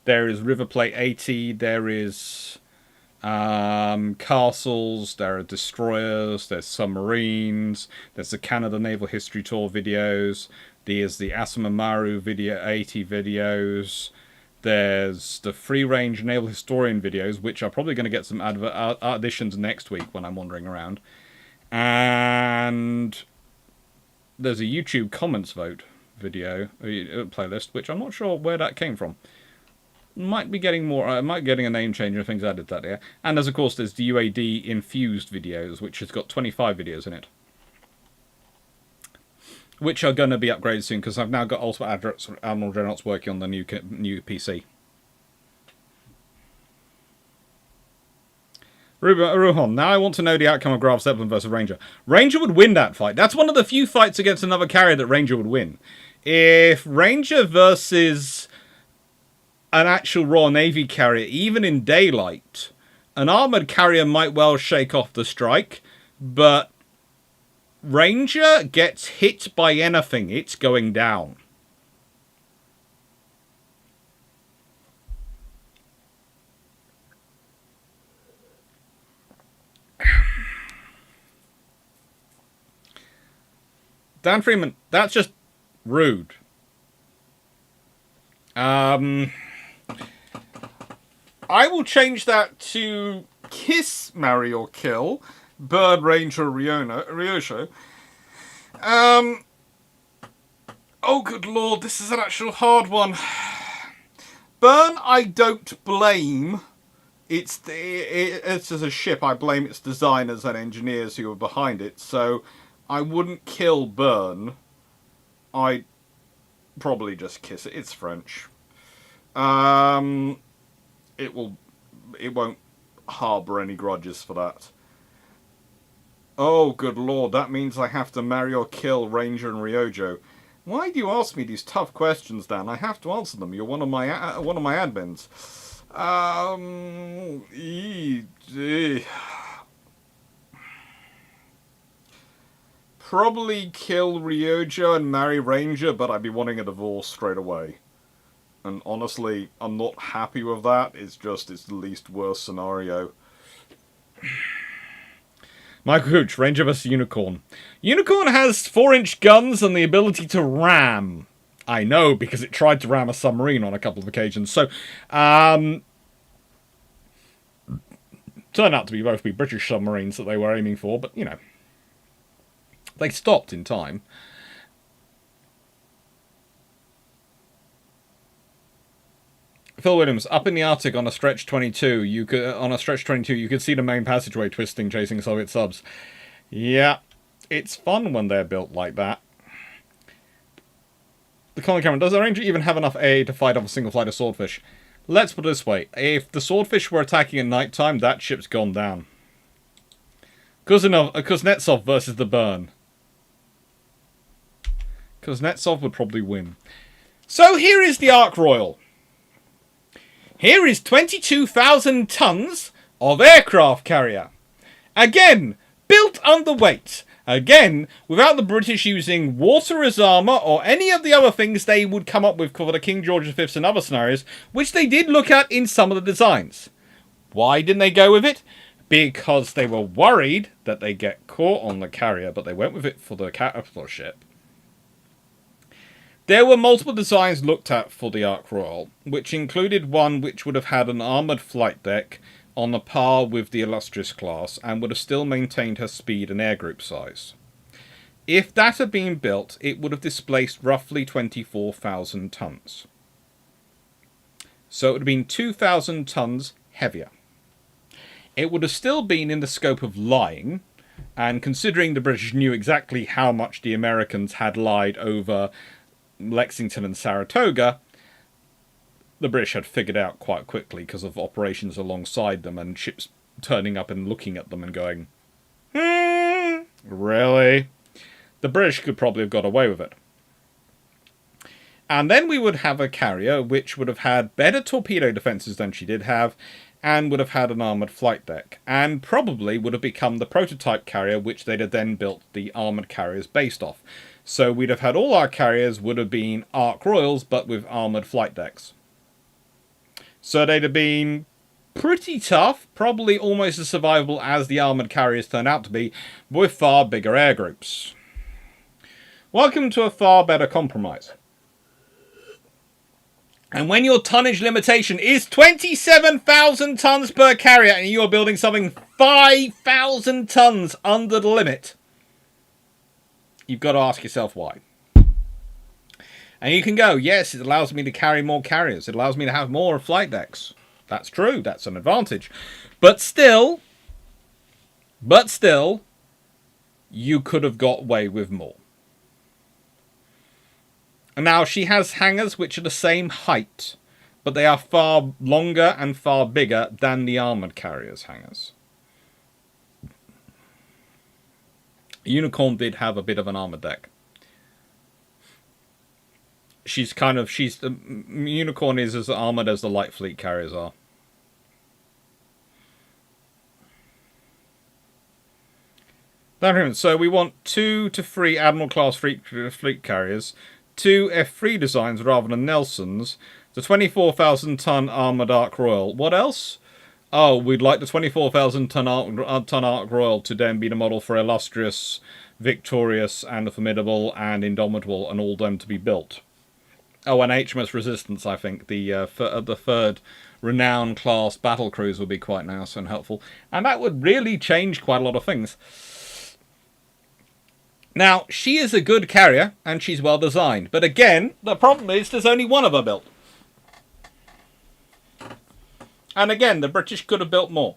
There is River Plate 80, there is... castles, there are destroyers, there's submarines, there's the Canada Naval History Tour videos, there's the Asamaru video 80 videos, there's the Free Range Naval Historian videos, which are probably going to get some additions next week when I'm wandering around, and there's a YouTube comments vote video playlist, which I'm not sure where that came from. Might be getting more. Might be getting a name change and things added to that here. And there's, of course, there's the UAD infused videos, which has got 25 videos in it, which are going to be upgraded soon because I've now got Ultimate Admiral Dreadnoughts working on the new PC. Ruhon, now I want to know the outcome of Graf Zeppelin versus Ranger. Ranger would win that fight. That's one of the few fights against another carrier that Ranger would win. If Ranger versus an actual Royal Navy carrier, even in daylight, an armoured carrier might well shake off the strike, but Ranger gets hit by anything, it's going down. Dan Freeman, that's just rude. I will change that to kiss, marry, or kill. Bird Ranger Ryosho. Oh, good lord, this is an actual hard one. Burn, I don't blame. It's as a ship, I blame its designers and engineers who were behind it. So I wouldn't kill Burn. I'd probably just kiss it. It's French. It won't harbour any grudges for that. Oh, good lord, that means I have to marry or kill Ranger and Ryojo. Why do you ask me these tough questions, Dan? I have to answer them. You're one of my admins. Probably kill Ryojo and marry Ranger, but I'd be wanting a divorce straight away. And honestly, I'm not happy with that. It's the least worst scenario. Michael Hooch, Ranger vs. Unicorn. Unicorn has 4-inch guns and the ability to ram. I know, because it tried to ram a submarine on a couple of occasions. So, turned out to be both British submarines that they were aiming for, but, you know, they stopped in time. Phil Williams, up in the Arctic on a stretch 22, you could see the main passageway twisting, chasing Soviet subs. Yeah, it's fun when they're built like that. The Colin Cameron, does the Ranger even have enough A to fight off a single flight of swordfish? Let's put it this way, if the swordfish were attacking at night time, that ship's gone down. Kuznetsov versus the Burn. Kuznetsov would probably win. So here is the Ark Royal. Here is 22,000 tons of aircraft carrier. Again, built underweight. Again, without the British using water as armour or any of the other things they would come up with for the King George V and other scenarios, which they did look at in some of the designs. Why didn't they go with it? Because they were worried that they get caught on the carrier, but they went with it for the capital ship. There were multiple designs looked at for the Ark Royal, which included one which would have had an armoured flight deck on a par with the Illustrious class and would have still maintained her speed and air group size. If that had been built, it would have displaced roughly 24,000 tons. So it would have been 2,000 tons heavier. It would have still been in the scope of lying, and considering the British knew exactly how much the Americans had lied over Lexington and Saratoga, the British had figured out quite quickly because of operations alongside them and ships turning up and looking at them and going, really? The British could probably have got away with it. And then we would have a carrier which would have had better torpedo defences than she did have, and would have had an armoured flight deck, and probably would have become the prototype carrier which they'd have then built the armoured carriers based off. So we'd have had all our carriers would have been Ark Royals, but with armoured flight decks. So they'd have been pretty tough, probably almost as survivable as the armoured carriers turned out to be, with far bigger air groups. Welcome to a far better compromise. And when your tonnage limitation is 27,000 tons per carrier and you're building something 5,000 tons under the limit, you've got to ask yourself why. And you can go, yes, it allows me to carry more carriers. It allows me to have more flight decks. That's true. That's an advantage. But still, you could have got away with more. And now she has hangars which are the same height, but they are far longer and far bigger than the armoured carriers' hangars. Unicorn did have a bit of an armoured deck. Unicorn is as armoured as the light fleet carriers are. So we want 2 to 3 Admiral class fleet carriers, 2 F3 designs rather than Nelsons, the 24,000 ton armoured Ark Royal. What else? Oh, we'd like the 24,000 ton Ark Royal to then be the model for Illustrious, Victorious, and the Formidable, and Indomitable, and all them to be built. Oh, and HMS Resistance, I think. The third Renown class battle cruise would be quite nice and helpful. And that would really change quite a lot of things. Now, she is a good carrier, and she's well designed. But again, the problem is there's only one of her built. And again, the British could have built more.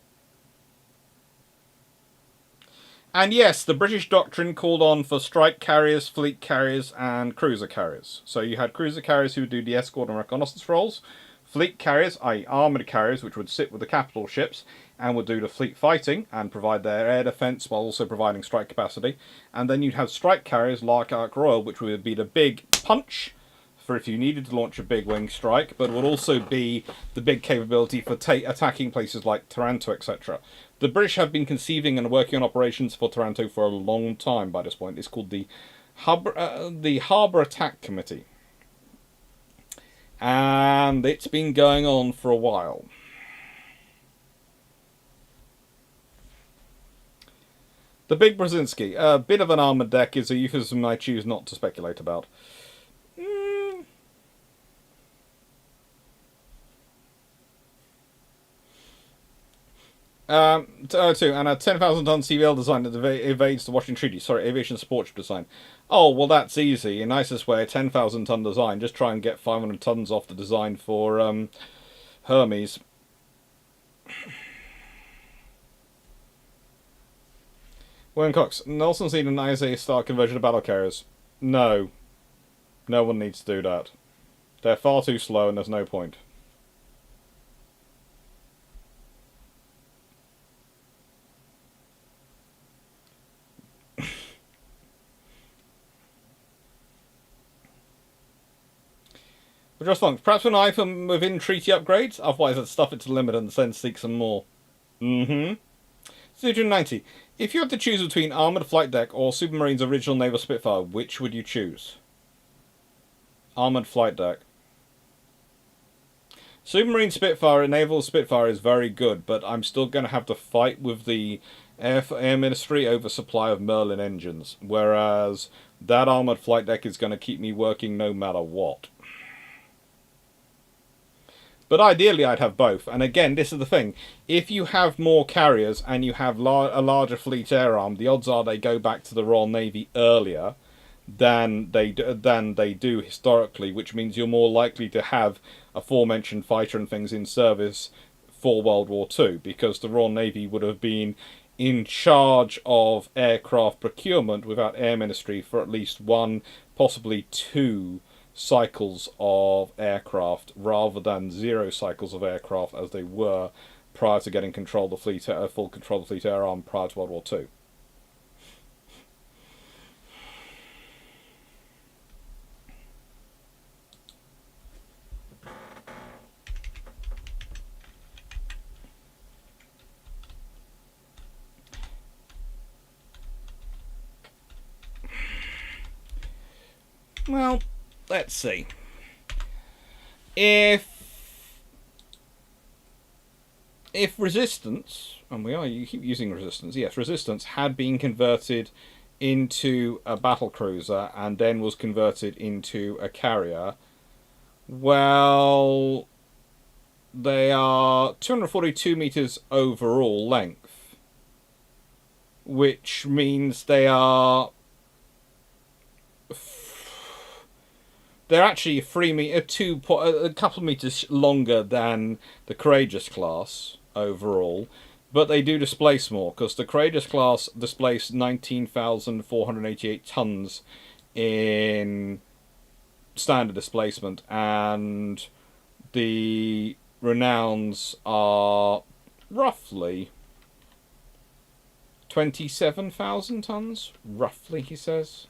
And yes, the British doctrine called on for strike carriers, fleet carriers, and cruiser carriers. So you had cruiser carriers who would do the escort and reconnaissance roles, fleet carriers, i.e. armoured carriers, which would sit with the capital ships and would do the fleet fighting and provide their air defence while also providing strike capacity. And then you'd have strike carriers like Ark Royal, which would be the big punch for if you needed to launch a big wing strike, but would also be the big capability for attacking places like Taranto, etc. The British have been conceiving and working on operations for Taranto for a long time by this point. It's called the Harbour Attack Committee. And it's been going on for a while. The Big Brzezinski. A bit of an armoured deck is a euphemism I choose not to speculate about. Two, and a 10,000-ton CVL design that evades the Washington Treaty. Sorry, aviation support design. Oh, well, that's easy. In nicest way, a 10,000-ton design. Just try and get 500 tons off the design for Hermes. William Cox. Nelson's need an ISA-style conversion of battle carriers. No. No one needs to do that. They're far too slow and there's no point. But just fun. Perhaps an eye from within treaty upgrades? Otherwise I'd stuff it to the limit and then seek some more. 290. If you had to choose between Armoured Flight Deck or Supermarine's original Naval Spitfire, which would you choose? Armoured Flight Deck. Supermarine Spitfire and Naval Spitfire is very good, but I'm still going to have to fight with the Air Ministry over supply of Merlin engines, whereas that Armoured Flight Deck is going to keep me working no matter what. But ideally I'd have both. And again, this is the thing. If you have more carriers and you have a larger fleet air arm, the odds are they go back to the Royal Navy earlier than they do historically, which means you're more likely to have aforementioned fighter and things in service for World War II, because the Royal Navy would have been in charge of aircraft procurement without Air Ministry for at least one, possibly two cycles of aircraft rather than 0 cycles of aircraft as they were prior to getting control of the fleet, full control of the fleet air arm prior to World War II. Well, let's see. If Resistance, and you keep using Resistance, yes, Resistance had been converted into a battle cruiser and then was converted into a carrier, well, they are 242 meters overall length, which means they're actually a couple of meters longer than the Courageous class overall, but they do displace more, because the Courageous class displaced 19,488 tons in standard displacement, and the Renowns are roughly 27,000 tons, roughly, he says.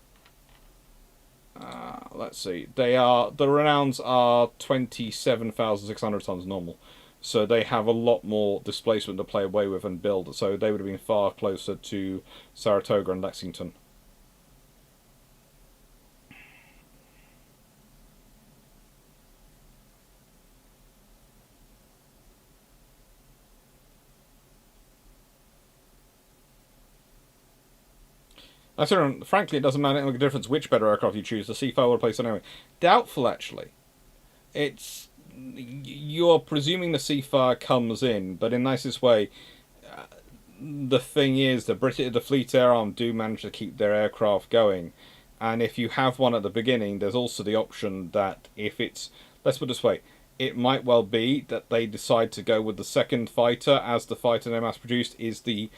Let's see. The Renowns are 27,600 tons normal, so they have a lot more displacement to play away with and build. So they would have been far closer to Saratoga and Lexington. Frankly, it doesn't make a difference which better aircraft you choose. The C5 will place anyway. Doubtful, actually. it's you're presuming the Seafire comes in, but in nicest way, the thing is, the Fleet Air Arm do manage to keep their aircraft going, and if you have one at the beginning, there's also the option that if it's, let's put it this way, it might well be that they decide to go with the second fighter as the fighter they mass produced is the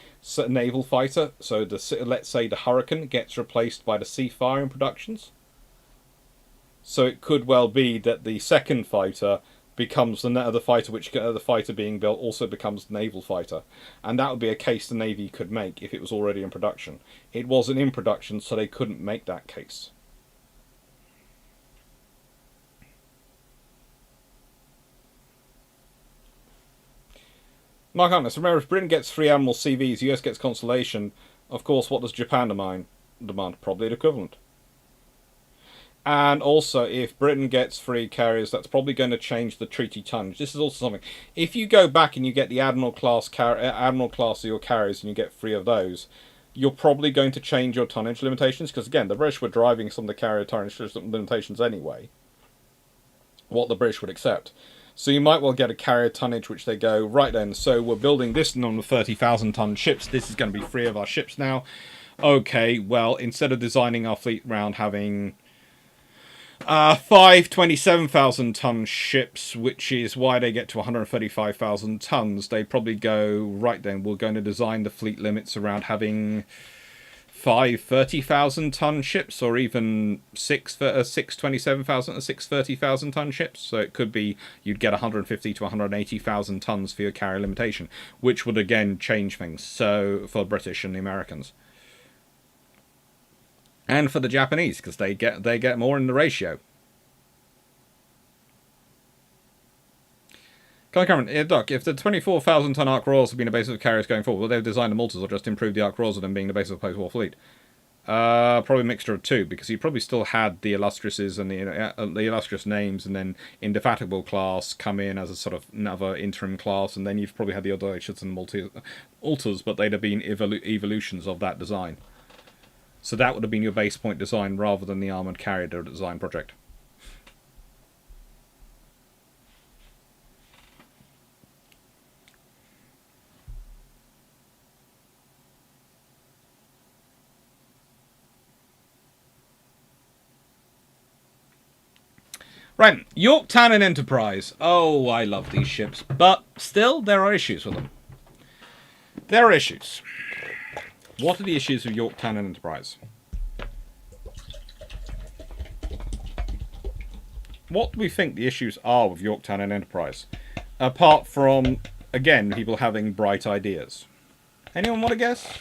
naval fighter. So let's say the Hurricane gets replaced by the Seafire in productions. So it could well be that the second fighter becomes the fighter, which the fighter being built also becomes the naval fighter, and that would be a case the Navy could make if it was already in production. It wasn't in production, so they couldn't make that case. Mark Harkness, remember, if Britain gets 3 Admiral CVs, US gets Constellation, of course, what does Japan demand? Probably an equivalent. And also, if Britain gets 3 carriers, that's probably going to change the treaty tonnage. This is also something. If you go back and you get the Admiral class of your carriers and you get 3 of those, you're probably going to change your tonnage limitations, because again, the British were driving some of the carrier tonnage limitations anyway. What the British would accept. So you might well get a carrier tonnage which they go, right then, so we're building this number of 30,000 ton ships. This is going to be 3 of our ships now. Okay, well, instead of designing our fleet around having 5 27,000 ton ships, which is why they get to 135,000 tons, they probably go, right then, we're going to design the fleet limits around having 5 30,000 ton ships, or even 6 27,000 or 6 30,000 ton ships. So it could be you'd get 150 to 180,000 tons for your carrier limitation, which would again change things. So for the British and the Americans. And for the Japanese, because they get more in the ratio. Clarke Cameron, Doc, if the 24,000 ton Ark Royals have been a basis of carriers going forward, will they have designed the Maltas or just improved the Ark Royals with them being the basis of the post-war fleet? Probably a mixture of two, because you probably still had the illustriouses and the illustrious names, and then Indefatigable class come in as a sort of another interim class, and then you've probably had the Audacious and Maltas, but they'd have been evolutions of that design. So that would have been your base point design rather than the armoured carrier design project. Right, Yorktown and Enterprise. Oh, I love these ships, but still there are issues with them. There are issues. What are the issues of Yorktown and Enterprise? What do we think the issues are with Yorktown and Enterprise? Apart from, again, people having bright ideas. Anyone want to guess?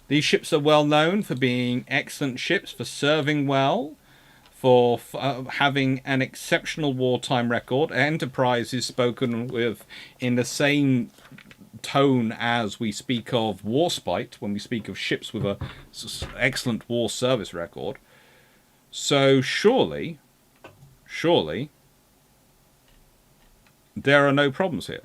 These ships are well known for being excellent ships, for serving well, for having an exceptional wartime record. Enterprise is spoken with in the same tone as we speak of Warspite when we speak of ships with a excellent war service record. So surely there are no problems here.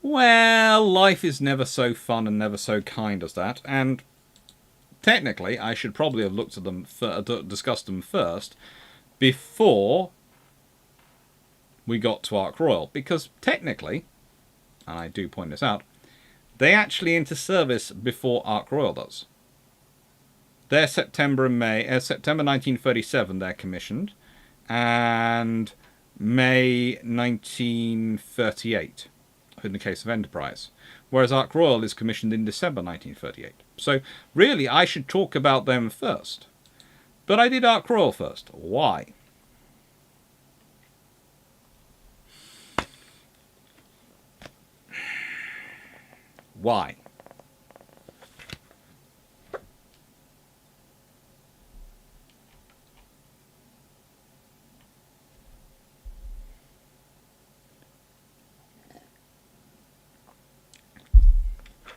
Well, life is never so fun and never so kind as that, and technically I should probably have looked at them, discussed them first before we got to Ark Royal, because technically, and I do point this out, they actually enter service before Ark Royal does. They're September 1937 they're commissioned, and May 1938 in the case of Enterprise, whereas Ark Royal is commissioned in December 1938. So really I should talk about them first. But I did Ark Royal first. Why? Why?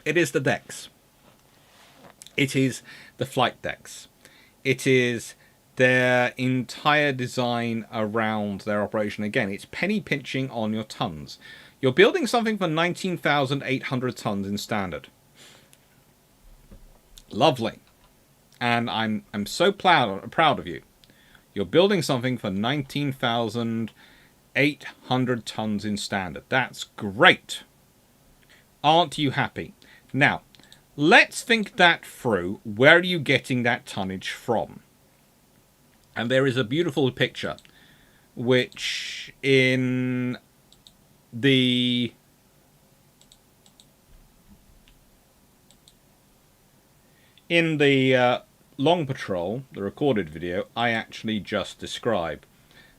It is the decks. It is the flight decks. It is their entire design around their operation. Again, it's penny pinching on your tons. You're building something for 19,800 tons in standard. Lovely. And I'm so proud of you. You're building something for 19,800 tons in standard. That's great. Aren't you happy? Now, let's think that through. Where are you getting that tonnage from? And there is a beautiful picture, which in the Long Patrol, the recorded video, I actually just describe.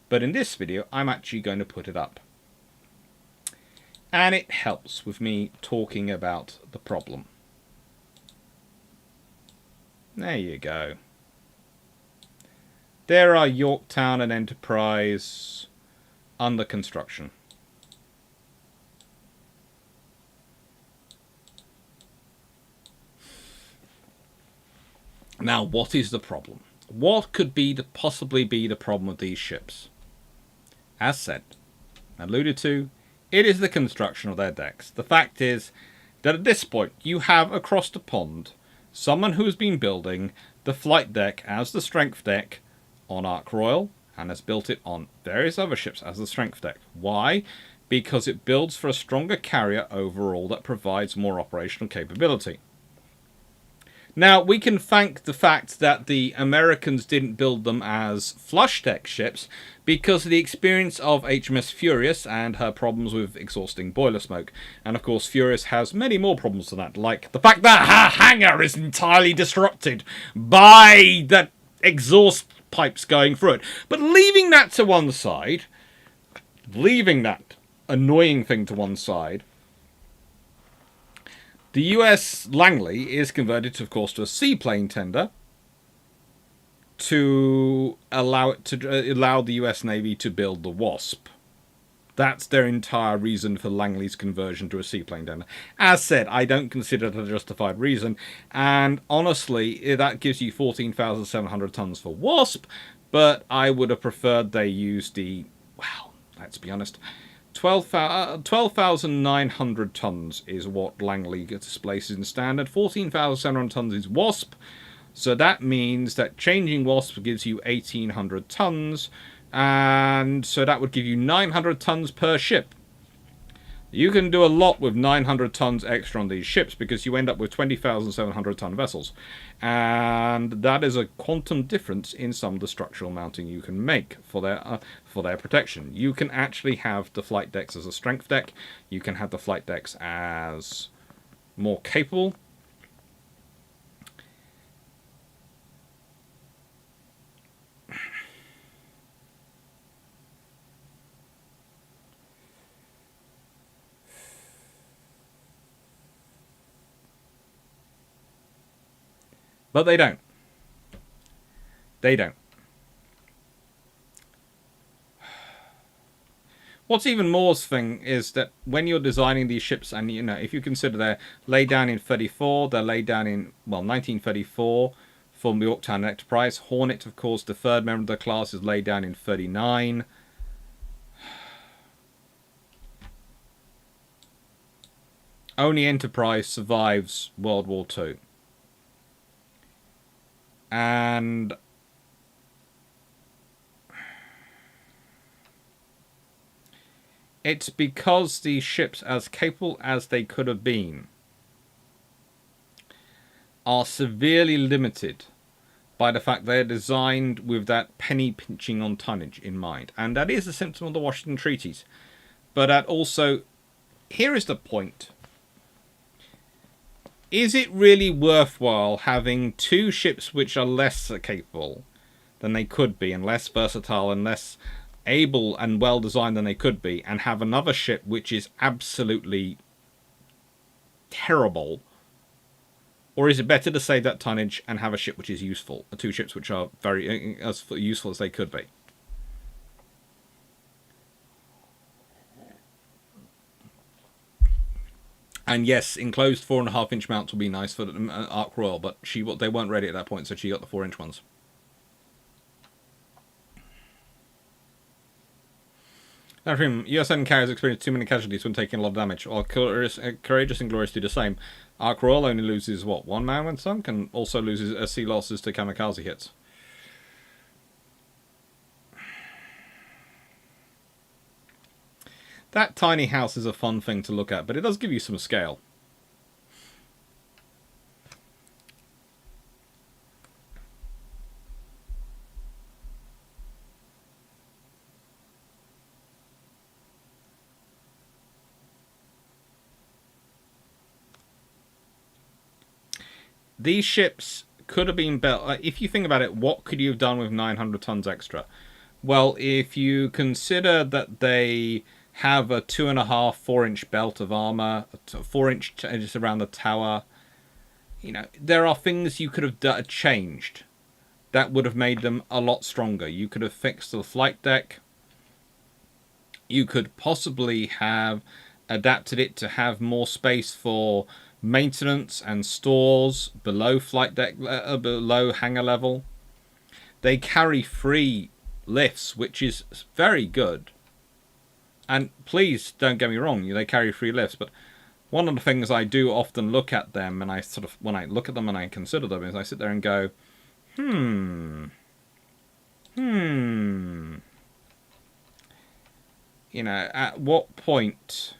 But in this video, I'm actually going to put it up. And it helps with me talking about the problem. There you go. There are Yorktown and Enterprise under construction. Now, what is the problem? What could possibly be the problem with these ships? As said, alluded to, it is the construction of their decks. The fact is that at this point, you have across the pond someone who has been building the flight deck as the strength deck on Ark Royal and has built it on various other ships as the strength deck. Why? Because it builds for a stronger carrier overall that provides more operational capability. Now, we can thank the fact that the Americans didn't build them as flush deck ships because of the experience of HMS Furious and her problems with exhausting boiler smoke. And of course, Furious has many more problems than that, like the fact that her hangar is entirely disrupted by the exhaust pipes going through it. But leaving that to one side, leaving that annoying thing to one side, the US Langley is converted, of course, to a seaplane tender to allow the US Navy to build the Wasp. That's their entire reason for Langley's conversion to a seaplane tender. As said, I don't consider it a justified reason, and honestly, that gives you 14,700 tons for Wasp, but I would have preferred they used the, well, let's be honest, 12,900 tons is what Langley displaces in standard. 14,700 tons is Wasp. So that means that changing Wasp gives you 1,800 tons. And so that would give you 900 tons per ship. You can do a lot with 900 tons extra on these ships because you end up with 20,700 ton vessels. And that is a quantum difference in some of the structural mounting you can make for their protection. You can actually have the flight decks as a strength deck. You can have the flight decks as more capable. But they don't. They don't. What's even more thing is that when you're designing these ships, and you know, if you consider they're laid down in 34, they're laid down in, well, 1934 from Yorktown Enterprise. Hornet, of course, the third member of the class, is laid down in 39. Only Enterprise survives World War II. And it's because these ships, as capable as they could have been, are severely limited by the fact they're designed with that penny pinching on tonnage in mind. And that is a symptom of the Washington Treaties. But that also, here is the point. Is it really worthwhile having two ships which are less capable than they could be, and less versatile, and less able and well designed than they could be, and have another ship which is absolutely terrible? Or is it better to save that tonnage and have a ship which is useful? Two ships which are very as useful as they could be. And yes, enclosed 4.5-inch mounts will be nice for Ark Royal, but they weren't ready at that point, so she got the 4-inch ones. USN carriers experience too many casualties when taking a lot of damage, while Courageous and Glorious do the same. Ark Royal only loses, what, 1 man when sunk, and also loses sea losses to kamikaze hits. That tiny house is a fun thing to look at, but it does give you some scale. These ships could have been built. If you think about it, what could you have done with 900 tons extra? Well, if you consider that they have a 2.5, 4-inch belt of armor, 4-inch just around the tower, there are things you could have changed that would have made them a lot stronger. You could have fixed the flight deck. You could possibly have adapted it to have more space for maintenance and stores below flight deck, below hangar level. They carry 3 lifts, which is very good. And please don't get me wrong, they carry 3 lifts, but one of the things I do often look at them, and when I look at them and I consider them, is I sit there and go, at what point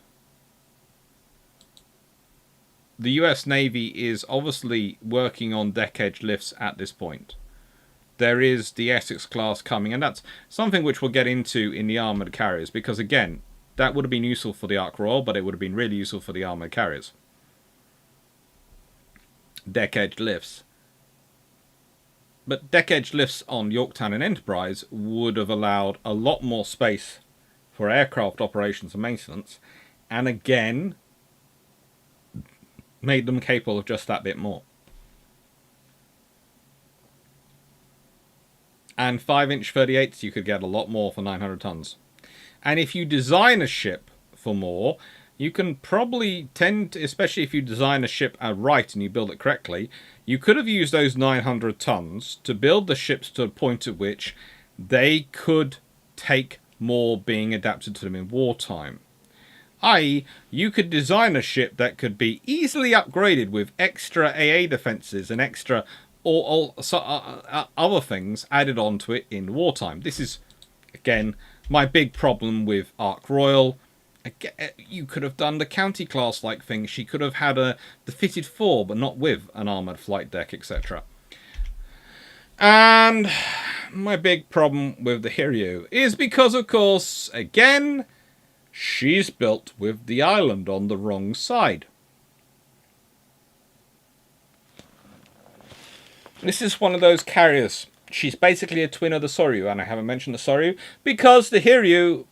the US Navy is obviously working on deck edge lifts at this point. There is the Essex class coming, and that's something which we'll get into in the armoured carriers, because again, that would have been useful for the Ark Royal, but it would have been really useful for the armoured carriers. Deck edge lifts. But deck edge lifts on Yorktown and Enterprise would have allowed a lot more space for aircraft operations and maintenance, and again, made them capable of just that bit more. And 5-inch 38s, you could get a lot more for 900 tons. And if you design a ship for more, you can probably tend to, especially if you design a ship right and you build it correctly, you could have used those 900 tons to build the ships to a point at which they could take more being adapted to them in wartime. I.e., you could design a ship that could be easily upgraded with extra AA defenses and extra other things added onto it in wartime. This is, again, my big problem with Ark Royal. You could have done the county class like thing. She could have had the fitted 4, but not with an armoured flight deck, etc. And my big problem with the Hiryu is because, of course, again, she's built with the island on the wrong side. This is one of those carriers. She's basically a twin of the Soryu, and I haven't mentioned the Soryu because the Hiryu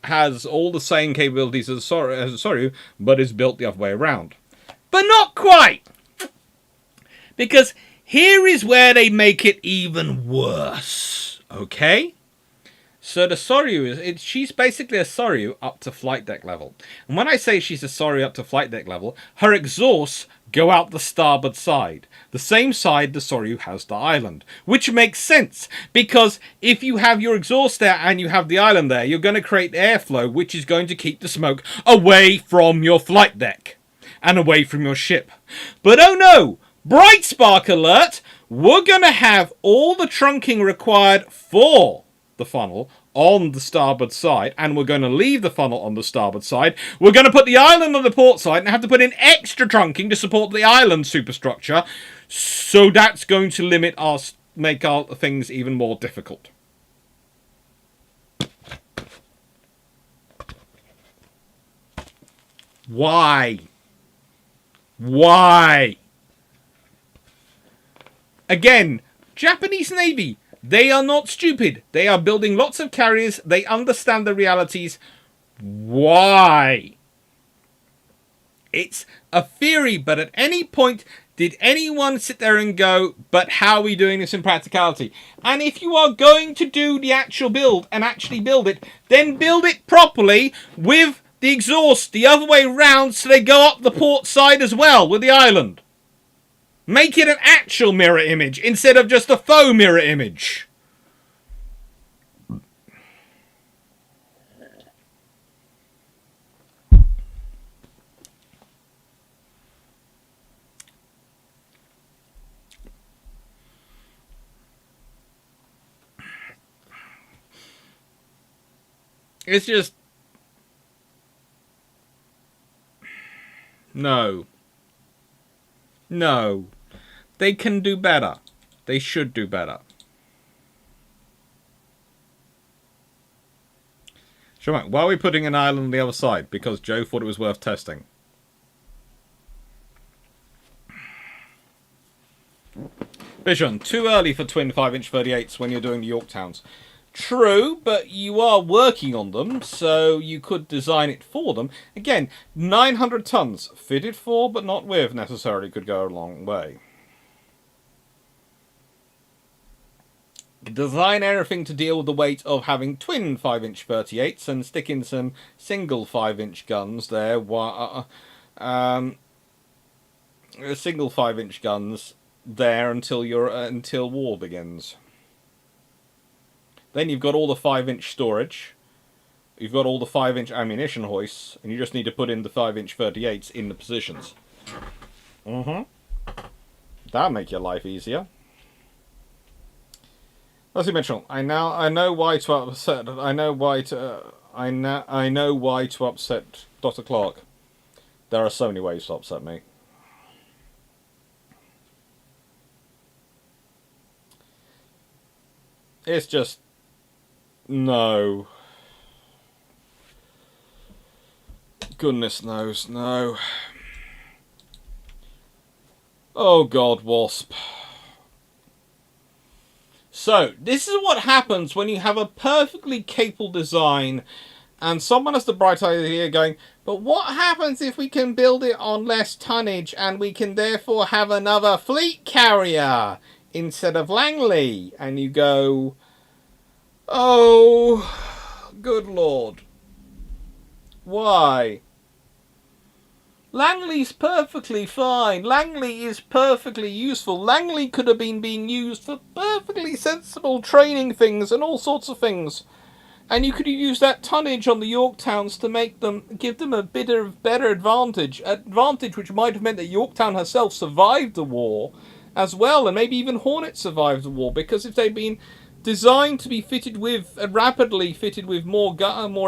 has all the same capabilities as the Soryu, but is built the other way around. But not quite! Because here is where they make it even worse. Okay? So the Soryu, she's basically a Soryu up to flight deck level. And when I say she's a Soryu up to flight deck level, her exhausts go out the starboard side. The same side the Soryu has the island. Which makes sense, because if you have your exhaust there and you have the island there, you're going to create airflow which is going to keep the smoke away from your flight deck. And away from your ship. But oh no! Bright spark alert! We're going to have all the trunking required for the funnel on the starboard side, and we're going to leave the funnel on the starboard side. We're going to put the island on the port side and have to put in extra trunking to support the island superstructure. So that's going to make our things even more difficult. Why? Why? Again, Japanese Navy, they are not stupid. They are building lots of carriers. They understand the realities. Why? It's a theory, but at any point, did anyone sit there and go, but how are we doing this in practicality? And if you are going to do the actual build and actually build it, then build it properly with the exhaust the other way round so they go up the port side as well with the island. Make it an actual mirror image instead of just a faux mirror image. It's just... No. No. They can do better. They should do better. Sure, why are we putting an island on the other side? Because Joe thought it was worth testing. Vision, too early for twin 5-inch 38s when you're doing the Yorktowns. True, but you are working on them, so you could design it for them. Again, 900 tons, fitted for but not with, necessarily could go a long way. Design everything to deal with the weight of having twin 5-inch 38s and stick in some single 5-inch guns there. Single 5-inch guns there until war begins. Then you've got all the 5-inch storage. You've got all the 5-inch ammunition hoists, and you just need to put in the 5-inch 38s in the positions. That'll make your life easier. Leslie Mitchell, I know why to upset. I know why to upset Dr. Clarke. There are so many ways to upset me. It's just no. Goodness knows, no. Oh God, Wasp. So, this is what happens when you have a perfectly capable design and someone has the bright idea going, but what happens if we can build it on less tonnage and we can therefore have another fleet carrier instead of Langley? And you go, oh, good Lord. Why? Langley's perfectly fine. Langley is perfectly useful. Langley could have been being used for perfectly sensible training things and all sorts of things. And you could have used that tonnage on the Yorktowns to make them, give them a bit of better advantage. Advantage which might have meant that Yorktown herself survived the war as well. And maybe even Hornet survived the war. Because if they'd been designed to be fitted with, rapidly fitted with more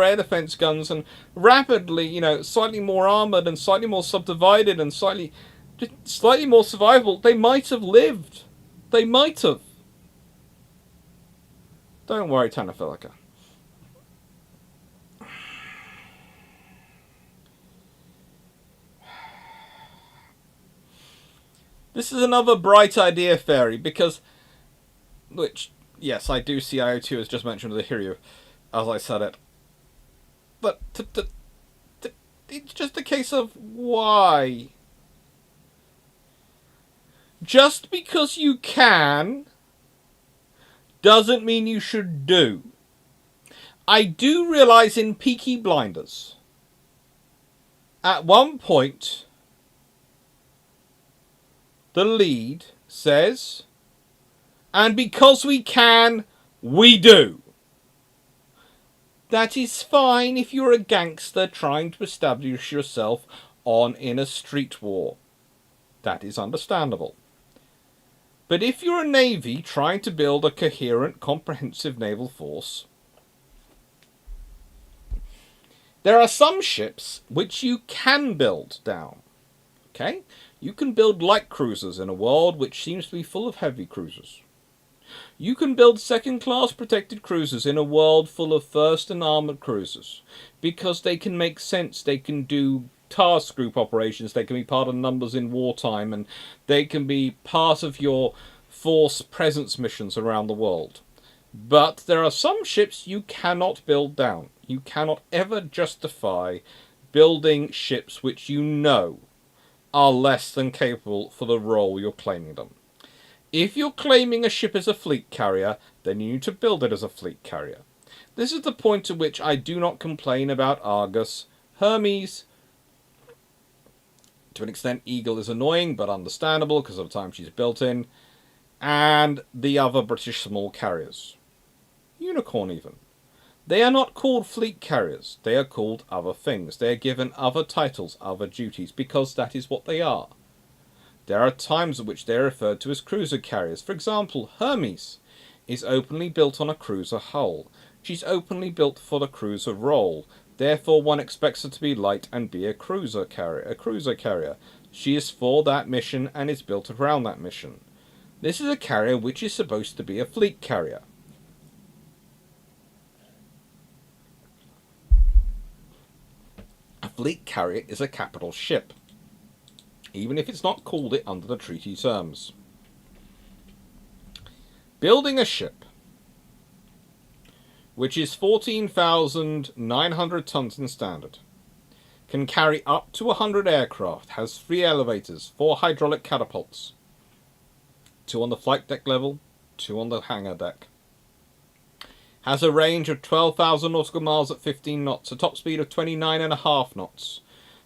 air defense guns and rapidly, slightly more armored and slightly more subdivided and slightly more survivable, they might have lived. They might have. Don't worry, Tanafilica. This is another bright idea, Fairy, because, yes, I do see IO2 as just mentioned the Hiryu, as I said it. But it's just a case of why. Just because you can doesn't mean you should do. I do realise in Peaky Blinders, at one point, the lead says, and because we can, we do. That is fine if you're a gangster trying to establish yourself in a street war. That is understandable. But if you're a navy trying to build a coherent, comprehensive naval force, there are some ships which you can build down. Okay? You can build light cruisers in a world which seems to be full of heavy cruisers. You can build second-class protected cruisers in a world full of first and armoured cruisers. Because they can make sense, they can do task group operations, they can be part of numbers in wartime, and they can be part of your force presence missions around the world. But there are some ships you cannot build down. You cannot ever justify building ships which you know are less than capable for the role you're claiming them. If you're claiming a ship as a fleet carrier, then you need to build it as a fleet carrier. This is the point at which I do not complain about Argus. Hermes, to an extent, Eagle is annoying, but understandable because of the time she's built in. And the other British small carriers. Unicorn even. They are not called fleet carriers. They are called other things. They are given other titles, other duties, because that is what they are. There are times at which they are referred to as cruiser carriers. For example, Hermes is openly built on a cruiser hull. She's openly built for the cruiser role. Therefore, one expects her to be light and be a cruiser carrier. She is for that mission and is built around that mission. This is a carrier which is supposed to be a fleet carrier. A fleet carrier is a capital ship, even if it's not called it under the treaty terms. Building a ship which is 14,900 tons in standard, can carry up to 100 aircraft, has 3 elevators, 4 hydraulic catapults, 2 on the flight deck level, 2 on the hangar deck. Has a range of 12,000 nautical miles at 15 knots, a top speed of 29.5 knots,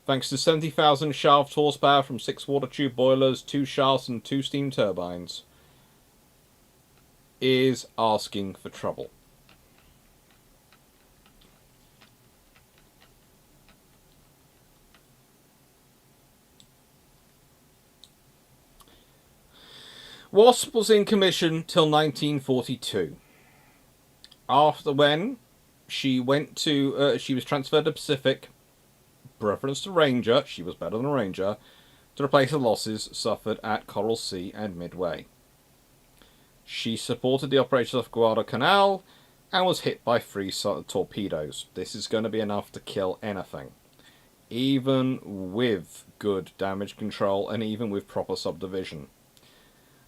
thanks to 70,000 shaft horsepower from 6 water tube boilers, 2 shafts and 2 steam turbines, is asking for trouble. Wasp was in commission till 1942. After when she went to, she was transferred to Pacific, preference to Ranger, she was better than a Ranger, to replace the losses suffered at Coral Sea and Midway. She supported the operations of Guadalcanal and was hit by 3 torpedoes. This is going to be enough to kill anything, even with good damage control and even with proper subdivision.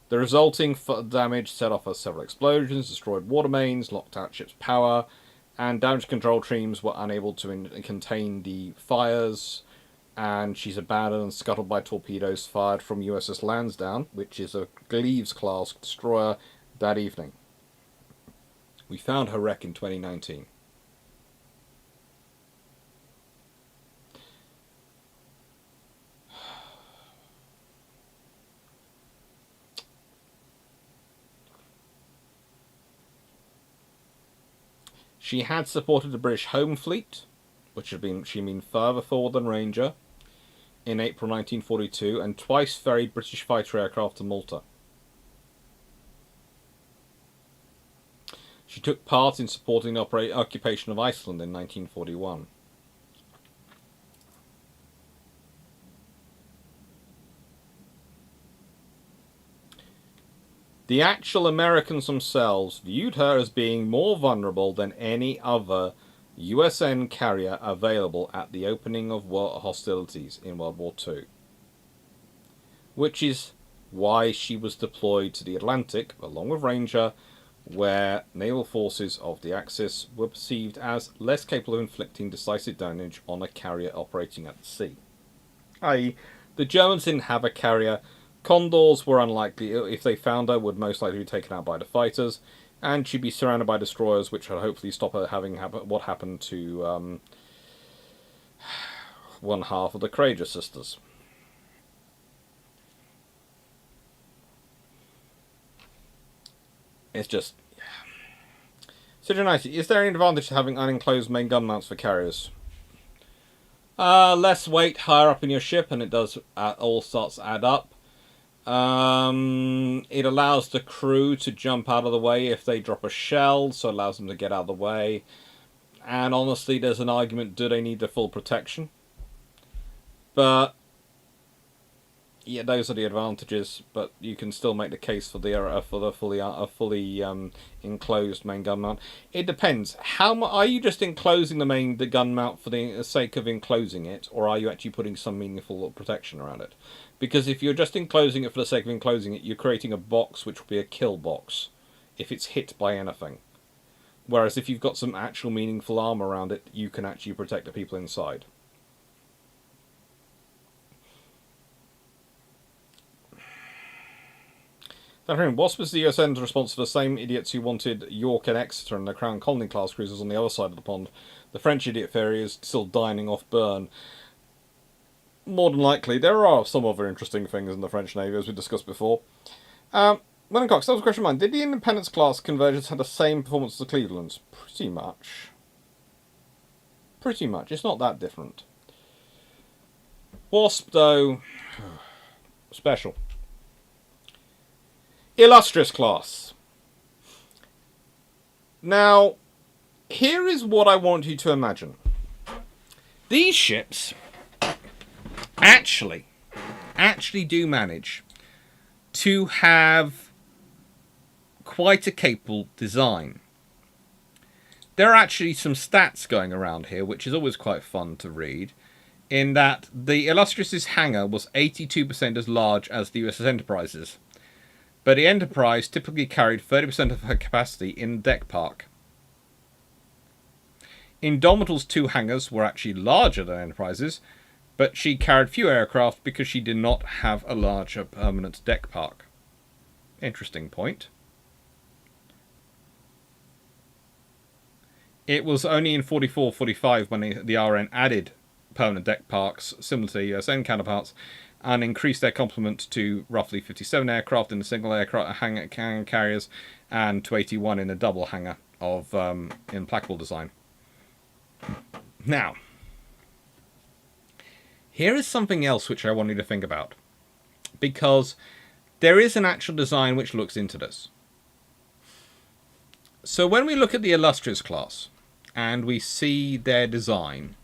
The resulting damage set off several explosions, destroyed water mains, locked out ship's power, and damage control teams were unable to contain the fires, and she's abandoned and scuttled by torpedoes fired from USS Lansdowne, which is a Gleaves-class destroyer, that evening. We found her wreck in 2019. She had supported the British Home Fleet, which had been further forward than Ranger, in April 1942, and twice ferried British fighter aircraft to Malta. She took part in supporting the occupation of Iceland in 1941. The actual Americans themselves viewed her as being more vulnerable than any other USN carrier available at the opening of hostilities in World War II. Which is why she was deployed to the Atlantic, along with Ranger, where naval forces of the Axis were perceived as less capable of inflicting decisive damage on a carrier operating at the sea. I.e., the Germans didn't have a carrier. Condors were unlikely. If they found her, would most likely be taken out by the fighters, and she'd be surrounded by destroyers, which would hopefully stop her having what happened to one half of the Courageous sisters. It's just... So, United, is there any advantage to having unenclosed main gun mounts for carriers? Less weight higher up in your ship, and it does all starts to add up. It allows the crew to jump out of the way if they drop a shell, so it allows them to get out of the way. And honestly, there's an argument, do they need the full protection? But yeah, those are the advantages. But you can still make the case for the fully enclosed main gun mount. It depends. Are you just enclosing the gun mount for the sake of enclosing it, or are you actually putting some meaningful protection around it? Because if you're just enclosing it for the sake of enclosing it, you're creating a box which will be a kill box if it's hit by anything. Whereas if you've got some actual meaningful armor around it, you can actually protect the people inside. Wasp was the USN's response to the same idiots who wanted York and Exeter and the Crown Colony class cruisers on the other side of the pond. The French idiot ferry is still dining off burn. More than likely, there are some other interesting things in the French Navy, as we discussed before. William Cox, that was a question of mine. Did the Independence class conversions have the same performance as the Clevelands? Pretty much. Pretty much. It's not that different. Wasp, though, special. Illustrious class. Now, here is what I want you to imagine. These ships actually do manage to have quite a capable design. There are actually some stats going around here, which is always quite fun to read, in that the Illustrious's hangar was 82% as large as the USS Enterprise's, but the Enterprise typically carried 30% of her capacity in the deck park. Indomitable's 2 hangars were actually larger than Enterprise's, but she carried fewer aircraft because she did not have a larger permanent deck park. Interesting point. It was only in 44-45 when the RN added permanent deck parks, similar to USN counterparts, and increased their complement to roughly 57 aircraft in the single aircraft hangar carriers and to 81 in a double hangar of implacable design. Now, here is something else which I want you to think about, because there is an actual design which looks into this. So when we look at the Illustrious class and we see their design,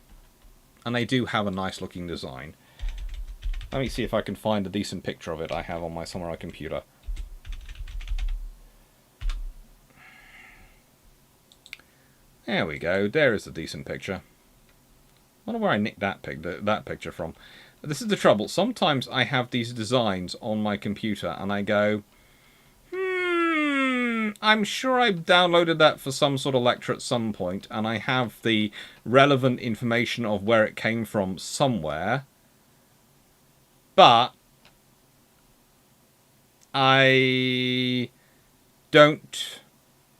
and they do have a nice looking design. Let me see if I can find a decent picture of it I have on my Samurai computer. There we go. There is a decent picture. I wonder where I nicked that picture from. This is the trouble. Sometimes I have these designs on my computer and I go, I'm sure I've downloaded that for some sort of lecture at some point, and I have the relevant information of where it came from somewhere, but I don't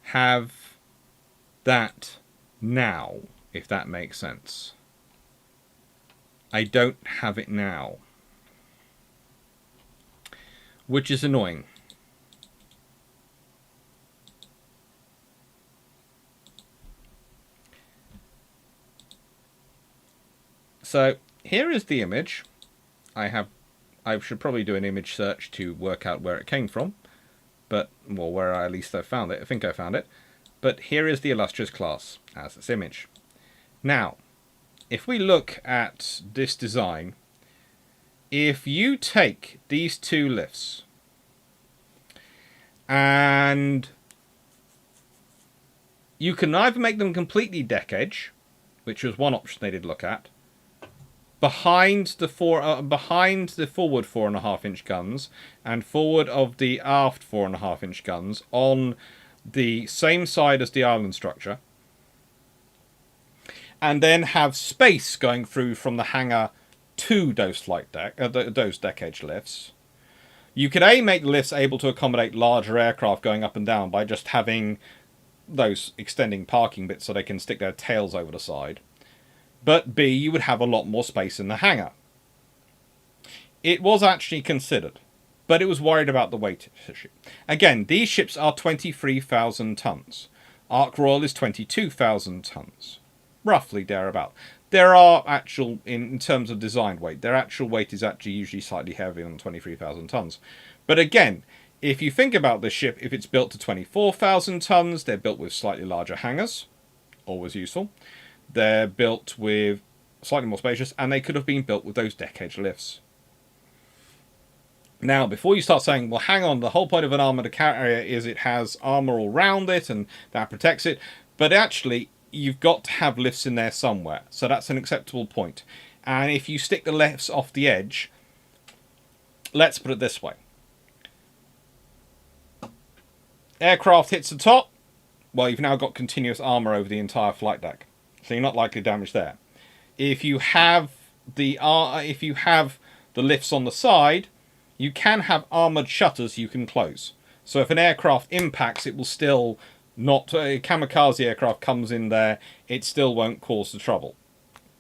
have that now, if that makes sense. I don't have it now, which is annoying. So here is the image. I should probably do an image search to work out where it came from, but well, where at least I found it. I think I found it. But here is the Illustrious class as its image. Now, if we look at this design, if you take these 2 lifts and you can either make them completely deck edge, which was one option they did look at, behind the forward 4.5-inch guns and forward of the aft 4.5-inch guns on the same side as the island structure, and then have space going through from the hangar to those deck edge lifts. You could A, make the lifts able to accommodate larger aircraft going up and down by just having those extending parking bits so they can stick their tails over the side. But B, you would have a lot more space in the hangar. It was actually considered, but it was worried about the weight issue. Again, these ships are 23,000 tons. Ark Royal is 22,000 tons. Roughly thereabout. There are actual, in terms of design weight, their actual weight is actually usually slightly heavier than 23,000 tons. But again, if you think about this ship, if it's built to 24,000 tons, they're built with slightly larger hangars. Always useful. They're built with slightly more spacious, and they could have been built with those deck edge lifts. Now, before you start saying, well, hang on, the whole point of an armoured carrier is it has armour all round it, and that protects it. But actually, you've got to have lifts in there somewhere. So that's an acceptable point. And if you stick the lifts off the edge, let's put it this way. Aircraft hits the top, well, you've now got continuous armour over the entire flight deck. So you're not likely to damage there. If you have the lifts on the side, you can have armoured shutters you can close. So if an aircraft impacts, it will still not... A kamikaze aircraft comes in there, it still won't cause the trouble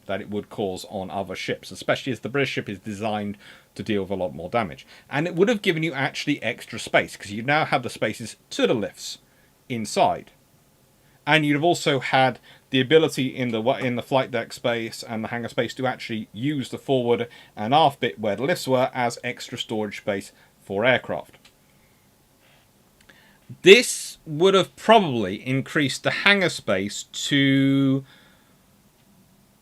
that it would cause on other ships, especially as the British ship is designed to deal with a lot more damage. And it would have given you actually extra space, because you now have the spaces to the lifts inside. And you'd have also had the ability in the flight deck space and the hangar space to actually use the forward and aft bit where the lifts were as extra storage space for aircraft. This would have probably increased the hangar space to,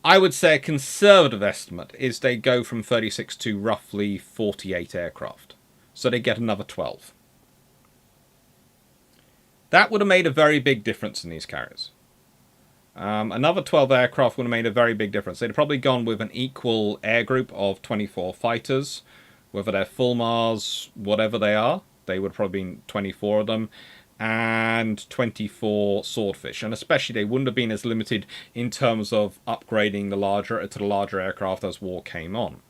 I would say, a conservative estimate is they go from 36 to roughly 48 aircraft. So they get another 12. That would have made a very big difference in these carriers. Another 12 aircraft would have made a very big difference. They'd have probably gone with an equal air group of 24 fighters, whether they're full Mars, whatever they are. They would have probably been 24 of them, and 24 swordfish. And especially they wouldn't have been as limited in terms of upgrading the larger aircraft as war came on.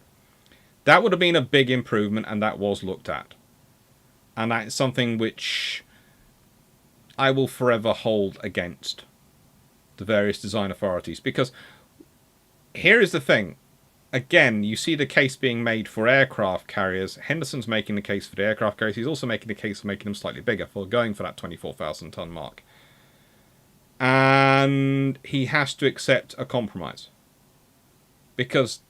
That would have been a big improvement, and that was looked at. And that's something which I will forever hold against the various design authorities. Because here is the thing. Again, you see the case being made for aircraft carriers. Henderson's making the case for the aircraft carriers. He's also making the case for making them slightly bigger, for going for that 24,000 ton mark. And he has to accept a compromise. Because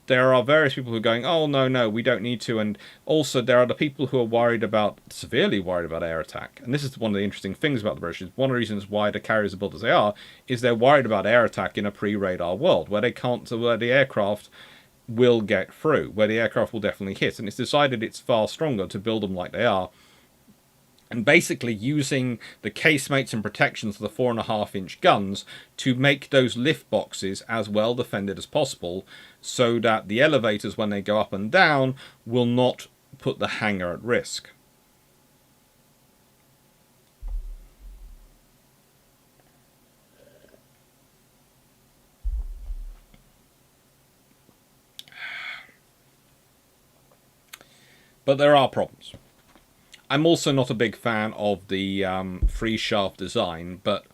there are various people who are going, oh, no, we don't need to. And also there are the people who are severely worried about air attack. And this is one of the interesting things about the British. One of the reasons why the carriers are built as they are is they're worried about air attack in a pre-radar world where the aircraft will get through, where the aircraft will definitely hit. And it's decided it's far stronger to build them like they are. And basically using the casemates and protections of the 4.5-inch guns to make those lift boxes as well defended as possible, so that the elevators, when they go up and down, will not put the hangar at risk. But there are problems. I'm also not a big fan of the 3-shaft design, but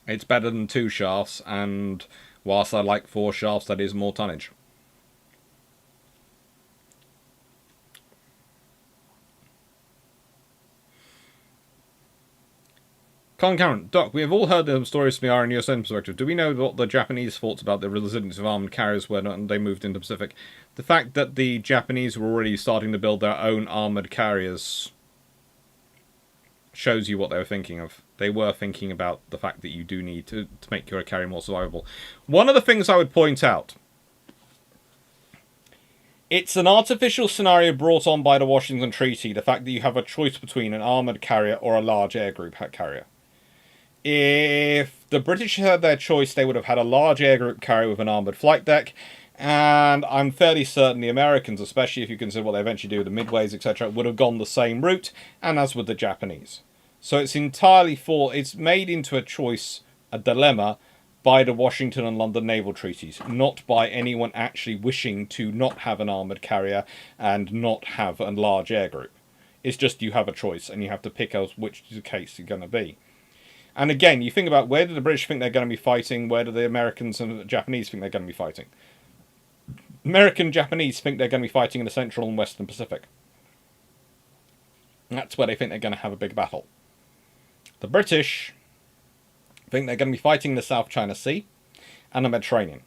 it's better than 2 shafts, and whilst I like 4 shafts, that is more tonnage. Colin Cameron, Doc, we have all heard the stories from the RNUSN perspective. Do we know what the Japanese thoughts about the resilience of armoured carriers when they moved into the Pacific? The fact that the Japanese were already starting to build their own armoured carriers shows you what they were thinking of. They were thinking about the fact that you do need to make your carrier more survivable. One of the things I would point out, it's an artificial scenario brought on by the Washington Treaty, the fact that you have a choice between an armoured carrier or a large air group carrier. If the British had their choice, they would have had a large air group carrier with an armoured flight deck, and I'm fairly certain the Americans, especially if you consider what they eventually do with the midways, etc., would have gone the same route, and as with the Japanese. So it's it's made into a choice, a dilemma, by the Washington and London naval treaties, not by anyone actually wishing to not have an armoured carrier and not have a large air group. It's just you have a choice, and you have to pick out which case you're going to be. And again, you think about where do the British think they're going to be fighting, where do the Americans and the Japanese think they're going to be fighting. American and Japanese think they're going to be fighting in the Central and Western Pacific. That's where they think they're going to have a big battle. The British think they're going to be fighting in the South China Sea and the Mediterranean.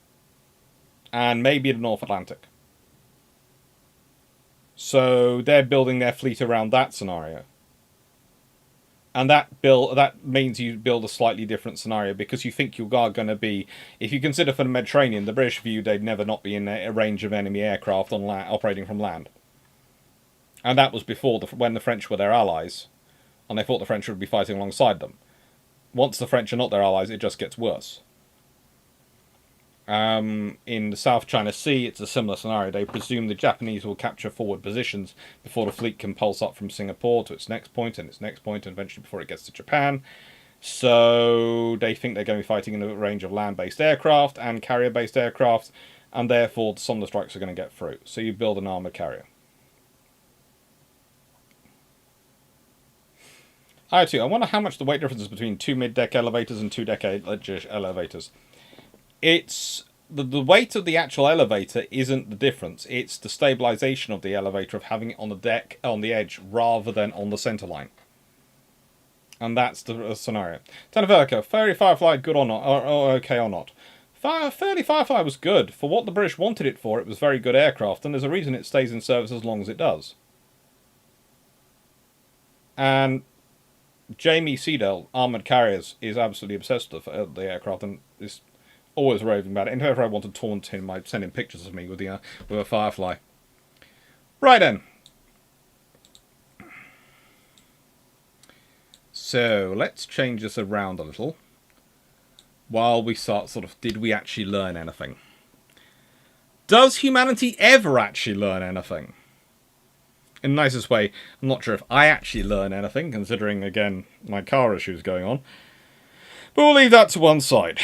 And maybe the North Atlantic. So they're building their fleet around that scenario. And that means you build a slightly different scenario, because you think you are going to be, if you consider for the Mediterranean, the British view they'd never not be in a range of enemy aircraft on land, operating from land. And that was before when the French were their allies, and they thought the French would be fighting alongside them. Once the French are not their allies, it just gets worse. In the South China Sea, it's a similar scenario. They presume the Japanese will capture forward positions before the fleet can pulse up from Singapore to its next point, and its next point, and eventually before it gets to Japan. So they think they're going to be fighting in a range of land-based aircraft and carrier-based aircraft, and therefore some of the strikes are going to get through. So you build an armoured carrier. I wonder how much the weight difference is between 2 mid-deck elevators and 2 deck elevators. It's the weight of the actual elevator isn't the difference. It's the stabilization of the elevator, of having it on the deck, on the edge, rather than on the center line. And that's the scenario. Tenavelica, Fairey Firefly, good or not, or okay or not? Fairey Firefly was good. For what the British wanted it for, it was very good aircraft, and there's a reason it stays in service as long as it does. And Jamie Seedale, Armoured Carriers, is absolutely obsessed with the aircraft and is always raving about it. And if ever I want to taunt him, I send him pictures of me with a Firefly. Right then. So let's change this around a little. While we start did we actually learn anything? Does humanity ever actually learn anything? In the nicest way, I'm not sure if I actually learn anything, considering, again, my car issues going on. But we'll leave that to one side.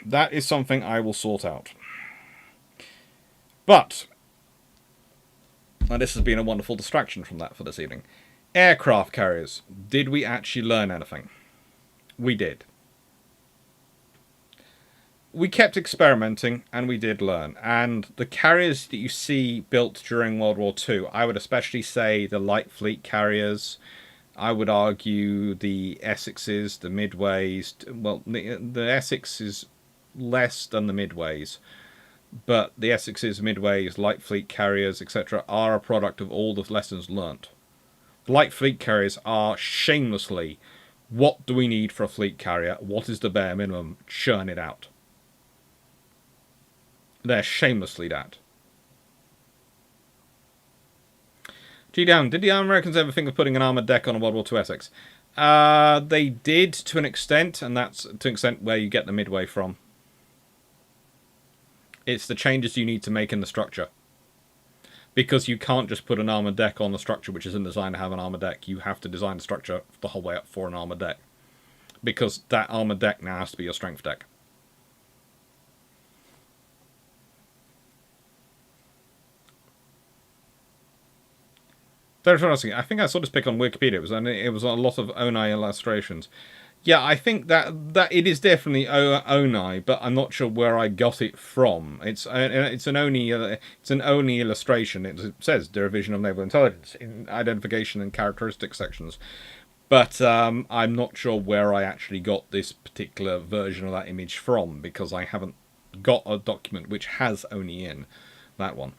That is something I will sort out. But, and this has been a wonderful distraction from that for this evening. Aircraft carriers. Did we actually learn anything? We did. We kept experimenting, and we did learn. And the carriers that you see built during World War II, I would especially say the light fleet carriers. I would argue the Essexes, the Midways. Well, the Essex is less than the Midways. But the Essexes, Midways, light fleet carriers, etc. are a product of all the lessons learnt. Light fleet carriers are shamelessly, what do we need for a fleet carrier? What is the bare minimum? Churn it out. They're shamelessly that. G down. Did the Americans ever think of putting an armoured deck on a World War II Essex? They did to an extent, and that's to an extent where you get the Midway from. It's the changes you need to make in the structure. Because you can't just put an armoured deck on the structure which isn't designed to have an armoured deck. You have to design the structure the whole way up for an armoured deck. Because that armoured deck now has to be your strength deck. I think I saw this pic on Wikipedia. It was a lot of Onai illustrations. Yeah, I think that it is definitely Onai, but I'm not sure where I got it from. It's an Oni illustration. It says Division of Naval Intelligence in identification and characteristics sections, but I'm not sure where I actually got this particular version of that image from, because I haven't got a document which has Oni in that one.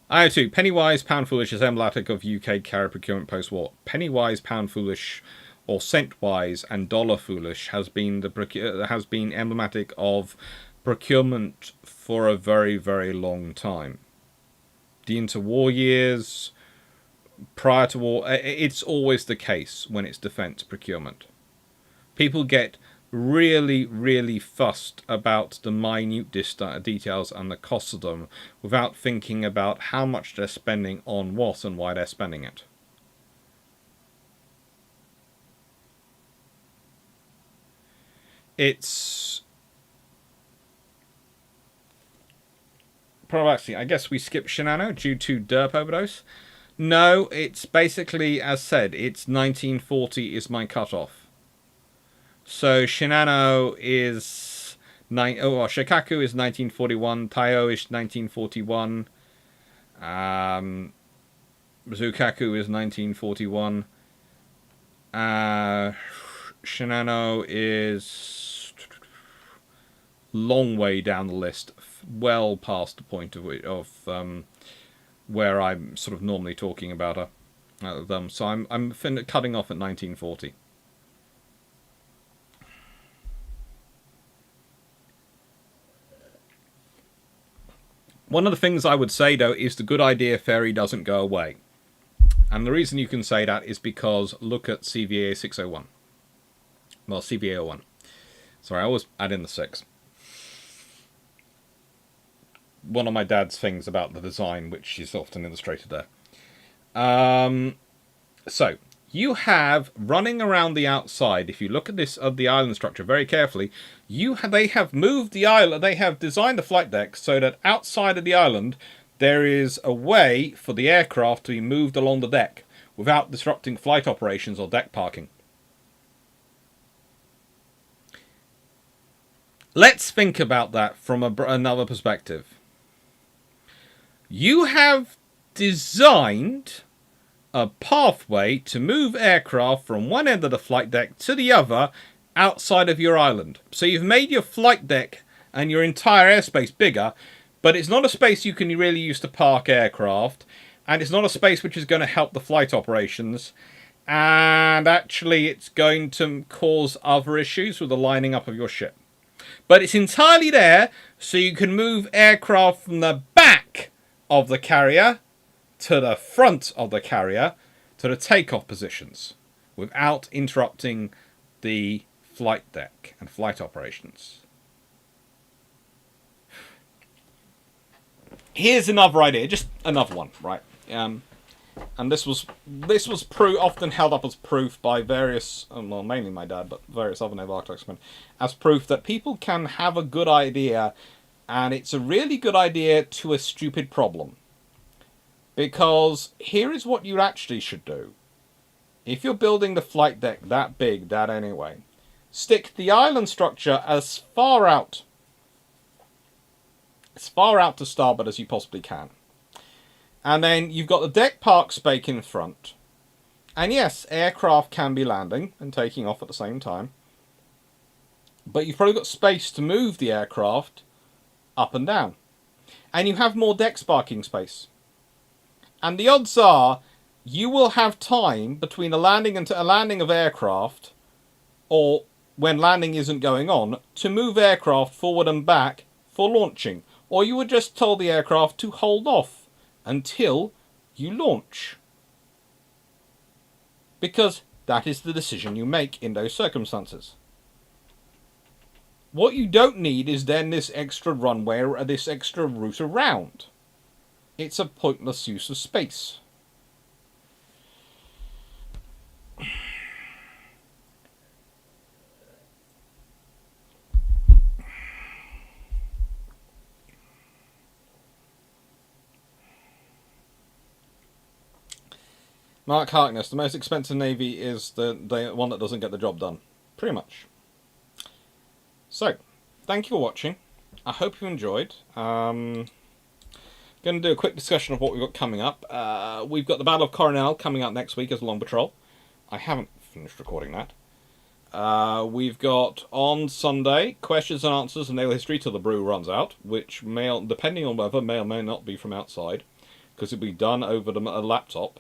IO2, penny-wise, pound-foolish is emblematic of UK carrier procurement post-war. Penny-wise, pound-foolish, or cent-wise and dollar-foolish has been emblematic of procurement for a very, very long time. The interwar years, prior to war, it's always the case when it's defence procurement. People get really, really fussed about the minute details and the costs of them without thinking about how much they're spending on what and why they're spending it. It's probably, I guess we skip Shinano due to derp overdose. No, it's basically, as said, it's 1940 is my cutoff. So Shinano is Shikaku is 1941, Taiyo is 1941, Zukaku is 1941, Shinano is long way down the list, well past the point of where I'm sort of normally talking about them. So I'm cutting off at 1940. One of the things I would say, though, is the good idea fairy doesn't go away. And the reason you can say that is because look at CVA 601. Well, CVA 01. Sorry, I always add in the 6. One of my dad's things about the design, which is often illustrated there. So, you have running around the outside, if you look at this of the island structure very carefully, they have moved the island, they have designed the flight deck so that outside of the island there is a way for the aircraft to be moved along the deck without disrupting flight operations or deck parking. Let's think about that from another perspective. You have designed a pathway to move aircraft from one end of the flight deck to the other outside of your island. So you've made your flight deck and your entire airspace bigger, but it's not a space you can really use to park aircraft, and it's not a space which is going to help the flight operations, and actually it's going to cause other issues with the lining up of your ship. But it's entirely there so you can move aircraft from the back of the carrier to the front of the carrier to the takeoff positions without interrupting the flight deck and flight operations. Here's another idea, just another one, right? And this was often held up as proof by various, well, mainly my dad, but various other naval architects, as proof that people can have a good idea, and it's a really good idea to a stupid problem. Because here is what you actually should do. If you're building the flight deck that big, that anyway, stick the island structure as far out to starboard as you possibly can. And then you've got the deck park space in front. And yes, aircraft can be landing and taking off at the same time. But you've probably got space to move the aircraft up and down. And you have more deck parking space. And the odds are you will have time between a landing of aircraft, or when landing isn't going on, to move aircraft forward and back for launching. Or you would just tell the aircraft to hold off until you launch. Because that is the decision you make in those circumstances. What you don't need is then this extra runway or this extra route around. It's a pointless use of space. Mark Harkness, the most expensive navy is the one that doesn't get the job done. Pretty much. So, thank you for watching. I hope you enjoyed. Going to do a quick discussion of what we've got coming up. We've got the Battle of Coronel coming up next week as a long patrol. I haven't finished recording that. We've got on Sunday questions and answers of naval history till the brew runs out, which may, depending on weather, may or may not be from outside, because it'll be done over a laptop.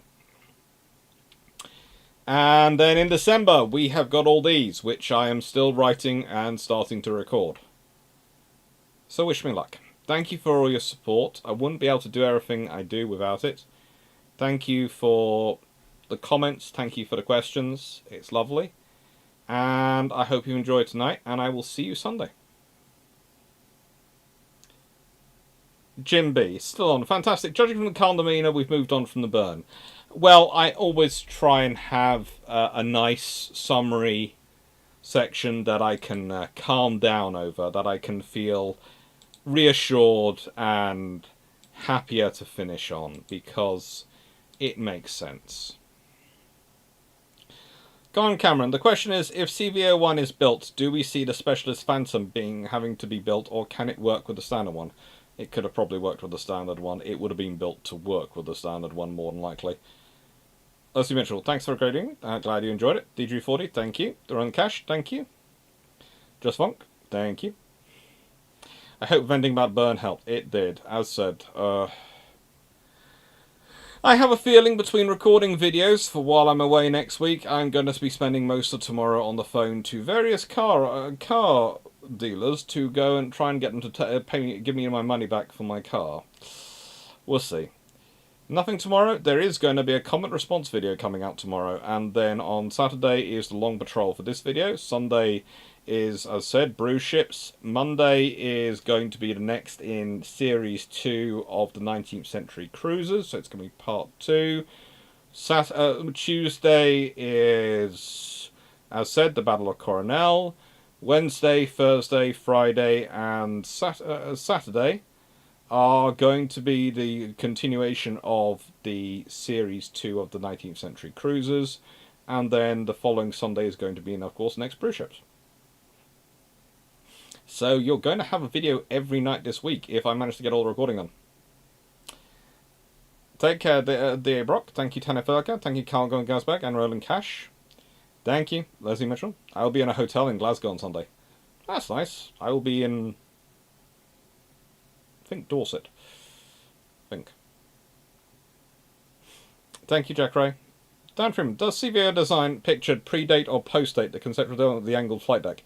And then in December, we have got all these, which I am still writing and starting to record. So wish me luck. Thank you for all your support. I wouldn't be able to do everything I do without it. Thank you for the comments. Thank you for the questions. It's lovely. And I hope you enjoyed tonight, and I will see you Sunday. Jim B. Still on. Fantastic. Judging from the calm demeanour, we've moved on from the burn. Well, I always try and have a nice summary section that I can calm down over, that I can feel reassured and happier to finish on, because it makes sense. Go on, Cameron. The question is, if CVO1 is built, do we see the Specialist Phantom having to be built, or can it work with the standard one? It could have probably worked with the standard one. It would have been built to work with the standard one, more than likely. Leslie Mitchell, thanks for grading. Glad you enjoyed it. DG40, thank you. The Run Cash, thank you. Just Funk, thank you. I hope venting about burn helped. It did, as said. I have a feeling between recording videos for while I'm away next week, I'm going to be spending most of tomorrow on the phone to various car dealers to go and try and get them to give me my money back for my car. We'll see. Nothing tomorrow. There is going to be a comment response video coming out tomorrow, and then on Saturday is the long patrol for this video. Sunday is, as said, brew ships. Monday is going to be the next in series 2 of the 19th century cruisers, so it's going to be part 2. Tuesday is, as said, the Battle of Coronel. Wednesday, Thursday, Friday, and Saturday are going to be the continuation of the Series 2 of the 19th century cruisers, and then the following Sunday is going to be, of course, next brew ships. So you're going to have a video every night this week, if I manage to get all the recording done. Take care, D.A. Brock. Thank you, Tanner Ferker. Thank you, Carl Gasberg and Roland Cash. Thank you, Leslie Mitchell. I will be in a hotel in Glasgow on Sunday. That's nice. I will be in, I think, Dorset. I think. Thank you, Jack Ray. Dan Freeman, does CVO design pictured predate or postdate the conceptual development of the angled flight deck?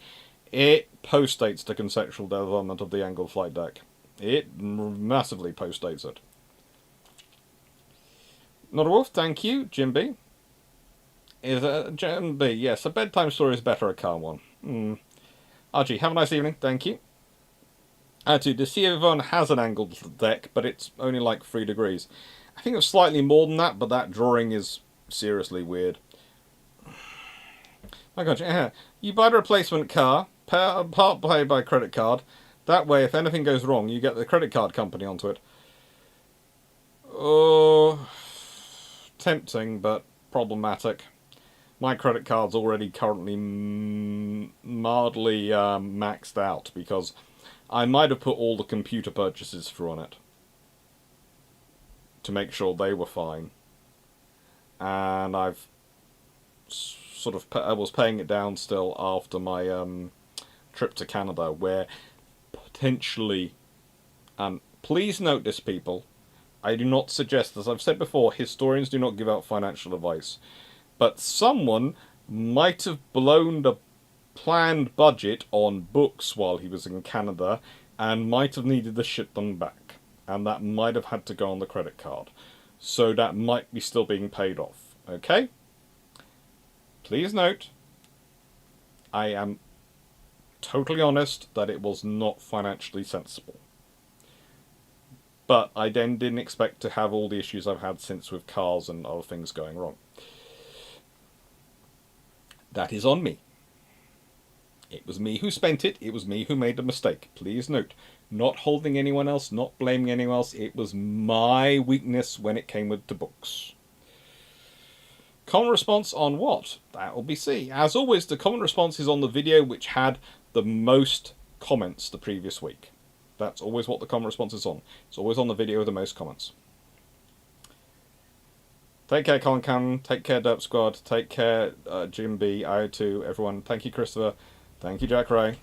It postdates the conceptual development of the angled flight deck. It massively postdates it. Not a wolf, thank you. Jim B. Is a Jim B. Yes, a bedtime story is better, a calm one. Archie, have a nice evening, thank you. Attitude, the CVO has an angled deck, but it's only like 3 degrees. I think it's slightly more than that, but that drawing is seriously weird. My God, yeah. You buy the replacement car, part paid by credit card. That way, if anything goes wrong, you get the credit card company onto it. Oh, tempting, but problematic. My credit card's already currently mildly maxed out because I might have put all the computer purchases through on it to make sure they were fine. And I've sort of I was paying it down still after my trip to Canada, where potentially, please note this, people, I do not suggest, as I've said before, historians do not give out financial advice, but someone might have blown the planned budget on books while he was in Canada and might have needed to ship them back, and that might have had to go on the credit card, so that might be still being paid off. Okay? Please note, I am totally honest that it was not financially sensible. But I then didn't expect to have all the issues I've had since with cars and other things going wrong. That is on me. It was me who spent it. It was me who made the mistake. Please note, not holding anyone else, not blaming anyone else. It was my weakness when it came to books. Common response on what? That will be seen. As always, the common response is on the video which had the most comments the previous week. That's always what the common response is on. It's always on the video with the most comments. Take care, Colin Cannon. Take care, Derp Squad. Take care, Jim B, IO2, everyone. Thank you, Christopher. Thank you, Jack Ray.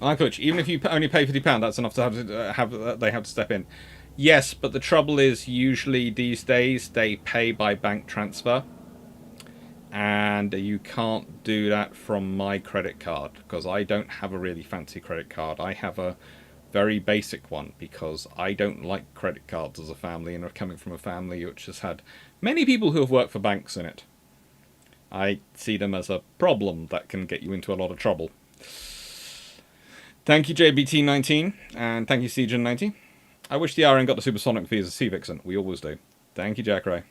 My coach, even if you only pay £50, that's enough to they have to step in. Yes, but the trouble is, usually these days they pay by bank transfer, and you can't do that from my credit card because I don't have a really fancy credit card. I have a very basic one because I don't like credit cards as a family, and are coming from a family which has had many people who have worked for banks in it. I see them as a problem that can get you into a lot of trouble. Thank you, JBT19, and thank you, Siegen90. I wish the RN got the supersonic fee as a Sea Vixen. We always do. Thank you, Jack Ray.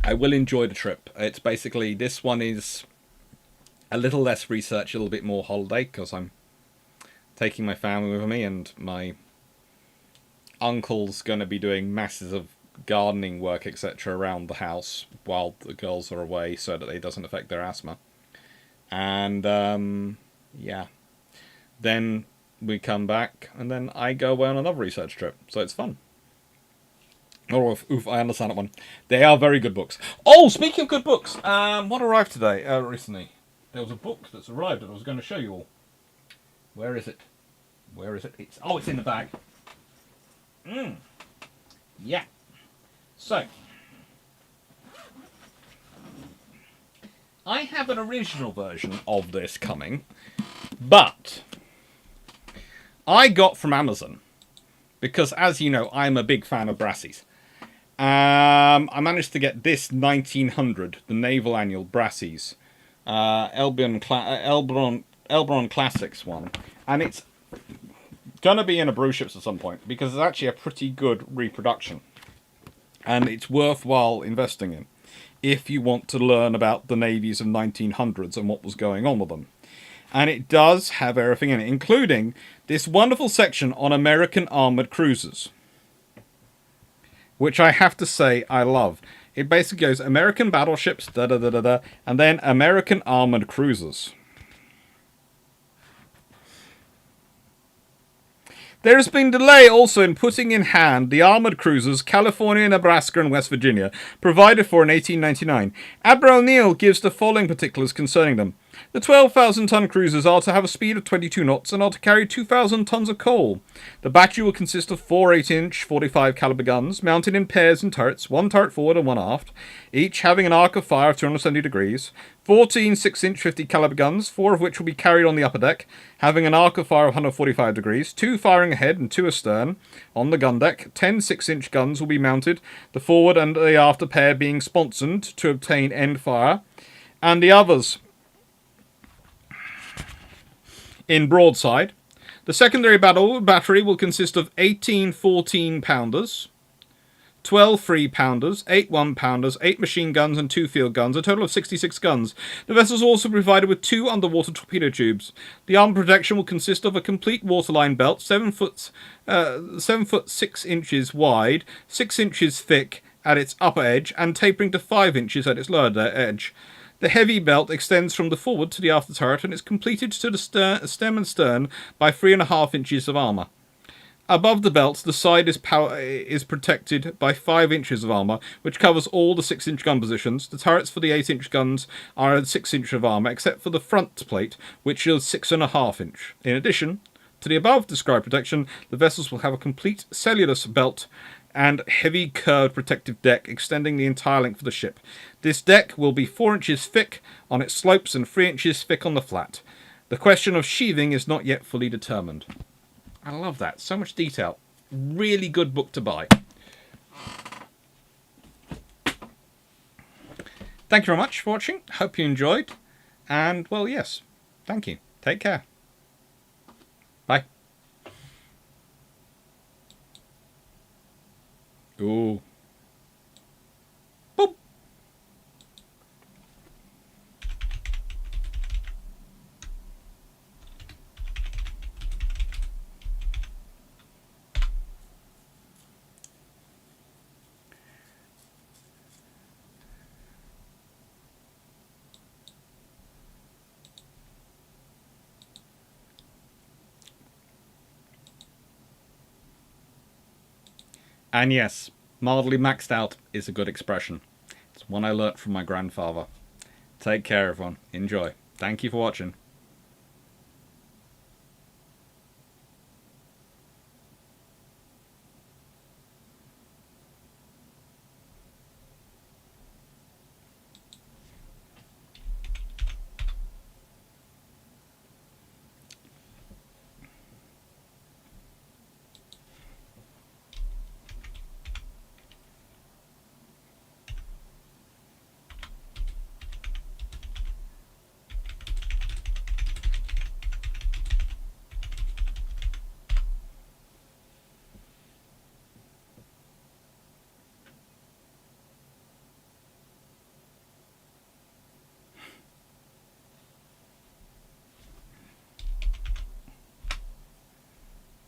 I will enjoy the trip. It's basically, this one is a little less research, a little bit more holiday, because I'm taking my family with me, and my uncle's going to be doing masses of gardening work, etc., around the house while the girls are away, so that it doesn't affect their asthma. And yeah, then we come back, and then I go away on another research trip, so it's fun. Oh, oof, I understand that one. They are very good books. Oh, speaking of good books, what arrived today, recently? There was a book that's arrived that I was going to show you all. Where is it? Where is it? It's in the bag. Yeah. So, I have an original version of this coming, but I got from Amazon because, as you know, I'm a big fan of Brassies. I managed to get this 1900, the Naval Annual Brassies, Elbron Classics one, and it's gonna be in a brew ships at some point because it's actually a pretty good reproduction, and it's worthwhile investing in if you want to learn about the navies of 1900s and what was going on with them. And it does have everything in it, including this wonderful section on American armored cruisers, which I have to say I love. It basically goes American battleships, da-da-da-da-da, and then American armored cruisers. There has been delay also in putting in hand the armoured cruisers California, Nebraska and West Virginia, provided for in 1899. Admiral Neal gives the following particulars concerning them. The 12,000-ton cruisers are to have a speed of 22 knots and are to carry 2,000 tons of coal. The battery will consist of 4 8-inch 45 caliber guns mounted in pairs in turrets, one turret forward and one aft, each having an arc of fire of 270 degrees. 14 6-inch 50 caliber guns, 4 of which will be carried on the upper deck, having an arc of fire of 145 degrees, 2 firing ahead and 2 astern. On the gun deck, 10 6-inch guns will be mounted, the forward and the after pair being sponsored to obtain end fire, and the others in broadside. The secondary battery will consist of 18 14-pounders, 12 3-pounders, 8 1-pounders, 8 machine guns and 2 field guns, a total of 66 guns. The vessel is also provided with 2 underwater torpedo tubes. The armor protection will consist of a complete waterline belt, 7 foot 6 inches wide, 6 inches thick at its upper edge, and tapering to 5 inches at its lower edge. The heavy belt extends from the forward to the after turret and is completed to the stem and stern by 3.5 inches of armour. Above the belt, the side is protected by 5 inches of armour, which covers all the 6-inch gun positions. The turrets for the 8-inch guns are at 6 inch of armour, except for the front plate, which is 6.5 inch. In addition to the above described protection, the vessels will have a complete cellulose belt and heavy curved protective deck extending the entire length of the ship. This deck will be 4 inches thick on its slopes and 3 inches thick on the flat. The question of sheathing is not yet fully determined. I love that. So much detail. Really good book to buy. Thank you very much for watching. Hope you enjoyed. And, well, yes. Thank you. Take care. Bye. Ooh. Boop. And yes, mildly maxed out is a good expression. It's one I learnt from my grandfather. Take care, everyone. Enjoy. Thank you for watching.